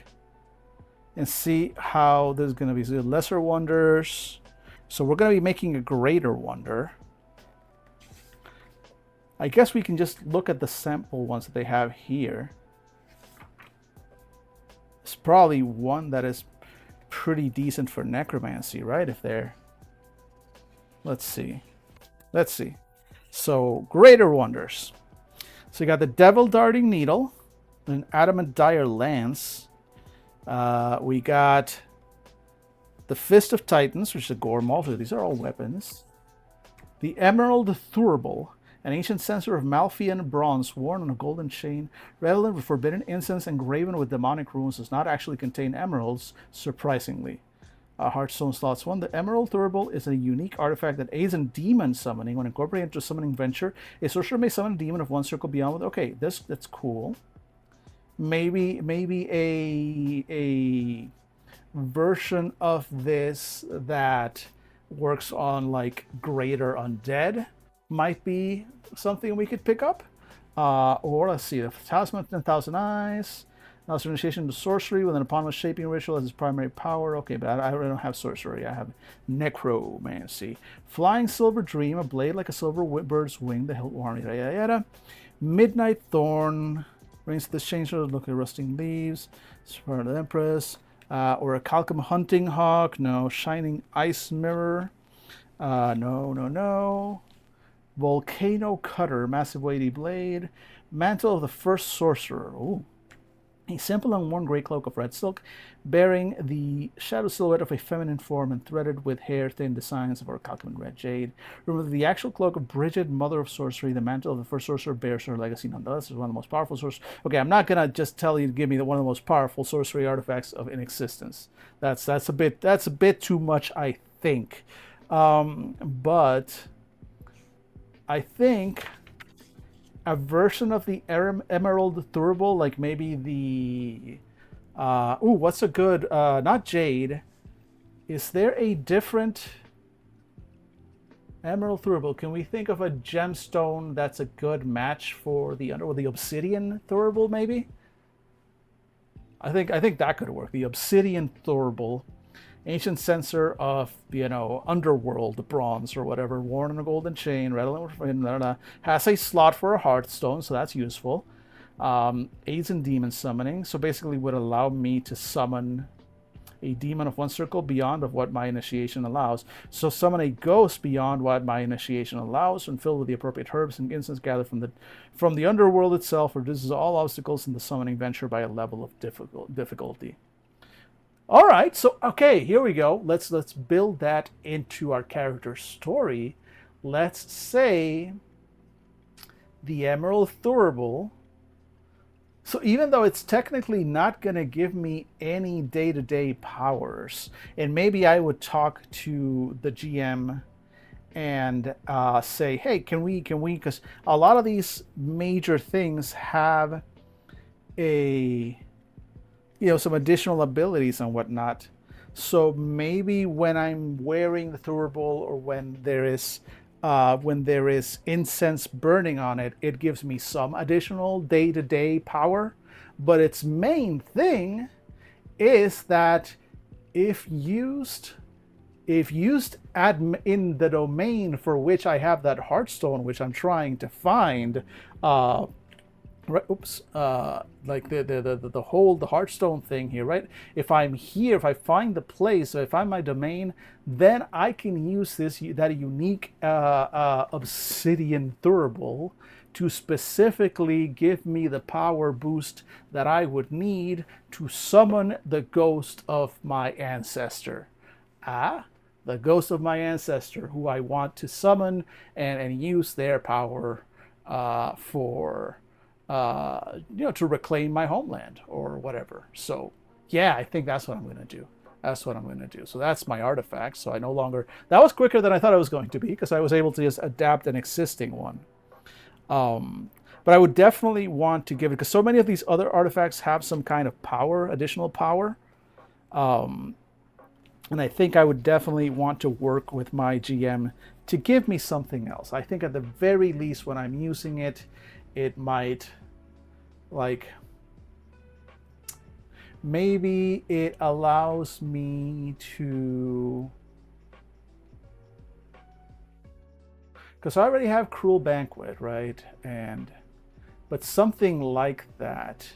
and see how there's going to be lesser wonders. So we're going to be making a greater wonder. I guess we can just look at the sample ones that they have here. It's probably one that is pretty decent for necromancy, right? If they're... Let's see. So, greater wonders. So you got the Devil Darting Needle, an Adamant Dire Lance. We got the Fist of Titans, which is a Gore Maul. These are all weapons. The Emerald Thurible, an ancient censer of Malfian bronze worn on a golden chain, redolent with forbidden incense and graven with demonic runes, does not actually contain emeralds, surprisingly. Hearthstone slots 1. The Emerald Thurible is a unique artifact that aids in demon summoning. When incorporated into a summoning venture, a sorcerer may summon a demon of one circle beyond. Okay, that's cool. Maybe a version of this that works on like greater undead might be something we could pick up. Or let's see, the Talisman 10,000 Eyes. Allows initiation to sorcery with an eponymous shaping ritual as its primary power. Okay, but I don't have sorcery. I have necromancy. Flying Silver Dream, a blade like a silver bird's wing, the hilt warm, yada yada yada. Midnight Thorn, brings the changer, look at rusting leaves. Spirit of the Empress. Or a Calcum Hunting Hawk. No. Shining Ice Mirror. No. Volcano Cutter, massive weighty blade. Mantle of the First Sorcerer. Ooh. A simple and worn gray cloak of red silk, bearing the shadow silhouette of a feminine form and threaded with hair-thin designs of our Calcumin red jade. Remember, the actual cloak of Bridget, Mother of Sorcery, the mantle of the First Sorcerer, bears her legacy nonetheless. It's one of the most powerful sorcerers. Okay, I'm not gonna just tell you to give me one of the most powerful sorcery artifacts in existence. That's a bit too much, I think. But I think a version of the Emerald Thurible, like maybe the what's a good not jade, is there a different Emerald Thurible? Can we think of a gemstone that's a good match for the Obsidian Thurible? Maybe I think that could work. The Obsidian Thurible, ancient censer of, underworld bronze or whatever, worn on a golden chain, redolent with, has a slot for a Hearthstone, so that's useful. Aids in demon summoning, so basically would allow me to summon a demon of one circle beyond of what my initiation allows. So summon a ghost beyond what my initiation allows and filled with the appropriate herbs and incense gathered from the underworld itself, reduces all obstacles in the summoning venture by a level of difficulty. All right, so okay, here we go. Let's build that into our character story. Let's say the Emerald Thurible. So even though it's technically not going to give me any day-to-day powers, and maybe I would talk to the GM and say, hey, can we, because a lot of these major things have a, some additional abilities and whatnot. So maybe when I'm wearing the Thurible or when there is incense burning on it, it gives me some additional day-to-day power. But its main thing is that if used in the domain for which I have that Heartstone, which I'm trying to find, right, oops, like the whole the Heartstone thing here, right? If I'm here, if I find the place, if I'm my domain, then I can use that unique Obsidian Thurible to specifically give me the power boost that I would need to summon the ghost of my ancestor. The ghost of my ancestor, who I want to summon and use their power for to reclaim my homeland or whatever. So yeah, I think that's what I'm going to do. That's what I'm going to do. So that's my artifact. So I no longer, that was quicker than I thought it was going to be because I was able to just adapt an existing one. But I would definitely want to give it, because so many of these other artifacts have some kind of power, additional power. And I think I would definitely want to work with my GM to give me something else. I think at the very least when I'm using it, it might, like, maybe it allows me to, because I already have Cruel Banquet, right? But something like that.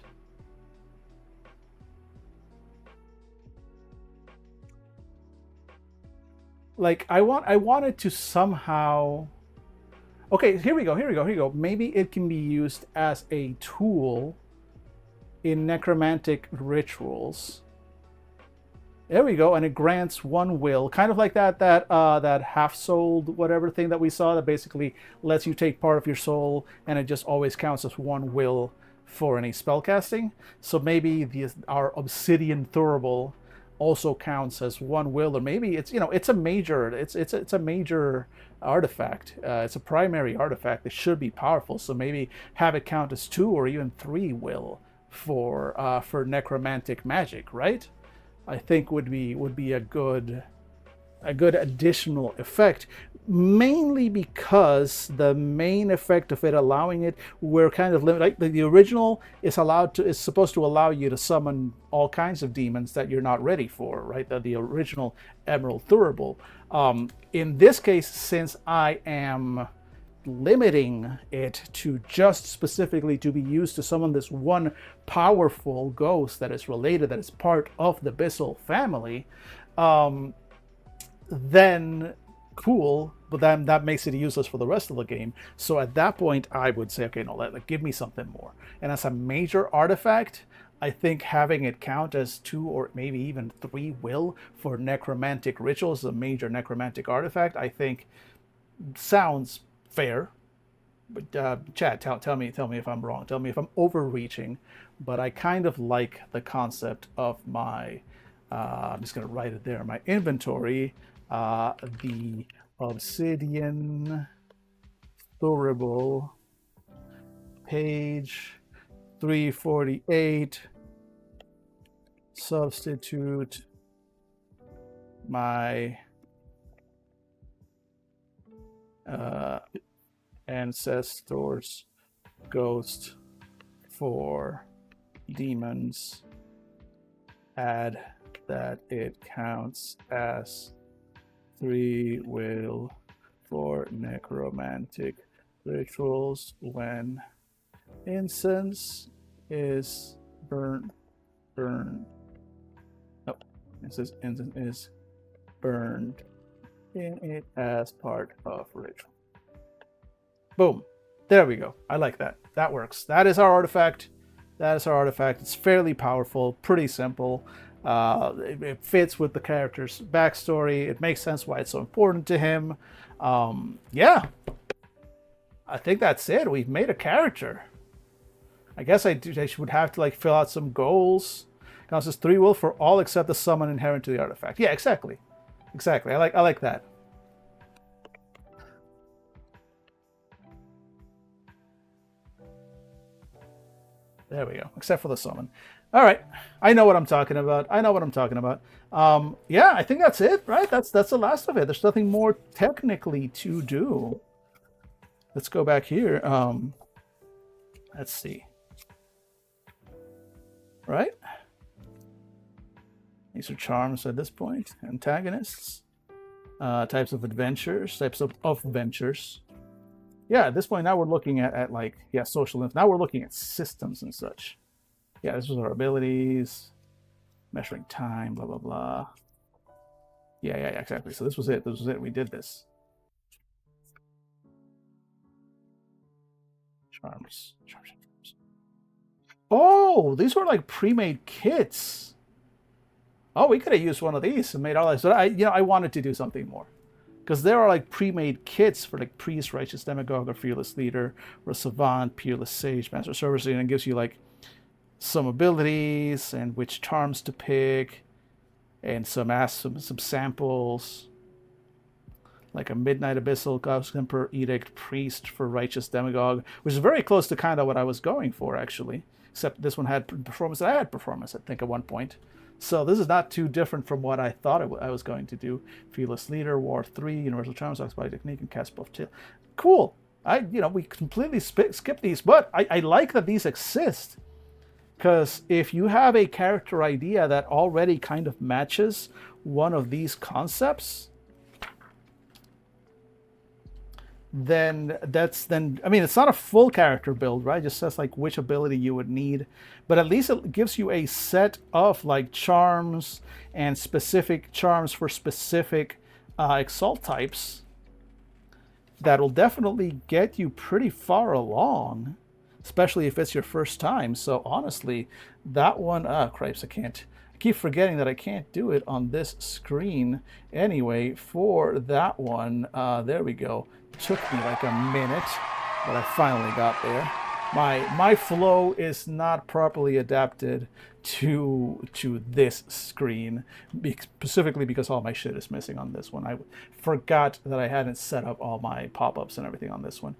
Like I wanted to somehow. Okay, here we go. Maybe it can be used as a tool in necromantic rituals. There we go, and it grants one will, kind of like that half-souled whatever thing that we saw that basically lets you take part of your soul, and it just always counts as one will for any spell casting. So maybe our Obsidian Thurible also counts as one will, or maybe it's it's a major artifact. It's a primary artifact that should be powerful. So maybe have it count as 2 or even 3 will for necromantic magic, right? I think would be a good additional effect, mainly because the main effect of it allowing it, we're kind of limited. Like the original is supposed to allow you to summon all kinds of demons that you're not ready for, right? The original Emerald Thurible. In this case, since I am limiting it to just specifically to be used to summon this one powerful ghost that is related, that is part of the Bissell family, then cool, but then that makes it useless for the rest of the game. So at that point, I would say, okay, no, give me something more. And as a major artifact, I think having it count as 2 or maybe even 3 will for necromantic rituals, a major necromantic artifact, I think sounds fair. But chat, tell me if I'm wrong. Tell me if I'm overreaching. But I kind of like the concept of my. I'm just gonna write it there. My inventory, the Obsidian Thurible, page 348. Substitute my ancestors ghost for demons, add that it counts as 3 will for necromantic rituals when incense is burnt. This instance is burned in it as part of ritual. Boom. There we go. I like that. That works. That is our artifact. That is our artifact. It's fairly powerful, pretty simple. It fits with the character's backstory. It makes sense why it's so important to him. Yeah, I think that's it. We've made a character. I guess I would have to like fill out some goals. Counts as 3 will for all except the summon inherent to the artifact. Yeah, exactly. Exactly. I like that. There we go. Except for the summon. All right. I know what I'm talking about. I know what I'm talking about. Yeah, I think that's it, right? That's the last of it. There's nothing more technically to do. Let's go back here. Let's see. Right? These are charms at this point. Antagonists. Types of adventures. Types of ventures. Yeah, at this point now we're looking at like, yeah, social info. Now we're looking at systems and such. Yeah, this was our abilities. Measuring time, blah, blah, blah. Yeah, exactly. So this was it. This was it. We did this. Charms. Oh, these were like pre-made kits. Oh, we could have used one of these and made our lives. But I wanted to do something more. Because there are like pre-made kits for like priest, righteous demagogue, or fearless leader, or savant, peerless sage, master service, and it gives you like some abilities and which charms to pick, and some samples, like a midnight abyssal, Ghost Emperor edict, priest for righteous demagogue, which is very close to kind of what I was going for actually. Except this one had performance. I had performance, I think, at one point. So this is not too different from what I thought I was going to do. Fearless Leader, War 3, Universal Charms, Occupy Technique, and Cast Buff Tail. Cool. We completely skip these, but I like that these exist. Because if you have a character idea that already kind of matches one of these concepts, then I mean, it's not a full character build, right? It just says like which ability you would need, but at least it gives you a set of like charms and specific charms for specific exalt types that will definitely get you pretty far along, especially if it's your first time. So honestly, that one, cripes, I keep forgetting that I can't do it on this screen. Anyway, for that one, there we go. Took me like a minute, but I finally got there. My flow is not properly adapted to this screen, specifically because all my shit is missing on this one. I forgot that I hadn't set up all my pop-ups and everything on this one.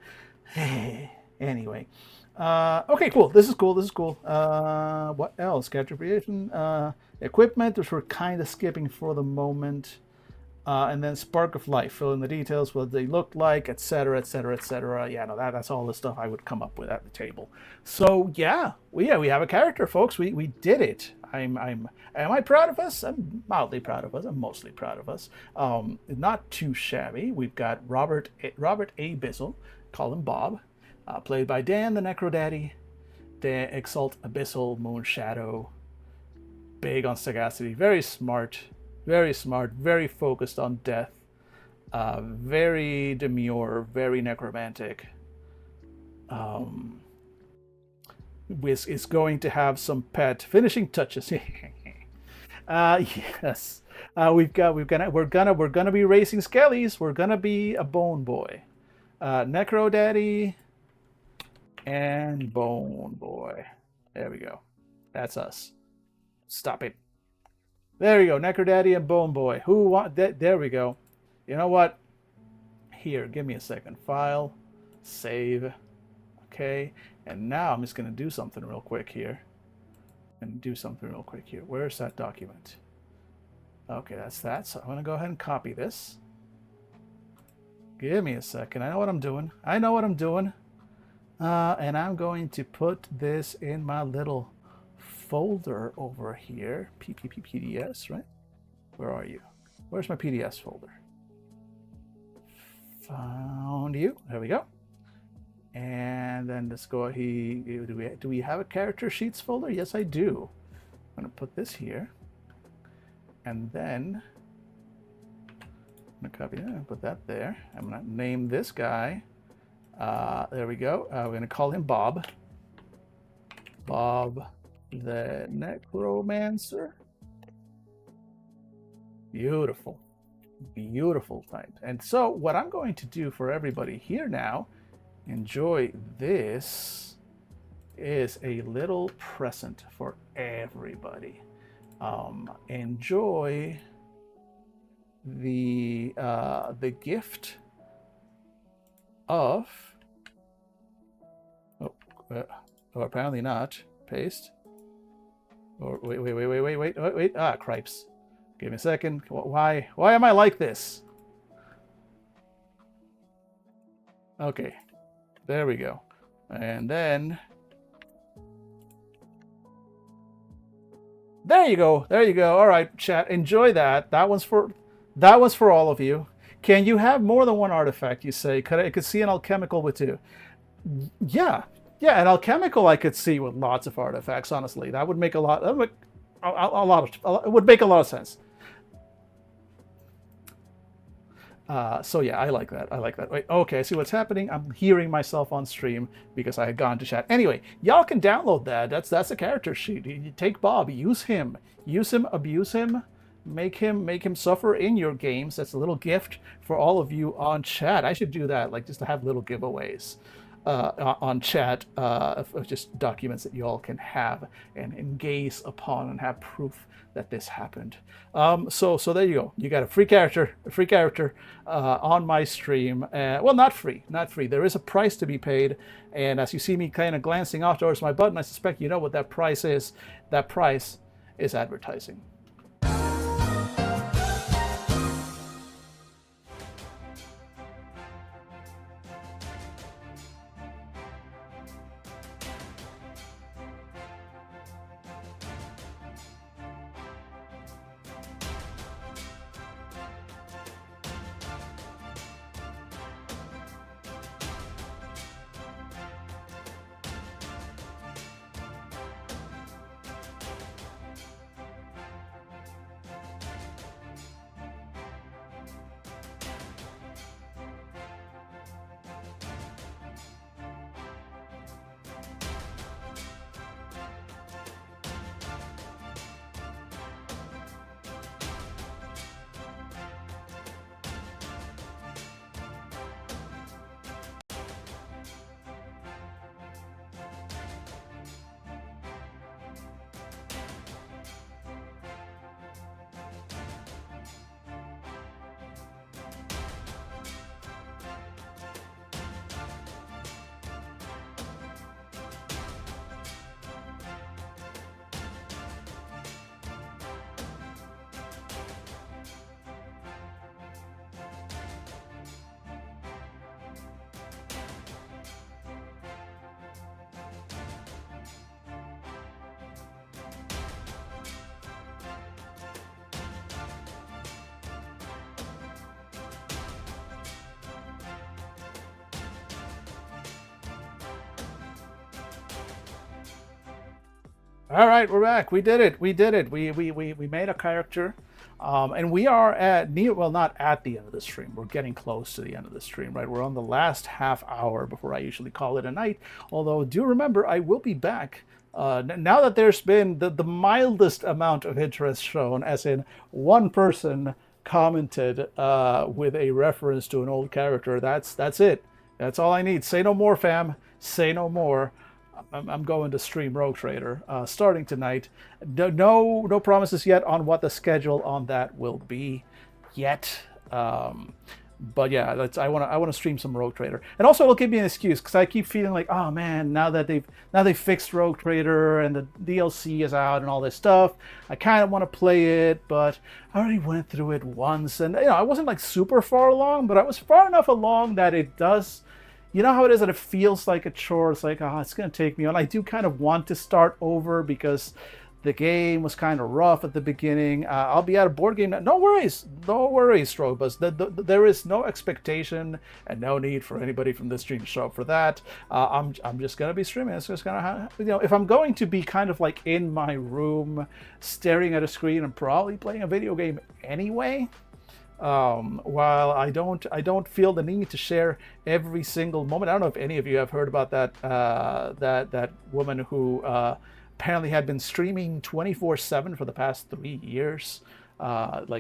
Anyway, okay, cool. This is cool. What else? Character creation, equipment, which we're kind of skipping for the moment. And then Spark of Life, fill in the details, what they look like, etc., etc., etc. Yeah, no, that's all the stuff I would come up with at the table. So yeah, we have a character, folks. We did it. Am I proud of us? I'm mildly proud of us. I'm mostly proud of us. Not too shabby. We've got Robert A. Bissell, call him Bob, played by Dan the Necro Daddy, the Exalt Abyssal Moon Shadow. Big on sagacity, very smart, very focused on death, very demure, very necromantic. Is going to have some pet finishing touches. Yes, we're gonna be racing skellies. We're gonna be a bone boy, Necro Daddy, and Bone Boy. There we go. That's us. Stop it. There we go. Necro Daddy and Bone Boy. Who want that? There we go. You know what? Here, give me a second. File, save. Okay. And now I'm just going to do something real quick here. Where's that document? Okay, that's that. So I'm going to go ahead and copy this. Give me a second. I know what I'm doing. And I'm going to put this in my little folder over here. PDS, right? Where are you? Where's my PDS folder? Found you. There we go. And then let's go. Do we have a character sheets folder? Yes, I do. I'm going to put this here. And then I'm gonna copy that, put that there. I'm gonna name this guy. There we go. We're gonna call him Bob. Bob the Necromancer. Beautiful. Beautiful type. And so what I'm going to do for everybody here now, enjoy this, is a little present for everybody. Enjoy the gift of apparently not paste. Or wait. Ah, cripes. Give me a second. Why am I like this? Okay. There we go. And then there you go. There you go. All right, chat. Enjoy that. That one's for all of you. Can you have more than one artifact, you say? I could see an alchemical with two. Yeah. Yeah, an alchemical I could see with lots of artifacts, honestly. That would make it would make a lot of sense. So yeah, I like that. Wait, okay, I see what's happening. I'm hearing myself on stream because I had gone to chat. Anyway, y'all can download that. That's a character sheet. You take Bob, use him, abuse him, make him suffer in your games. That's a little gift for all of you on chat. I should do that, like just to have little giveaways on chat of just documents that you all can have and gaze upon and have proof that this happened. So there you go. You got a free character on my stream. Well, not free. There is a price to be paid. And as you see me kind of glancing off towards my button, I suspect you know what that price is. That price is advertising. All right, we're back. We did it. We made a character, and we are not at the end of the stream. We're getting close to the end of the stream, right? We're on the last half hour before I usually call it a night. Although, do remember, I will be back now that there's been the mildest amount of interest shown, as in one person commented with a reference to an old character. That's it. That's all I need. Say no more, fam. Say no more. I'm going to stream Rogue Trader starting tonight. No promises yet on what the schedule on that will be yet. But yeah, I want to stream some Rogue Trader, and also it'll give me an excuse because I keep feeling like, oh man, now they fixed Rogue Trader and the DLC is out and all this stuff, I kind of want to play it, but I already went through it once, and I wasn't like super far along, but I was far enough along that it does. You know how it is that it feels like a chore. It's like, it's going to take me on. I do kind of want to start over because The game was kind of rough at the beginning. I'll be at a board game. No worries, no worries, Strobus. There is no expectation and no need for anybody from this stream to show up for that. I'm just gonna be streaming. It's just gonna, if I'm going to be kind of like in my room, staring at a screen and probably playing a video game anyway. While I don't feel the need to share every single moment. I don't know if any of you have heard about that woman who apparently had been streaming 24/7 for the past 3 years.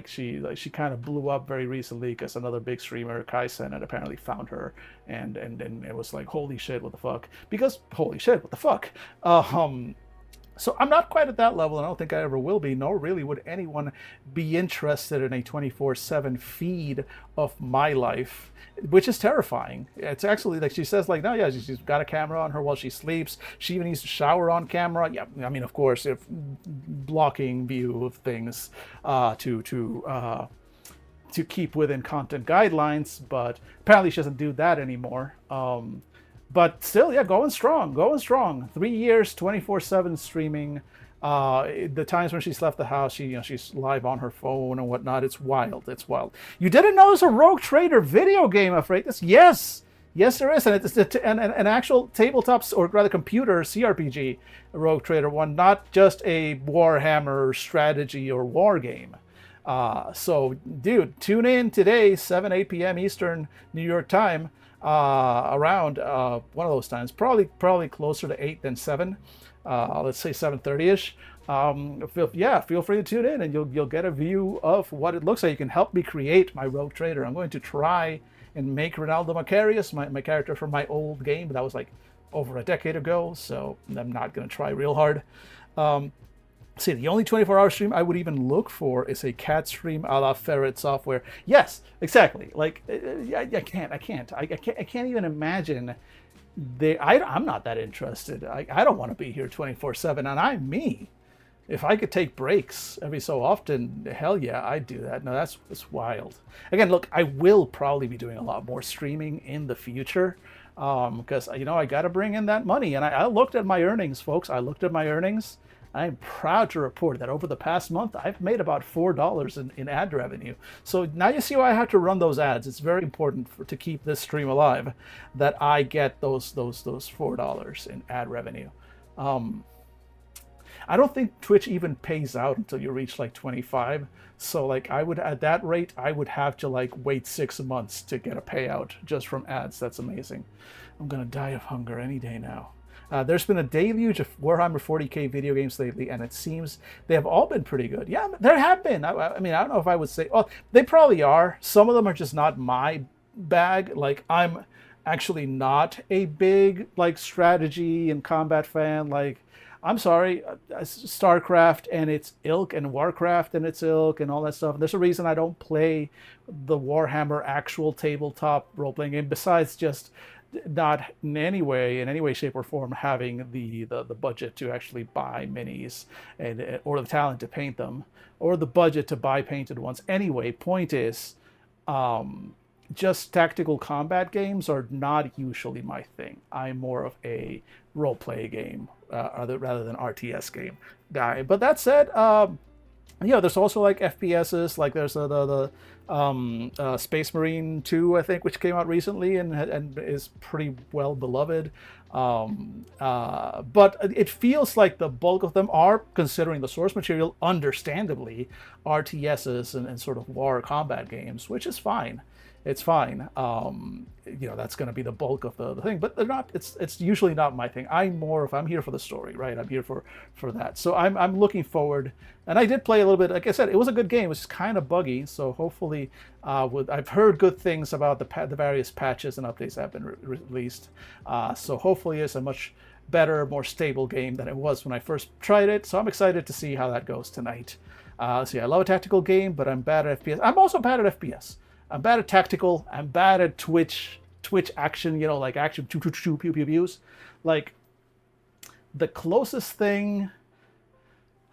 She kind of blew up very recently because another big streamer, Kaisen, had apparently found her, and it was like, holy shit, what the fuck? Because holy shit, what the fuck? So I'm not quite at that level, and I don't think I ever will be, nor really would anyone be interested in a 24/7 feed of my life, which is terrifying. It's actually like she says, like, no, yeah, she's got a camera on her while she sleeps. She even needs to shower on camera. Yeah, I mean, of course, if blocking view of things to keep within content guidelines, but apparently she doesn't do that anymore. But still, yeah, going strong. 3 years, 24/7 streaming. The times when she's left the house, she's live on her phone and whatnot. It's wild. You didn't know there's a Rogue Trader video game, afraid this? Yes, there is, and it's an actual tabletop, or rather computer CRPG, Rogue Trader one, not just a Warhammer strategy or war game. So, dude, tune in today, 8 p.m. Eastern, New York time. Around one of those times, probably closer to 8 than 7. Let's say 7:30ish. Feel free to tune in, and you'll get a view of what it looks like. You can help me create my Rogue Trader. I'm going to try and make Ronaldo Macarius, my character from my old game, but that was like over a decade ago, so I'm not going to try real hard. See, the only 24-hour stream I would even look for is a cat stream a la Ferret Software. Yes, exactly. Like, I can't even imagine. I'm not that interested. I don't want to be here 24/7, and I'm me. If I could take breaks every so often, hell yeah, I'd do that. No, that's wild. Again, look, I will probably be doing a lot more streaming in the future, because I got to bring in that money. And I looked at my earnings, folks. I'm proud to report that over the past month, I've made about $4 in ad revenue. So now you see why I have to run those ads. It's very important to keep this stream alive that I get those $4 in ad revenue. I don't think Twitch even pays out until you reach like 25. So like at that rate, I would have to like wait 6 months to get a payout just from ads. That's amazing. I'm gonna die of hunger any day now. There's been a deluge of Warhammer 40k video games lately, and it seems they have all been pretty good. Yeah, there have been. I mean, I don't know if I would say, well, they probably are. Some of them are just not my bag. Like, I'm actually not a big, like, strategy and combat fan. Like, I'm sorry, StarCraft and its ilk, and Warcraft and its ilk, and all that stuff. There's a reason I don't play the Warhammer actual tabletop role-playing game, besides just not in any way, shape, or form having the budget to actually buy minis or the talent to paint them, or the budget to buy painted ones. Anyway, point is, just tactical combat games are not usually my thing. I'm more of a role play game rather than RTS game guy. But that said, there's also like FPSs, like there's the Space Marine 2, I think, which came out recently and is pretty well beloved. But it feels like the bulk of them are, considering the source material, understandably, RTSs and sort of war combat games, which is fine. It's fine. That's going to be the bulk of the thing, but they're not. It's usually not my thing. I'm here for the story, right? I'm here for that. So I'm looking forward. And I did play a little bit. Like I said, it was a good game. It was kind of buggy. So hopefully, I've heard good things about the various patches and updates that have been released. So hopefully, it's a much better, more stable game than it was when I first tried it. So I'm excited to see how that goes tonight. See, I love a tactical game, but I'm bad at FPS. I'm also bad at FPS. I'm bad at tactical. I'm bad at Twitch action, like action, pew, pew, pews. Like, the closest thing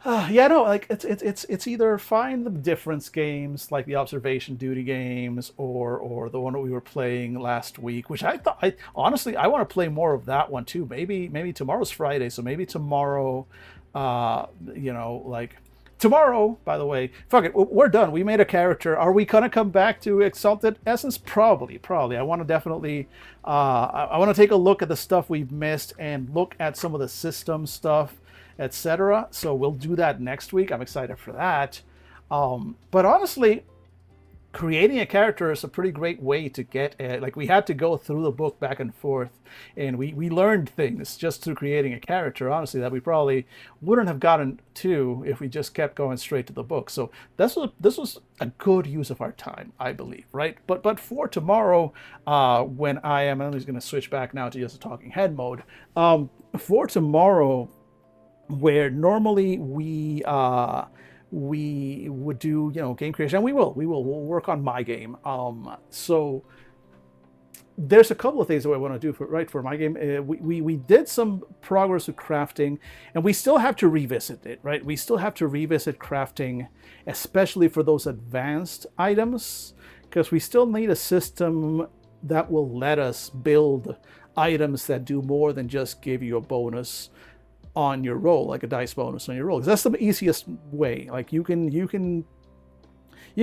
Yeah, no, like it's either find the difference games like the observation duty games, or the one that we were playing last week, which I thought I honestly I want to play more of that one too. Maybe tomorrow's Friday, so maybe tomorrow, like tomorrow. By the way, fuck it, we're done. We made a character. Are we gonna come back to Exalted Essence? Probably. I want to definitely. I want to take a look at the stuff we've missed and look at some of the system stuff, etc. So we'll do that next week. I'm excited for that. But honestly, creating a character is a pretty great way to get like we had to go through the book back and forth, and we learned things just through creating a character, honestly, that we probably wouldn't have gotten to if we just kept going straight to the book. So this was a good use of our time, I believe, right? But for tomorrow, when I'm just going to switch back now to just a talking head mode. For tomorrow, where normally we would do game creation, and we'll work on my game. So there's a couple of things that I want to do for my game. We did some progress with crafting, and we still have to revisit it, right? We still have to revisit crafting, especially for those advanced items, because we still need a system that will let us build items that do more than just give you a bonus on your roll, like a dice bonus on your roll. 'Cause that's the easiest way. Like you can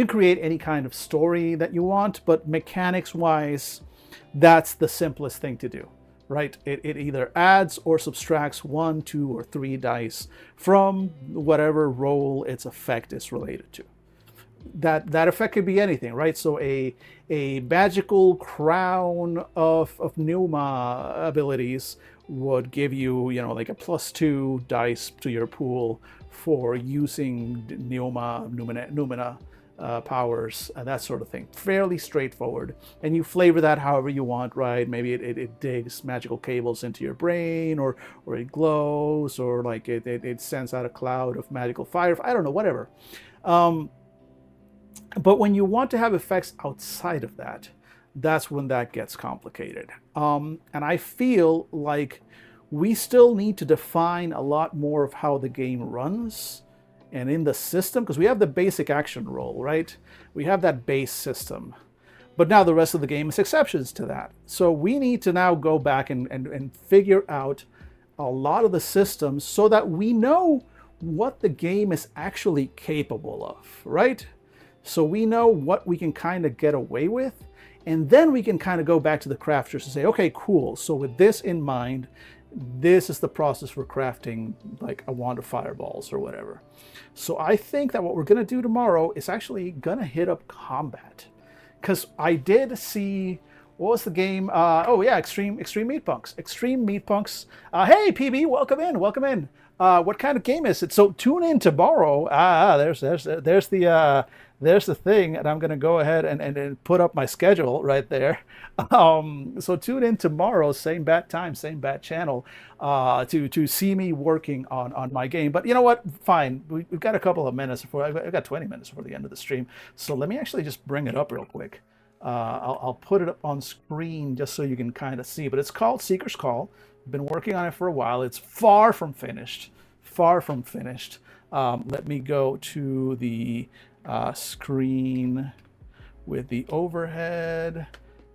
create any kind of story that you want, but mechanics wise, that's the simplest thing to do, right? It either adds or subtracts 1, 2, or 3 dice from whatever roll its effect is related to. That effect could be anything, right? So a magical crown of pneuma abilities would give you, like a +2 dice to your pool for using Numina powers and that sort of thing. Fairly straightforward. And you flavor that however you want, right? Maybe it digs magical cables into your brain, or it glows, or like it sends out a cloud of magical fire. I don't know, whatever. But when you want to have effects outside of that, that's when that gets complicated. And I feel like we still need to define a lot more of how the game runs and in the system, because we have the basic action roll, right? We have that base system. But now the rest of the game is exceptions to that. So we need to now go back and figure out a lot of the systems so that we know what the game is actually capable of, right? So we know what we can kind of get away with, and then we can kind of go back to the crafters and say, okay, cool. So with this in mind, this is the process for crafting like a wand of fireballs or whatever. So I think that what we're going to do tomorrow is actually going to hit up combat. Because I did see, what was the game? Oh yeah, Extreme Meat Punks. Extreme Meat Punks. Hey PB, welcome in. What kind of game is it? So tune in tomorrow. There's the thing, and I'm going to go ahead and put up my schedule right there. So tune in tomorrow, same bat time, same bat channel, to see me working on my game. But you know what? Fine. We've got a couple of minutes before, I've got 20 minutes before the end of the stream. So let me actually just bring it up real quick. I'll put it up on screen just so you can kind of see. But it's called Seeker's Call. I've been working on it for a while. It's far from finished. Let me go to the screen with the overhead,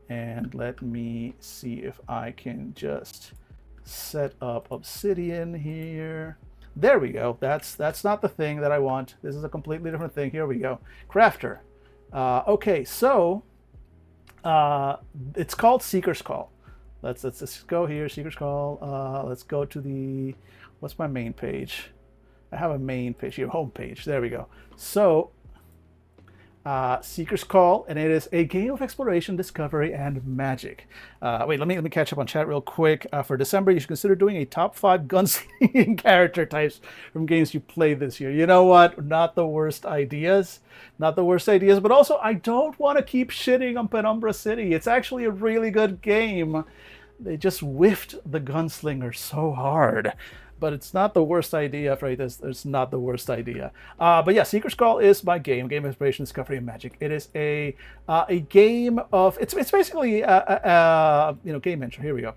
and let me see if I can just set up Obsidian here. There we go. That's not the thing that I want. This is a completely different thing. Here we go. Crafter. Okay, so it's called Seeker's Call. Let's just go here. Seeker's Call. Let's go to what's my main page? I have a main page here, home page. There we go. So Seeker's Call, and it is a game of exploration, discovery, and magic. Wait, let me catch up on chat real quick. For December, you should consider doing a top 5 gunslinging character types from games you played this year. You know what? Not the worst ideas. But also, I don't want to keep shitting on Penumbra City. It's actually a really good game. They just whiffed the gunslinger so hard. But it's not the worst idea, right? It's not the worst idea. But yeah, Seeker's Call is my game of exploration, discovery, and magic. It is a game of, it's basically game intro. Here we go.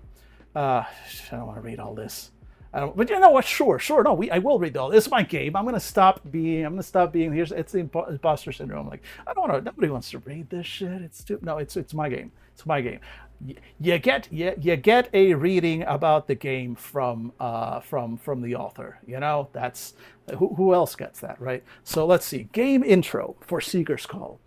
I don't want to read all this. But you know what? Sure, sure. No, I will read all. This is my game. I'm gonna stop being. Here's it's the imposter syndrome. Like I don't want to. Nobody wants to read this shit. It's too. No, it's my game. It's my game. You get a reading about the game from the author. You know that's who else gets that, right? So let's see. Game intro for Seeker's Call.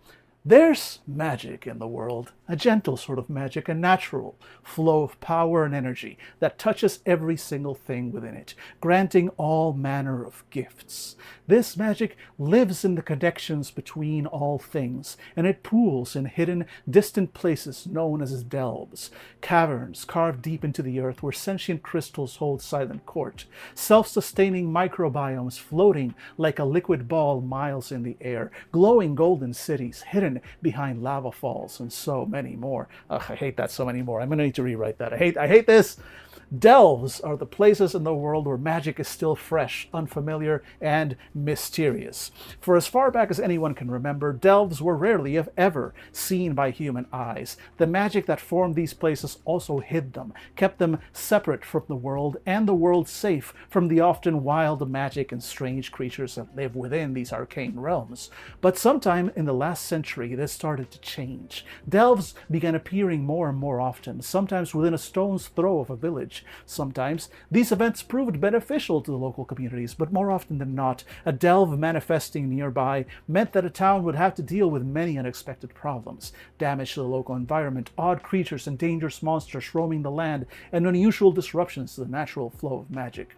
There's magic in the world, a gentle sort of magic, a natural flow of power and energy that touches every single thing within it, granting all manner of gifts. This magic lives in the connections between all things, and it pools in hidden, distant places known as delves, caverns carved deep into the earth where sentient crystals hold silent court, self-sustaining microbiomes floating like a liquid ball miles in the air, glowing golden cities hidden behind lava falls, and so many more. Ugh, I hate that so many more. I'm going to need to rewrite that. I hate this. Delves are the places in the world where magic is still fresh, unfamiliar, and mysterious. For as far back as anyone can remember, delves were rarely, if ever, seen by human eyes. The magic that formed these places also hid them, kept them separate from the world, and the world safe from the often wild magic and strange creatures that live within these arcane realms. But sometime in the last century, this started to change. Delves began appearing more and more often, sometimes within a stone's throw of a village. Sometimes these events proved beneficial to the local communities, but more often than not, a delve manifesting nearby meant that a town would have to deal with many unexpected problems: damage to the local environment, odd creatures and dangerous monsters roaming the land, and unusual disruptions to the natural flow of magic.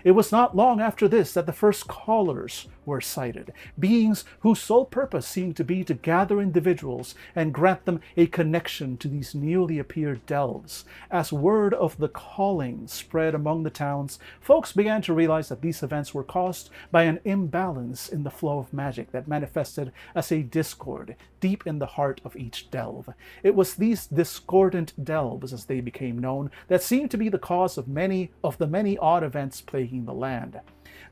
It was not long after this that the first callers were sighted, beings whose sole purpose seemed to be to gather individuals and grant them a connection to these newly appeared delves. As word of the calling spread among the towns, folks began to realize that these events were caused by an imbalance in the flow of magic that manifested as a discord deep in the heart of each delve. It was these discordant delves, as they became known, that seemed to be the cause of the many odd events plaguing the land.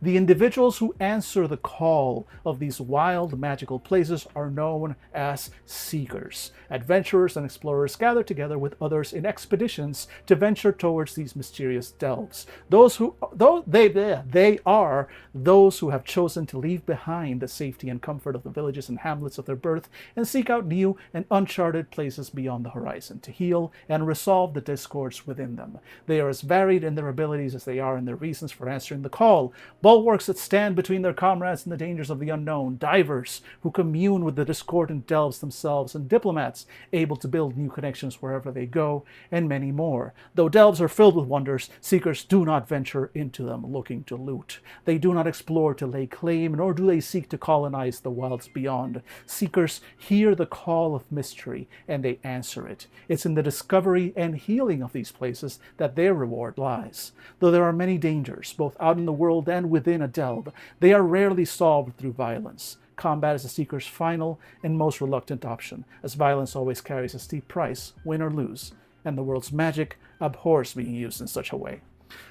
The individuals who answer the call of these wild magical places are known as seekers. Adventurers and explorers gather together with others in expeditions to venture towards these mysterious delves. They are those who have chosen to leave behind the safety and comfort of the villages and hamlets of their birth and seek out new and uncharted places beyond the horizon to heal and resolve the discords within them. They are as varied in their abilities as they are in their reasons for answering the call. Bulwarks that stand between their comrades and the dangers of the unknown, divers who commune with the discordant delves themselves, and diplomats able to build new connections wherever they go, and many more. Though delves are filled with wonders, seekers do not venture into them looking to loot. They do not explore to lay claim, nor do they seek to colonize the wilds beyond. Seekers hear the call of mystery, and they answer it. It's in the discovery and healing of these places that their reward lies. Though there are many dangers, both out in the world and within a delve, they are rarely solved through violence. Combat is the seeker's final and most reluctant option, as violence always carries a steep price, win or lose, and the world's magic abhors being used in such a way.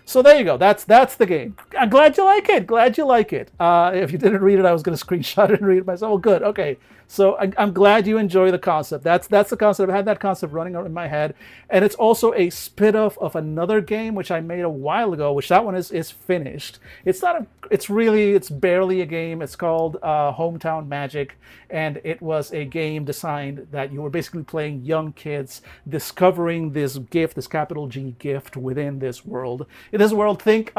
So there you go. That's the game. I'm glad you like it. Glad you like it. If you didn't read it, I was going to screenshot it and read it myself. Oh, good. Okay. So I'm glad you enjoy the concept. That's the concept. I've had that concept running in my head, and it's also a spin-off of another game which I made a while ago. Which that one is finished. It's not a. It's barely a game. It's called Hometown Magic, and it was a game designed that you were basically playing young kids discovering this gift, this capital G gift within this world. In this world, think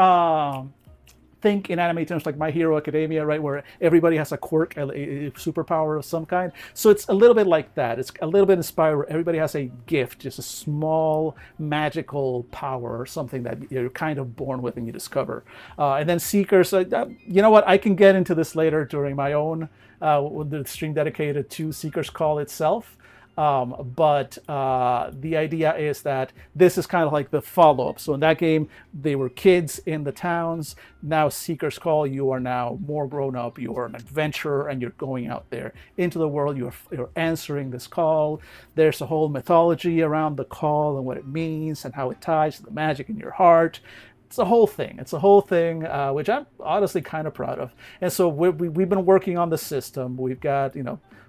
in anime terms like My Hero Academia, right, where everybody has a quirk, a superpower of some kind. So it's a little bit like that. It's a little bit inspired where everybody has a gift, just a small magical power or something that you're kind of born with and you discover. And then Seekers, you know what, I can get into this later during my own the stream dedicated to Seekers Call itself. But the idea is that this is kind of like the follow-up. So in that game, they were kids in the towns. Now Seeker's Call, you are now more grown up. You are an adventurer, and you're going out there into the world. You're answering this call. There's a whole mythology around the call and what it means and how it ties to the magic in your heart. It's a whole thing. Which I'm honestly kind of proud of. And so we've been working on the system. We've got,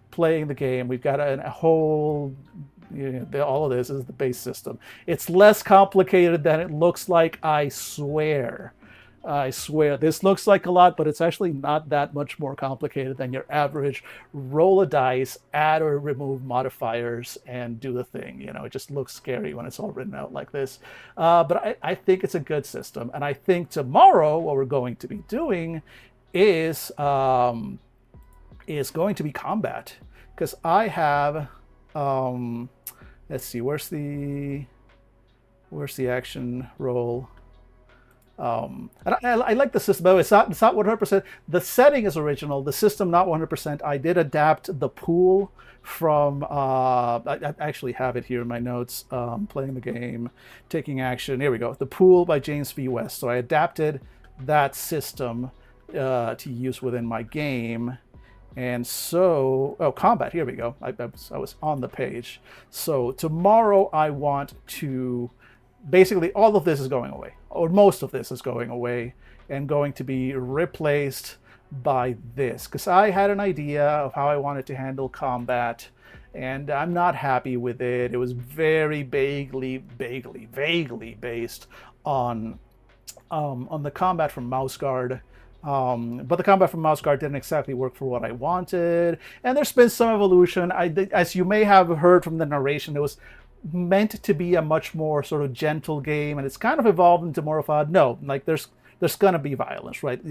playing the game. We've got a whole, all of this is the base system. It's less complicated than it looks like, I swear. I swear, this looks like a lot, but it's actually not that much more complicated than your average roll a dice, add or remove modifiers, and do the thing. It just looks scary when it's all written out like this. But I think it's a good system. And I think tomorrow, what we're going to be doing is going to be combat. Because I have, let's see, where's the action roll? And I like the system, but it's not 100%. The setting is original. The system not 100%. I did adapt the pool from. I actually have it here in my notes. Playing the game, taking action. Here we go. The Pool by James V. West. So I adapted that system to use within my game. And so, combat. Here we go. I was on the page. So tomorrow I want to. Basically, all of this is going away, or most of this is going away, and going to be replaced by this. Because I had an idea of how I wanted to handle combat, and I'm not happy with it. It was very vaguely based on the combat from Mouse Guard. But the combat from Mouse Guard didn't exactly work for what I wanted, and there's been some evolution. As you may have heard from the narration, it was meant to be a much more sort of gentle game, and it's kind of evolved into more of a no, like there's gonna be violence, right?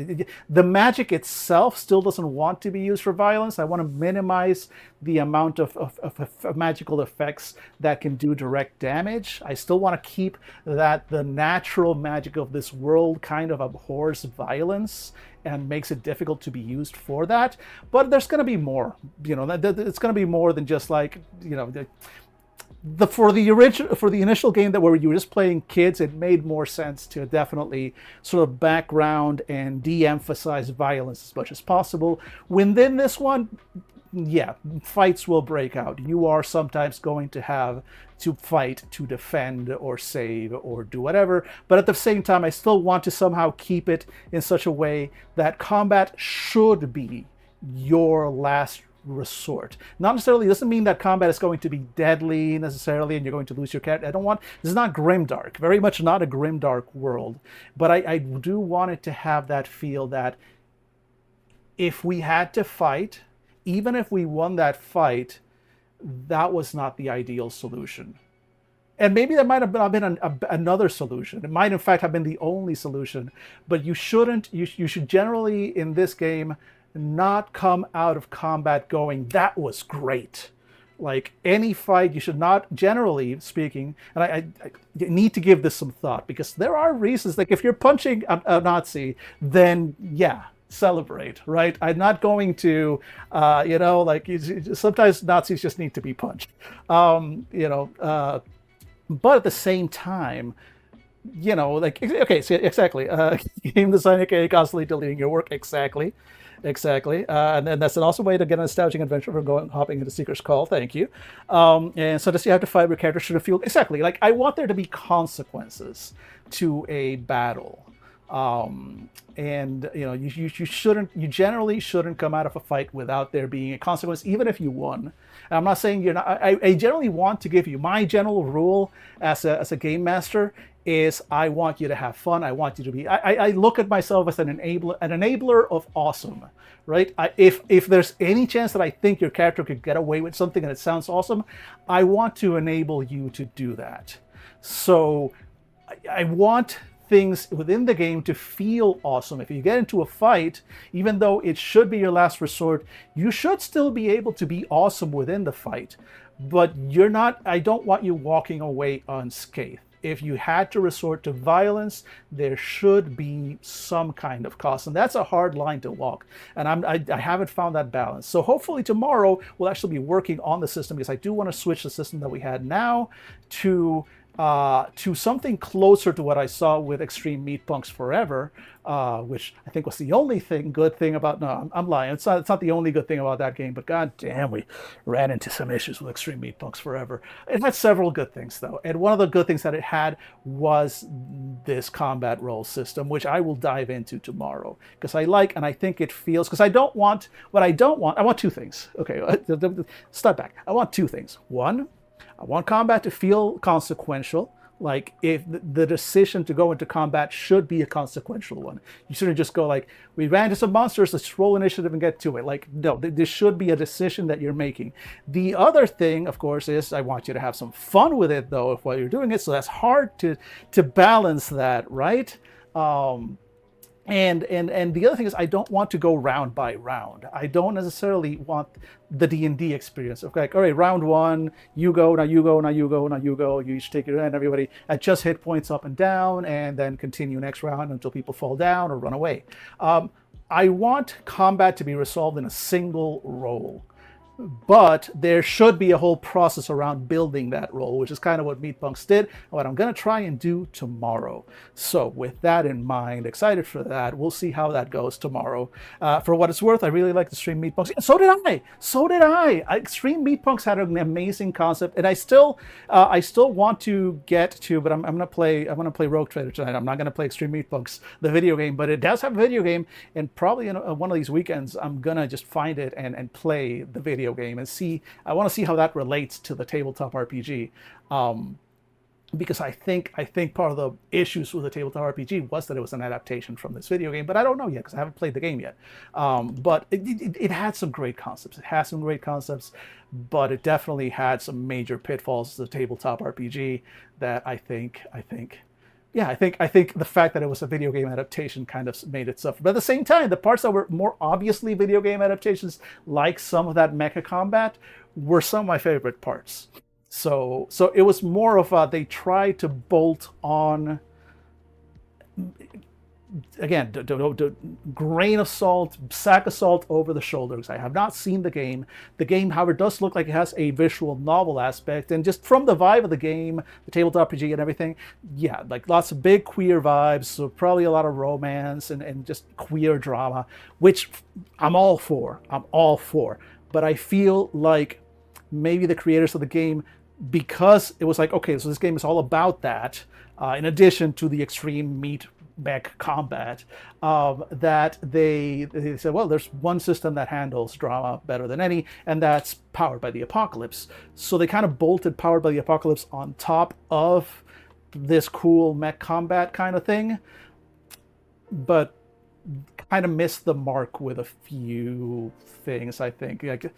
The magic itself still doesn't want to be used for violence. I want to minimize the amount of magical effects that can do direct damage. I still want to keep that the natural magic of this world kind of abhors violence and makes it difficult to be used for that. But there's going to be more. It's going to be more than just like, for the initial game that where you were just playing kids, it made more sense to definitely sort of background and de-emphasize violence as much as possible. Within this one, yeah, fights will break out. You are sometimes going to have to fight to defend or save or do whatever, but at the same time, I still want to somehow keep it in such a way that combat should be your last resort. Not necessarily doesn't mean that combat is going to be deadly necessarily and you're going to lose your character. This is not grimdark, very much not a grimdark world, but I do want it to have that feel that if we had to fight, even if we won that fight, that was not the ideal solution. And maybe that might have been another solution. It might in fact have been the only solution, but you should generally in this game not come out of combat going, that was great. Like any fight, you should not, generally speaking, and I need to give this some thought, because there are reasons, like if you're punching a Nazi, then yeah, celebrate, right? I'm not going to, sometimes Nazis just need to be punched. But at the same time, okay, so exactly. Game design, aka constantly deleting your work, exactly. And then that's an awesome way to get a nostalgic adventure from hopping into Seeker's Call. Thank you. And so does you have to fight your character shouldn't feel exactly like I want there to be consequences to a battle. You generally shouldn't come out of a fight without there being a consequence, even if you won. And I'm not saying you're not. I generally want to give you my general rule as a game master is I want you to have fun. I want you to be. I look at myself as an enabler of awesome, right? If there's any chance that I think your character could get away with something and it sounds awesome, I want to enable you to do that. So I want things within the game to feel awesome. If you get into a fight, even though it should be your last resort, you should still be able to be awesome within the fight. But I don't want you walking away unscathed. If you had to resort to violence, there should be some kind of cost. And that's a hard line to walk. And I haven't found that balance. So hopefully tomorrow we'll actually be working on the system, because I do want to switch the system that we had now to something closer to what I saw with Extreme Meat Punks Forever, which I think was the only good thing about. No, I'm lying. It's not the only good thing about that game, but god damn, we ran into some issues with Extreme Meat Punks Forever. It had several good things though, and one of the good things that it had was this combat roll system, which I will dive into tomorrow, because I like and I think it feels. Because I want two things. Okay, step back. I want two things. One, I want combat to feel consequential, Like, if the decision to go into combat should be a consequential one. You shouldn't just go like, we ran into some monsters, let's roll initiative and get to it. Like, no, this should be a decision that you're making. The other thing, of course, is I want you to have some fun with it, though, while you're doing it. So that's hard to balance that, right? And the other thing is, I don't want to go round by round. I don't necessarily want the D&D experience of like, all right, round one, you go, now you go, now you go, now you go. You each take your turn, everybody adjust hit points up and down, and then continue next round until people fall down or run away. I want combat to be resolved in a single roll. But there should be a whole process around building that role, which is kind of what Meatpunks did, and what I'm going to try and do tomorrow. So with that in mind, excited for that. We'll see how that goes tomorrow. For what it's worth, I really like the Extreme Meatpunks. So did I. So did I. Extreme Meatpunks had an amazing concept, and I still want to get to. But I'm going to play. I'm going to play Rogue Trader tonight. I'm not going to play Extreme Meatpunks, the video game, but it does have a video game, and probably in one of these weekends, I'm going to just find it and play the video game and see. I want to see how that relates to the tabletop RPG, because I think part of the issues with the tabletop RPG was that it was an adaptation from this video game, but I don't know yet because I haven't played the game yet. But it had some great concepts. It has some great concepts, but it definitely had some major pitfalls as a tabletop RPG that I think the fact that it was a video game adaptation kind of made it suffer. But at the same time, the parts that were more obviously video game adaptations, like some of that mecha combat, were some of my favorite parts. So it was more of they tried to bolt on, again, grain of salt, sack of salt over the shoulders. I have not seen the game. The game, however, does look like it has a visual novel aspect, and just from the vibe of the game, the tabletop RPG and everything, yeah, like lots of big queer vibes, so probably a lot of romance and just queer drama, which I'm all for. But I feel like maybe the creators of the game, because it was like, okay, so this game is all about that, in addition to the extreme meat mech combat, that they said, well, there's one system that handles drama better than any, and that's Powered by the Apocalypse. So they kind of bolted Powered by the Apocalypse on top of this cool mech combat kind of thing, but kind of missed the mark with a few things, I think. Like,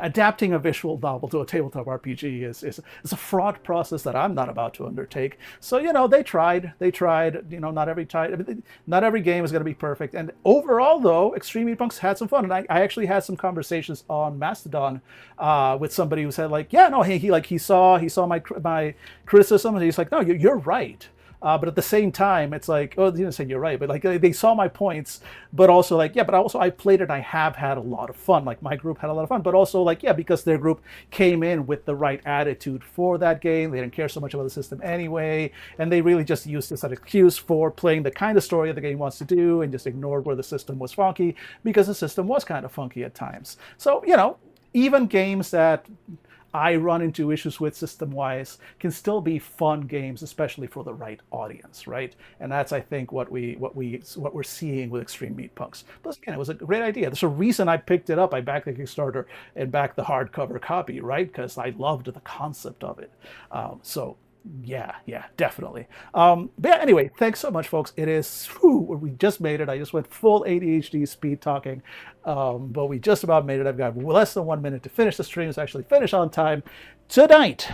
adapting a visual novel to a tabletop RPG is a fraught process that I'm not about to undertake. So, they tried. Not every game is going to be perfect. And overall, though, Extreme Meatpunks had some fun. And I actually had some conversations on Mastodon with somebody who said, like, yeah, no, he saw my criticism, and he's like, no, you're right. But at the same time, it's like, oh, you didn't say you're right, but like they saw my points, but also like, yeah, but also I played it and I have had a lot of fun. Like my group had a lot of fun, but also like, yeah, because their group came in with the right attitude for that game. They didn't care so much about the system anyway, and they really just used this as an excuse for playing the kind of story that the game wants to do and just ignored where the system was funky, because the system was kind of funky at times. So, even games that I run into issues with system-wise can still be fun games, especially for the right audience, right? And that's, I think, what we're seeing with Extreme Meatpunks. But again, it was a great idea. There's a reason I picked it up. I backed the Kickstarter and backed the hardcover copy, right? Because I loved the concept of it. So yeah, definitely. But yeah, anyway, thanks so much, folks. It is, we just made it. I just went full ADHD speed talking, but we just about made it. I've got less than 1 minute to finish the stream. It's actually finish on time. Tonight,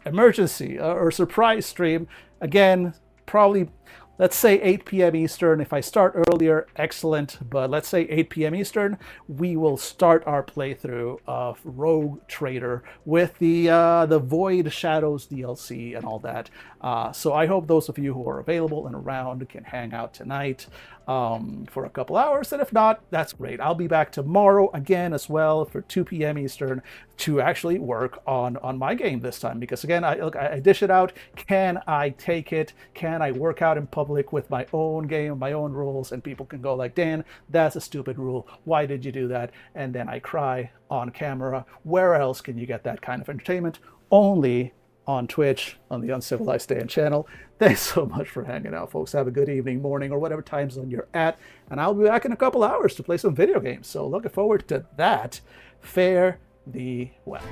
emergency or surprise stream. Again, probably, let's say 8 p.m. Eastern. If I start earlier, excellent. But let's say 8 p.m. Eastern, we will start our playthrough of Rogue Trader with the Void Shadows DLC and all that. So I hope those of you who are available and around can hang out tonight for a couple hours. And if not, that's great. I'll be back tomorrow again as well for 2 p.m. Eastern to actually work on my game this time. Because again, I dish it out. Can I take it? Can I work out in public with my own game, my own rules? And people can go like, Dan, that's a stupid rule. Why did you do that? And then I cry on camera. Where else can you get that kind of entertainment? Only on Twitch, on the Uncivilized Dan channel. Thanks so much for hanging out, folks. Have a good evening, morning, or whatever time zone you're at. And I'll be back in a couple hours to play some video games. So looking forward to that. Fare thee well.